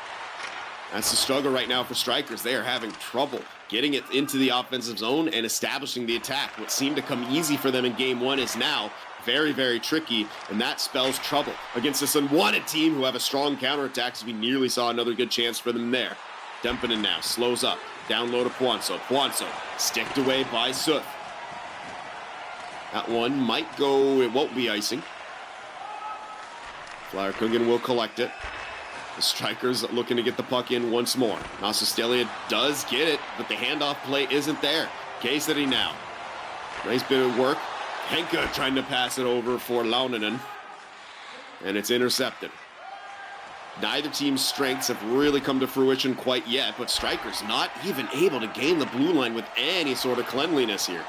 that's the struggle right now for Straikers. They are having trouble getting it into the offensive zone and establishing the attack. What seemed to come easy for them in game 1 is now very, very tricky, and that spells trouble against this Unwanted team who have a strong counterattack, as we nearly saw another good chance for them there. Dempinen now slows up. Down low to Puanzo. Puanzo sticked away by Sooth. That one might go, it won't be icing. Flyer Kungen will collect it. The Straikers looking to get the puck in once more. Nasustelia does get it, but the handoff play isn't there. Casey now. Nice bit of work. Henka trying to pass it over for Launinen. And it's intercepted. Neither team's strengths have really come to fruition quite yet, but Straikers not even able to gain the blue line with any sort of cleanliness here.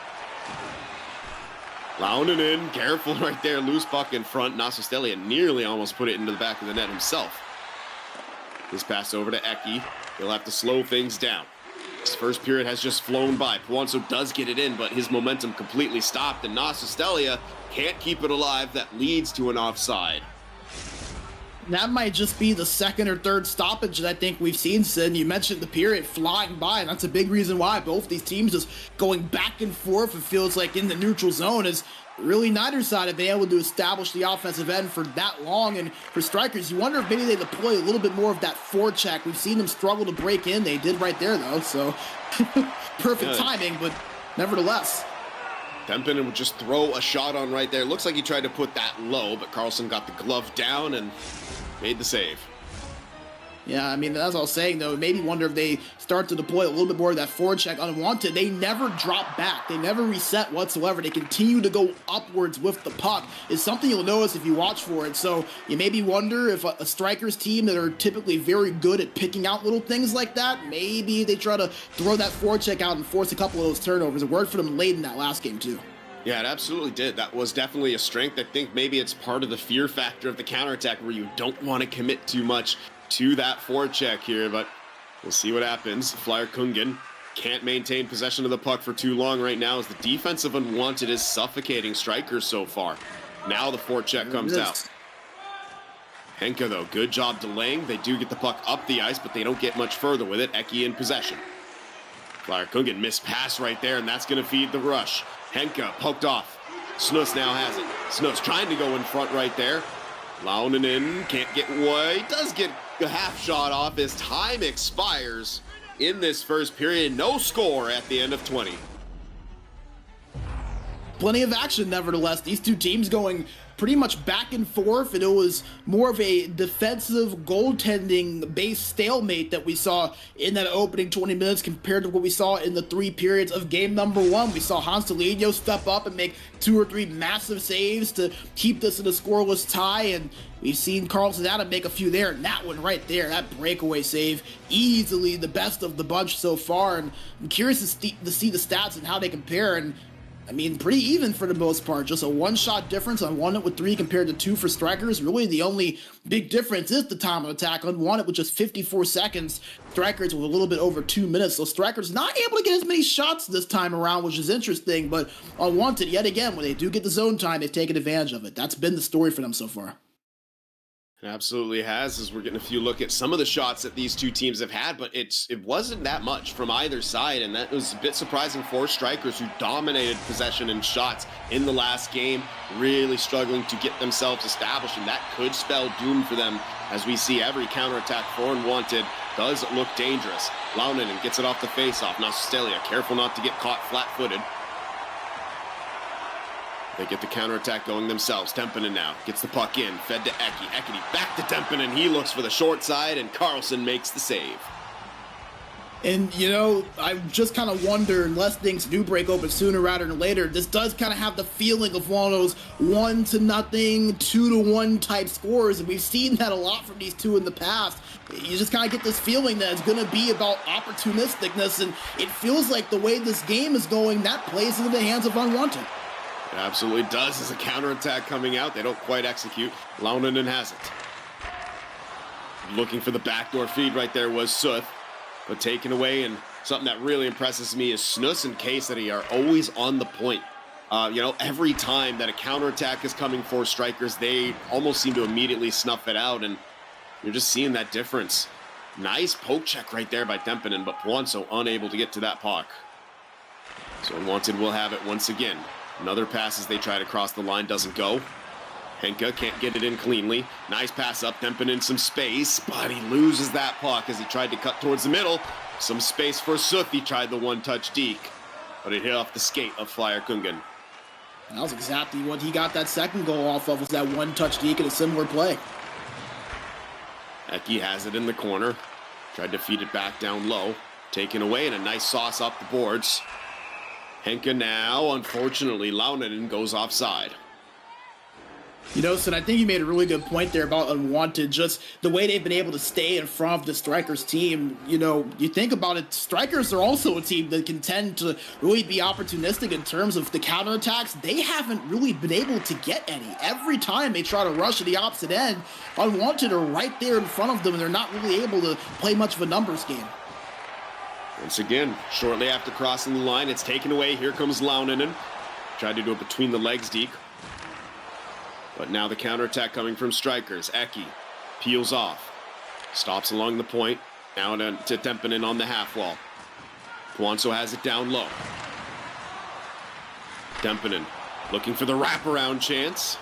Launen in, careful right there, loose puck in front. Nasustelia nearly almost put it into the back of the net himself. This pass over to Eki. He'll have to slow things down. This first period has just flown by. Puanzo does get it in, but his momentum completely stopped, and Nasustelia can't keep it alive. That leads to an offside. That might just be the second or third stoppage that I think we've seen, Sid. You mentioned the period flying by, and that's a big reason why both these teams just going back and forth. It feels like in the neutral zone is really neither side have been able to establish the offensive end for that long. And for Straikers, you wonder if maybe they deploy a little bit more of that forecheck. We've seen them struggle to break in. They did right there, though, so perfect timing, but nevertheless. Dempinen would just throw a shot on right there. Looks like he tried to put that low, but Carlson got the glove down and made the save. Yeah, I mean, that's what I was saying, though. It made me wonder if they start to deploy a little bit more of that forecheck unwanted. They never drop back. They never reset whatsoever. They continue to go upwards with the puck. It's something you'll notice if you watch for it. So you maybe wonder if a Straikers team that are typically very good at picking out little things like that, maybe they try to throw that forecheck out and force a couple of those turnovers. It worked for them late in that last game, too. Yeah, it absolutely did. That was definitely a strength. I think maybe it's part of the fear factor of the counterattack where you don't want to commit too much to that forecheck here, but we'll see what happens. Flyer Kungen can't maintain possession of the puck for too long right now as the defensive unwanted is suffocating Straikers so far. Now the forecheck comes out. Henka, though, good job delaying. They do get the puck up the ice, but they don't get much further with it. Eki in possession. Flyer Kungen missed pass right there, and that's going to feed the rush. Henka poked off. Snus now has it. Snus trying to go in front right there. Launen in, can't get away. Does get a half shot off as time expires in this first period. No score at the end of 20. Plenty of action, nevertheless. These two teams going pretty much back and forth, and it was more of a defensive goaltending-based stalemate that we saw in that opening 20 minutes compared to what we saw in the 3 periods of game number 1. We saw Hans Deligno step up and make 2 or 3 massive saves to keep this in a scoreless tie, and we've seen Carlson Adam make a few there, and that one right there, that breakaway save, easily the best of the bunch so far, and I'm curious to see the stats and how they compare, and I mean, pretty even for the most part. Just a one-shot difference. Unwanted with 3 compared to 2 for Straikers. Really, the only big difference is the time of attack. Unwanted with just 54 seconds. Straikers with a little bit over 2 minutes. So Straikers not able to get as many shots this time around, which is interesting. But Unwanted, yet again, when they do get the zone time, they've taken advantage of it. That's been the story for them so far. It absolutely has, as we're getting a few look at some of the shots that these two teams have had, but it wasn't that much from either side, and that was a bit surprising for Straikers, who dominated possession and shots in the last game, really struggling to get themselves established, and that could spell doom for them, as we see every counterattack for Unwanted does look dangerous. Launen gets it off the face-off. Now Stelia, careful not to get caught flat-footed. They get the counterattack going themselves. Dempinen now gets the puck in, fed to Eki. Eki back to Dempinen. He looks for the short side, and Carlson makes the save. And, you know, I just kind of wonder, unless things do break open sooner rather than later, this does kind of have the feeling of one of those 1-0, 2-1 type scores, and we've seen that a lot from these two in the past. You just kind of get this feeling that it's going to be about opportunisticness, and it feels like the way this game is going, that plays into the hands of Unwanted. It absolutely does. As a counterattack coming out, they don't quite execute. Launen has it. Looking for the backdoor feed right there was Suth, but taken away, and something that really impresses me is Snus and Casey are always on the point. You know, every time that a counterattack is coming for Straikers, they almost seem to immediately snuff it out, and you're just seeing that difference. Nice poke check right there by Dempinen, but Puanzo unable to get to that puck. So Unwanted will have it once again. Another pass as they try to cross the line, doesn't go. Henka can't get it in cleanly. Nice pass up, Dempinen some space, but he loses that puck as he tried to cut towards the middle. Some space for Suth. He tried the one-touch deke, but it hit off the skate of Flyer Kungen. That was exactly what he got that second goal off of, was that one-touch deke in a similar play. Eki has it in the corner. Tried to feed it back down low. Taken away, and a nice sauce up the boards. Henka now, unfortunately, Launen goes offside. You know, Sid, I think you made a really good point there about Unwanted, just the way they've been able to stay in front of the Straikers team. You know, you think about it, Straikers are also a team that can tend to really be opportunistic in terms of the counterattacks. They haven't really been able to get any. Every time they try to rush to the opposite end, Unwanted are right there in front of them, and they're not really able to play much of a numbers game. Once again, shortly after crossing the line, it's taken away. Here comes Launinen. Tried to do it between the legs, Deke. But now the counterattack coming from Straikers. Eki peels off. Stops along the point. Now to Tempinen on the half wall. Puanso has it down low. Tempinen looking for the wraparound chance.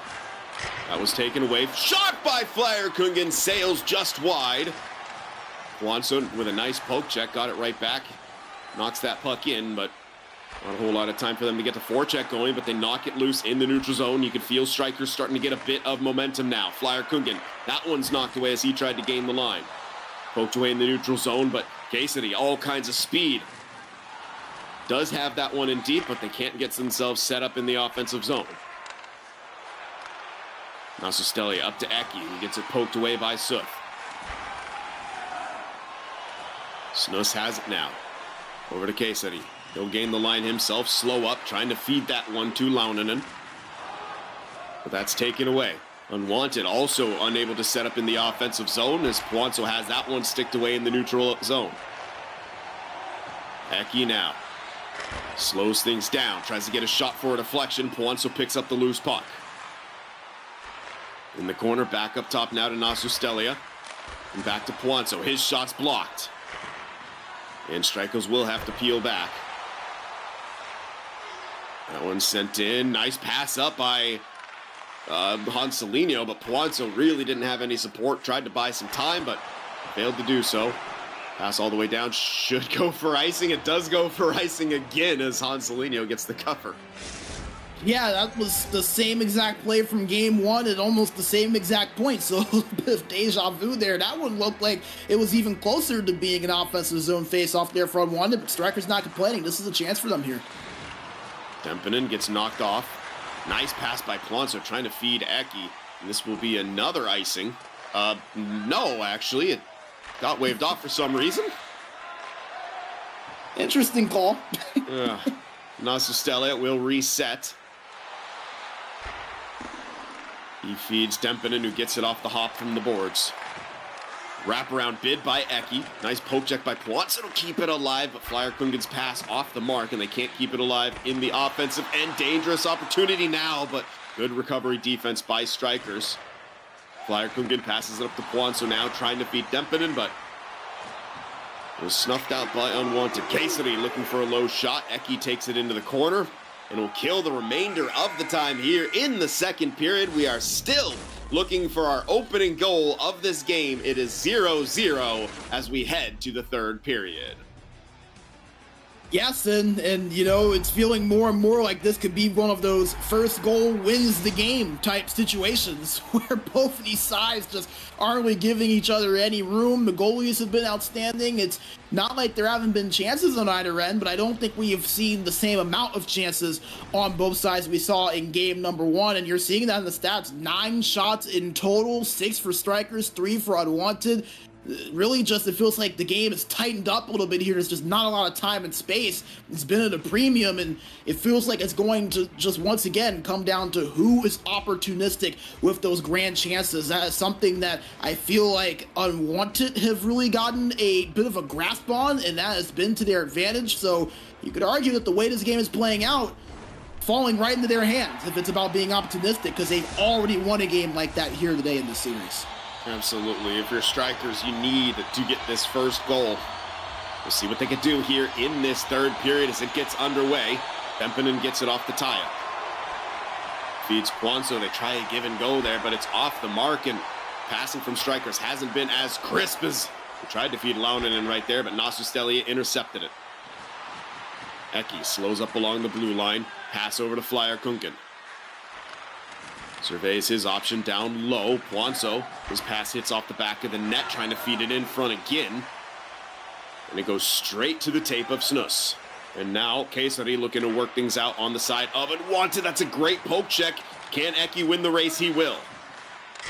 That was taken away. Shot by Flyerkungen, sails just wide. Puanso with a nice poke check, got it right back. Knocks that puck in, but not a whole lot of time for them to get the forecheck going, but they knock it loose in the neutral zone. You can feel Straikers starting to get a bit of momentum now. Flyerkungen, that one's knocked away as he tried to gain the line. Poked away in the neutral zone, but Cassidy, all kinds of speed. Does have that one in deep, but they can't get themselves set up in the offensive zone. Nasustelli up to Eki, who gets it poked away by Sooth. Snus has it now. Over to Cassidy. He'll gain the line himself, slow up, trying to feed that one to Launinen. But that's taken away. Unwanted also unable to set up in the offensive zone as Puanso has that one sticked away in the neutral zone. Eki now. Slows things down, tries to get a shot for a deflection. Puanso picks up the loose puck. In the corner, back up top now to Nasustelia. And back to Puanso. His shot's blocked. And Straikers will have to peel back. That one sent in. Nice pass up by Hanselinho, but Puanso really didn't have any support. Tried to buy some time, but failed to do so. Pass all the way down. Should go for icing. It does go for icing again as Hanselinho gets the cover. Yeah, that was the same exact play from game one at almost the same exact point. So a little bit of deja vu there. That one looked like it was even closer to being an offensive zone face-off there for Unwanted, but Straikers not complaining. This is a chance for them here. Tempinen gets knocked off. Nice pass by Puanso trying to feed Eki. And this will be another icing. No, actually. It got waved off for some reason. Interesting call. Nasustelia will reset. He feeds Tempinen, who gets it off the hop from the boards. Wraparound bid by Eki. Nice poke check by Puanso to keep it alive, but Flyerkungen's pass off the mark, and they can't keep it alive in the offensive end. Dangerous opportunity now, but good recovery defense by Straikers. Flyerkungen passes it up to Puanso now, trying to feed Tempinen, but it was snuffed out by Unwanted. Cassidy looking for a low shot. Eki takes it into the corner and will kill the remainder of the time here in the second period. We are still looking for our opening goal of this game. It is 0-0 as we head to the third period. Yes, and you know, it's feeling more and more like this could be one of those first goal wins the game type situations where both of these sides just aren't really giving each other any room. The goalies have been outstanding. It's not like there haven't been chances on either end, but I don't think we have seen the same amount of chances on both sides we saw in game number one, and you're seeing that in the stats. 9 shots in total, 6 for Straikers, 3 for Unwanted. Really just, it feels like the game is tightened up a little bit here. There's just not a lot of time and space. It's been at a premium, and it feels like it's going to just once again come down to who is opportunistic with those grand chances. That is something that I feel like Unwanted have really gotten a bit of a grasp on, and that has been to their advantage. So you could argue that the way this game is playing out, falling right into their hands if it's about being opportunistic, because they've already won a game like that here today in this series. Absolutely. If you're Straikers, you need to get this first goal. We'll see what they can do here in this third period as it gets underway. Tempinen gets it off the tie-up. Feeds Puanso. They try a give and go there, but it's off the mark, and passing from Straikers hasn't been as crisp as they tried to feed Launinen right there, but Nasustelia intercepted it. Eki slows up along the blue line. Pass over to Flyerkungen. Surveys his option down low. Puanso, his pass hits off the back of the net, trying to feed it in front again. And it goes straight to the tape of Snus. And now Caesari looking to work things out on the side of Unwanted. That's a great poke check. Can Eki win the race? He will.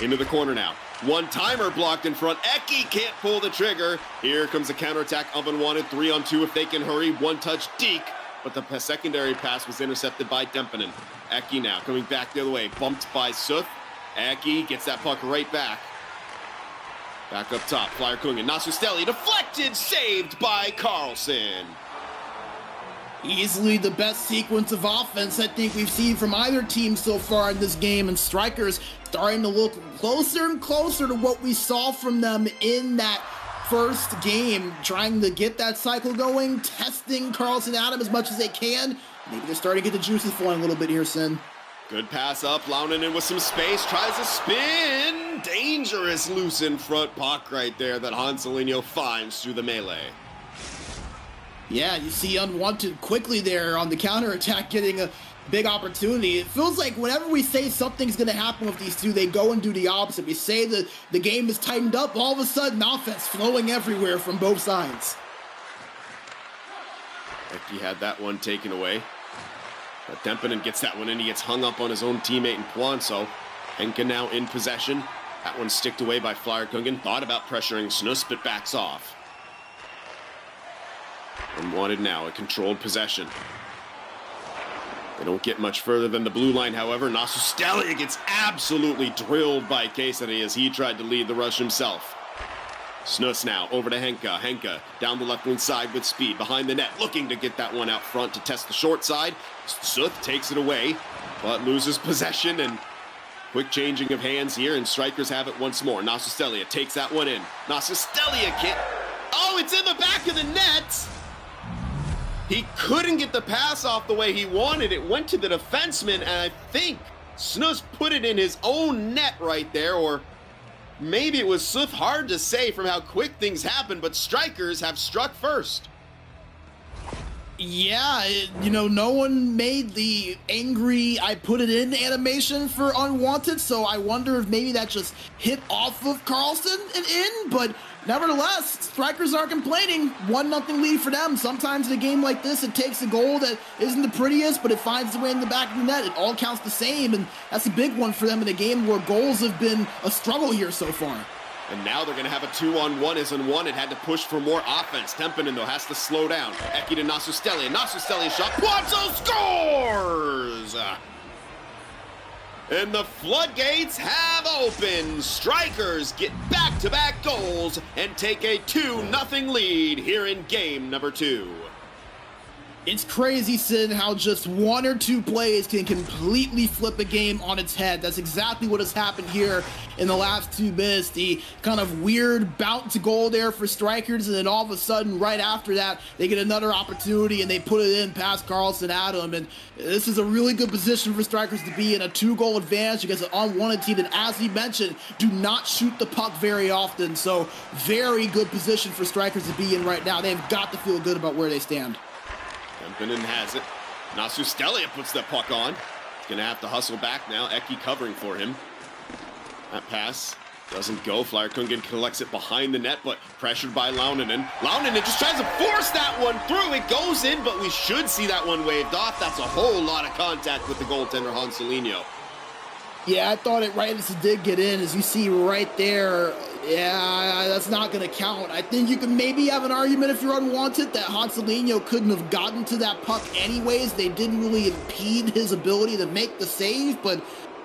Into the corner now. One-timer blocked in front. Eki can't pull the trigger. Here comes a counterattack of Unwanted. 3-on-2 if they can hurry. One-touch Deke. But the secondary pass was intercepted by Dempinen. Eki now coming back the other way. Bumped by Suth. Eki gets that puck right back. Back up top. Flyer Kungen. Nasustelli deflected. Saved by Carlson. Easily the best sequence of offense I think we've seen from either team so far in this game, and Straikers starting to look closer and closer to what we saw from them in that first game, trying to get that cycle going, testing Carlson Adam as much as they can. Maybe they're starting to get the juices flowing a little bit here, Sin. Good pass up, Launinen with some space, tries a spin. Dangerous loose in front puck right there that Hanselinho finds through the melee. Yeah, you see Unwanted quickly there on the counterattack getting a big opportunity. It feels like whenever we say something's going to happen with these two, they go and do the opposite. We say that the game is tightened up, all of a sudden offense flowing everywhere from both sides. Eki had that one taken away. But Dempinen gets that one in. He gets hung up on his own teammate in Poinso. Henke now in possession. That one sticked away by Flyer Kungen. Thought about pressuring Snus, but backs off. Unwanted now, a controlled possession. They don't get much further than the blue line, however. Nasustelli gets absolutely drilled by Kesari as he tried to lead the rush himself. Snus now over to Henke. Henke down the left wing side with speed behind the net, looking to get that one out front to test the short side. Suth takes it away, but loses possession, and quick changing of hands here, and Straikers have it once more. Nasustelli takes that one in. Nasustelli can't. Oh, it's in the back of the net! He couldn't get the pass off the way he wanted. It went to the defenseman, and I think Snus put it in his own net right there, or maybe it was Suth. Hard to say from how quick things happen, but Straikers have struck first. Yeah, no one made the angry I put it in animation for Unwanted, so I wonder if maybe that just hit off of Carlson and in, but nevertheless, Straikers aren't complaining. 1-0 lead for them. Sometimes in a game like this, it takes a goal that isn't the prettiest, but it finds the way in the back of the net. It all counts the same, and that's a big one for them in a game where goals have been a struggle here so far. And now they're going to have a 2-on-1 as Unwanted had to push for more offense. Dempinen, though, has to slow down. Eki to Nasustelli. Nasustelli shot. Poinso scores! And the floodgates have opened. Straikers get back-to-back goals and take a 2-0 lead here in game number 2. It's crazy, Sid, how just one or two plays can completely flip a game on its head. That's exactly what has happened here in the last 2 minutes. The kind of weird bounce goal there for Straikers, and then all of a sudden, right after that, they get another opportunity and they put it in past Carlson Adam. And this is a really good position for Straikers to be in, a 2-goal advantage against an unwanted team that, as he mentioned, do not shoot the puck very often. So very good position for Straikers to be in right now. They've got to feel good about where they stand. Dempinen has it. Nasustelli puts the puck on. He's going to have to hustle back now. Eki covering for him. That pass doesn't go. Flyer Kungen collects it behind the net, but pressured by Launinen. Launinen just tries to force that one through. It goes in, but we should see that one waved off. That's a whole lot of contact with the goaltender, Hanselinho. Yeah, I thought it right as it did get in. As you see right there, yeah, that's not going to count. I think you can maybe have an argument if you're Unwanted that Hanselinho couldn't have gotten to that puck anyways. They didn't really impede his ability to make the save, but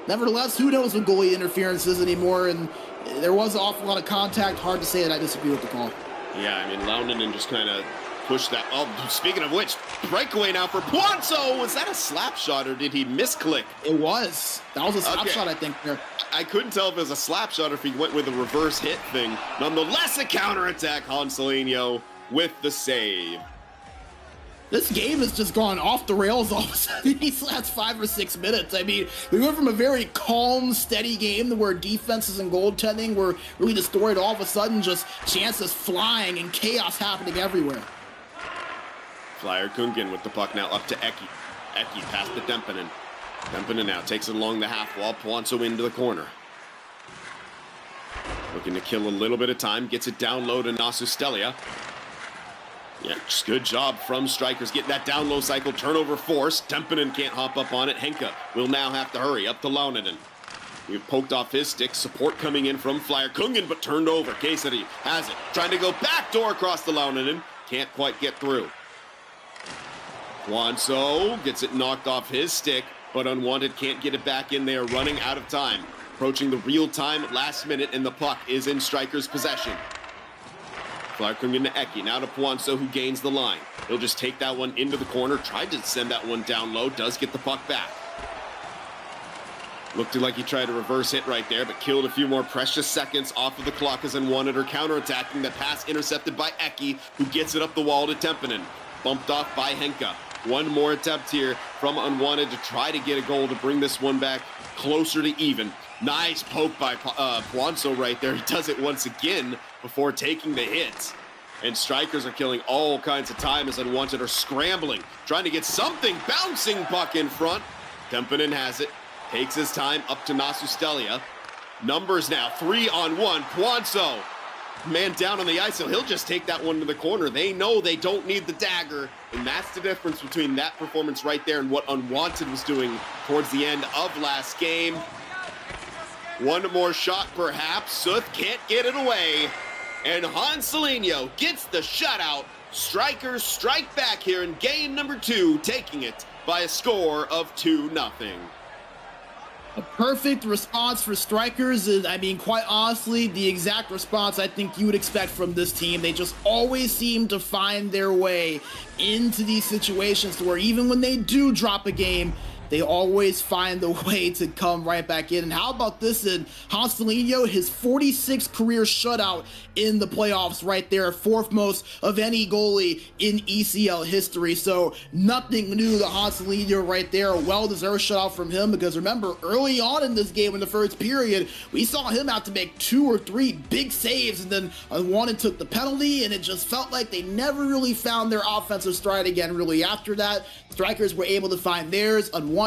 nevertheless, who knows what goalie interference is anymore, and there was an awful lot of contact. Hard to say that I disagree with the call. Yeah, I mean, Launinen just kind of pushed that. Oh, speaking of which, breakaway now for Poinso. Was that a slap shot or did he misclick? It was. That was a slap shot, I think, there. I couldn't tell if it was a slap shot or if he went with a reverse hit thing. Nonetheless, a counterattack. Hanselinho with the save. This game has just gone off the rails all of a sudden these last 5 or 6 minutes. I mean, we went from a very calm, steady game to where defenses and goaltending were really destroyed. All of a sudden, just chances flying and chaos happening everywhere. Flyer Kungen with the puck now up to Eki. Eki past the Dempinen. Dempinen now takes it along the half wall. Poinso into the corner. Looking to kill a little bit of time. Gets it down low to Nasustelli. Yeah, just good job from Straikers getting that down low cycle, turnover force. Tempinen can't hop up on it. Henka will now have to hurry up to Launinen. We've poked off his stick. Support coming in from Flyer Kungen, but turned over. Kesari has it. Trying to go backdoor across the Launinen. Can't quite get through. Wanso gets it knocked off his stick, but Unwanted can't get it back in. They are running out of time. Approaching the real time last minute, and the puck is in Straikers' possession. Kungen to Eki, now to Puanso, who gains the line. He'll just take that one into the corner, tried to send that one down low, does get the puck back. Looked like he tried a reverse hit right there, but killed a few more precious seconds off of the clock as Unwanted are counterattacking. The pass intercepted by Eki, who gets it up the wall to Tempinen. Bumped off by Henka. One more attempt here from Unwanted to try to get a goal to bring this one back closer to even. Nice poke by Puanso right there. He does it once again before taking the hit. And Straikers are killing all kinds of time as Unwanted are scrambling, trying to get something. Bouncing puck in front. Tempinen has it. Takes his time up to Nasustelia. Numbers now 3-on-1. Puanso, man down on the ice, so he'll just take that one to the corner. They know they don't need the dagger, and that's the difference between that performance right there and what Unwanted was doing towards the end of last game. One more shot, perhaps. Sooth can't get it away. And Hanselino gets the shutout. Straikers strike back here in game number 2, taking it by a score of 2-0. A perfect response for Straikers is, I mean, quite honestly, the exact response I think you would expect from this team. They just always seem to find their way into these situations to where even when they do drop a game, they always find a way to come right back in. And how about this in Hanselino, his 46th career shutout in the playoffs right there, 4th most of any goalie in ECL history. So nothing new to Hanselino right there. A well-deserved shutout from him because remember, early on in this game in the first period, we saw him have to make 2 or 3 big saves, and then Unwanted took the penalty, and it just felt like they never really found their offensive stride again really after that. Straikers were able to find theirs. Unwanted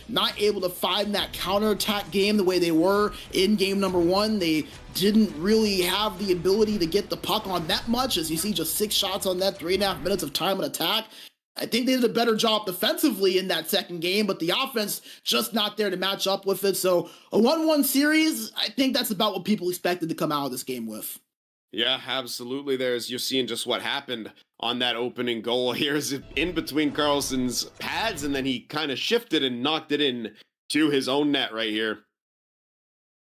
not able to find that counterattack game the way they were in game number 1. They didn't really have the ability to get the puck on that much, as you see just 6 shots on that, 3.5 minutes of time on attack. I think they did a better job defensively in that second game, but the offense just not there to match up with it. So a 1-1 series, I think that's about what people expected to come out of this game with. Yeah, absolutely. You're seeing just what happened on that opening goal. Here's in between Carlson's pads, and then he kind of shifted and knocked it in to his own net right here.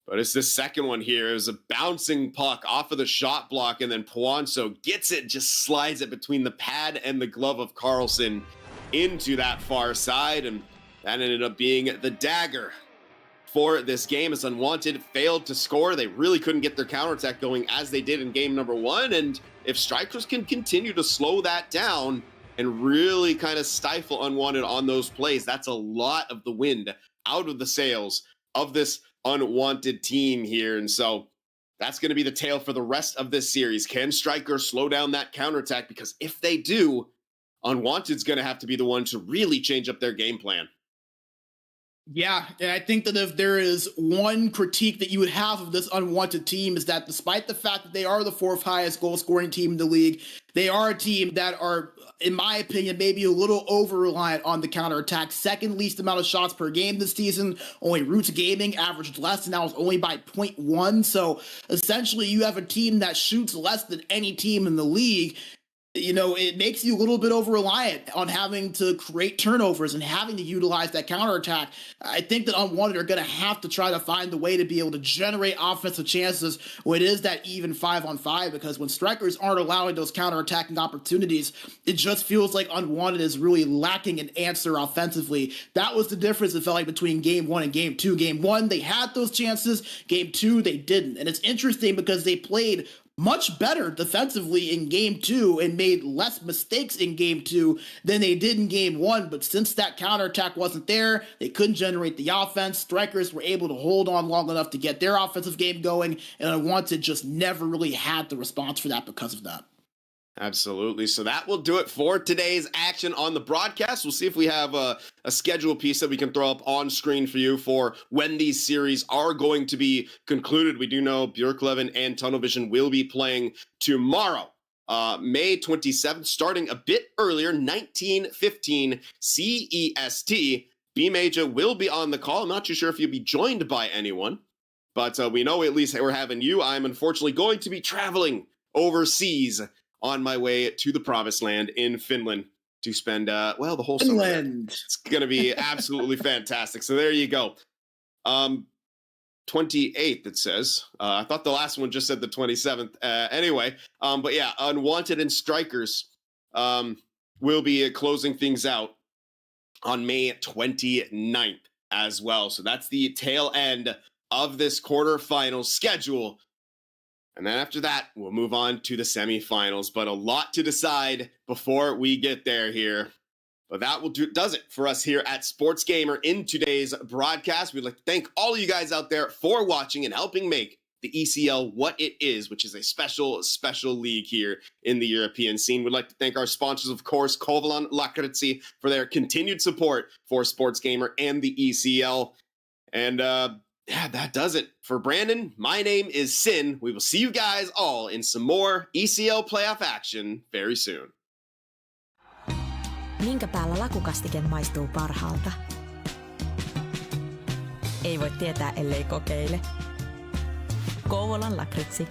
But it's the second one here. It was a bouncing puck off of the shot block, and then Puanso gets it, just slides it between the pad and the glove of Carlson into that far side, and that ended up being the dagger for this game as Unwanted failed to score. They really couldn't get their counterattack going as they did in game number 1, and if Straikers can continue to slow that down and really kind of stifle Unwanted on those plays, that's a lot of the wind out of the sails of this Unwanted team here. And so that's going to be the tale for the rest of this series. Can Straikers slow down that counterattack? Because if they do, Unwanted's going to have to be the one to really change up their game plan. Yeah, and I think that if there is one critique that you would have of this Unwanted team is that despite the fact that they are the 4th highest goal scoring team in the league, they are a team that are, in my opinion, maybe a little over-reliant on the counterattack. 2nd least amount of shots per game this season. Only Roots Gaming averaged less, and that was only by 0.1. So essentially you have a team that shoots less than any team in the league. You know, it makes you a little bit over-reliant on having to create turnovers and having to utilize that counterattack. I think that Unwanted are going to have to try to find the way to be able to generate offensive chances when it is that even 5-on-5, because when Straikers aren't allowing those counterattacking opportunities, it just feels like Unwanted is really lacking an answer offensively. That was the difference, it felt like, between game 1 and game 2. Game 1, they had those chances. Game 2, they didn't. And it's interesting because they played much better defensively in game 2 and made less mistakes in game 2 than they did in game 1. But since that counterattack wasn't there, they couldn't generate the offense. Straikers were able to hold on long enough to get their offensive game going, and Unwanted just never really had the response for that because of that. Absolutely. So that will do it for today's action on the broadcast. We'll see if we have a schedule piece that we can throw up on screen for you for when these series are going to be concluded. We do know Björklöven and Tunnel Vision will be playing tomorrow. May 27th, starting a bit earlier, 19:15 CEST. B-Major will be on the call. I'm not too sure if you'll be joined by anyone, but we know at least we're having you. I'm unfortunately going to be traveling overseas on my way to the promised land in Finland to spend, the whole summer there. It's going to be absolutely fantastic. So there you go. 28th, it says. I thought the last one just said the 27th. Anyway, but yeah, Unwanted and Straikers will be closing things out on May 29th as well. So that's the tail end of this quarterfinals schedule. And then after that, we'll move on to the semifinals. But a lot to decide before we get there here. But that does it for us here at SportsGamer in today's broadcast. We'd like to thank all of you guys out there for watching and helping make the ECL what it is, which is a special, special league here in the European scene. We'd like to thank our sponsors, of course, Kovalan Lakritsi, for their continued support for SportsGamer and the ECL. And that does it. For Brandon, my name is Sin. We will see you guys all in some more ECL playoff action very soon. Minkä päällä lakukastike maistuu parhaalta? Ei voi tietää, ellei kokeile. Kouvolan lakritsi.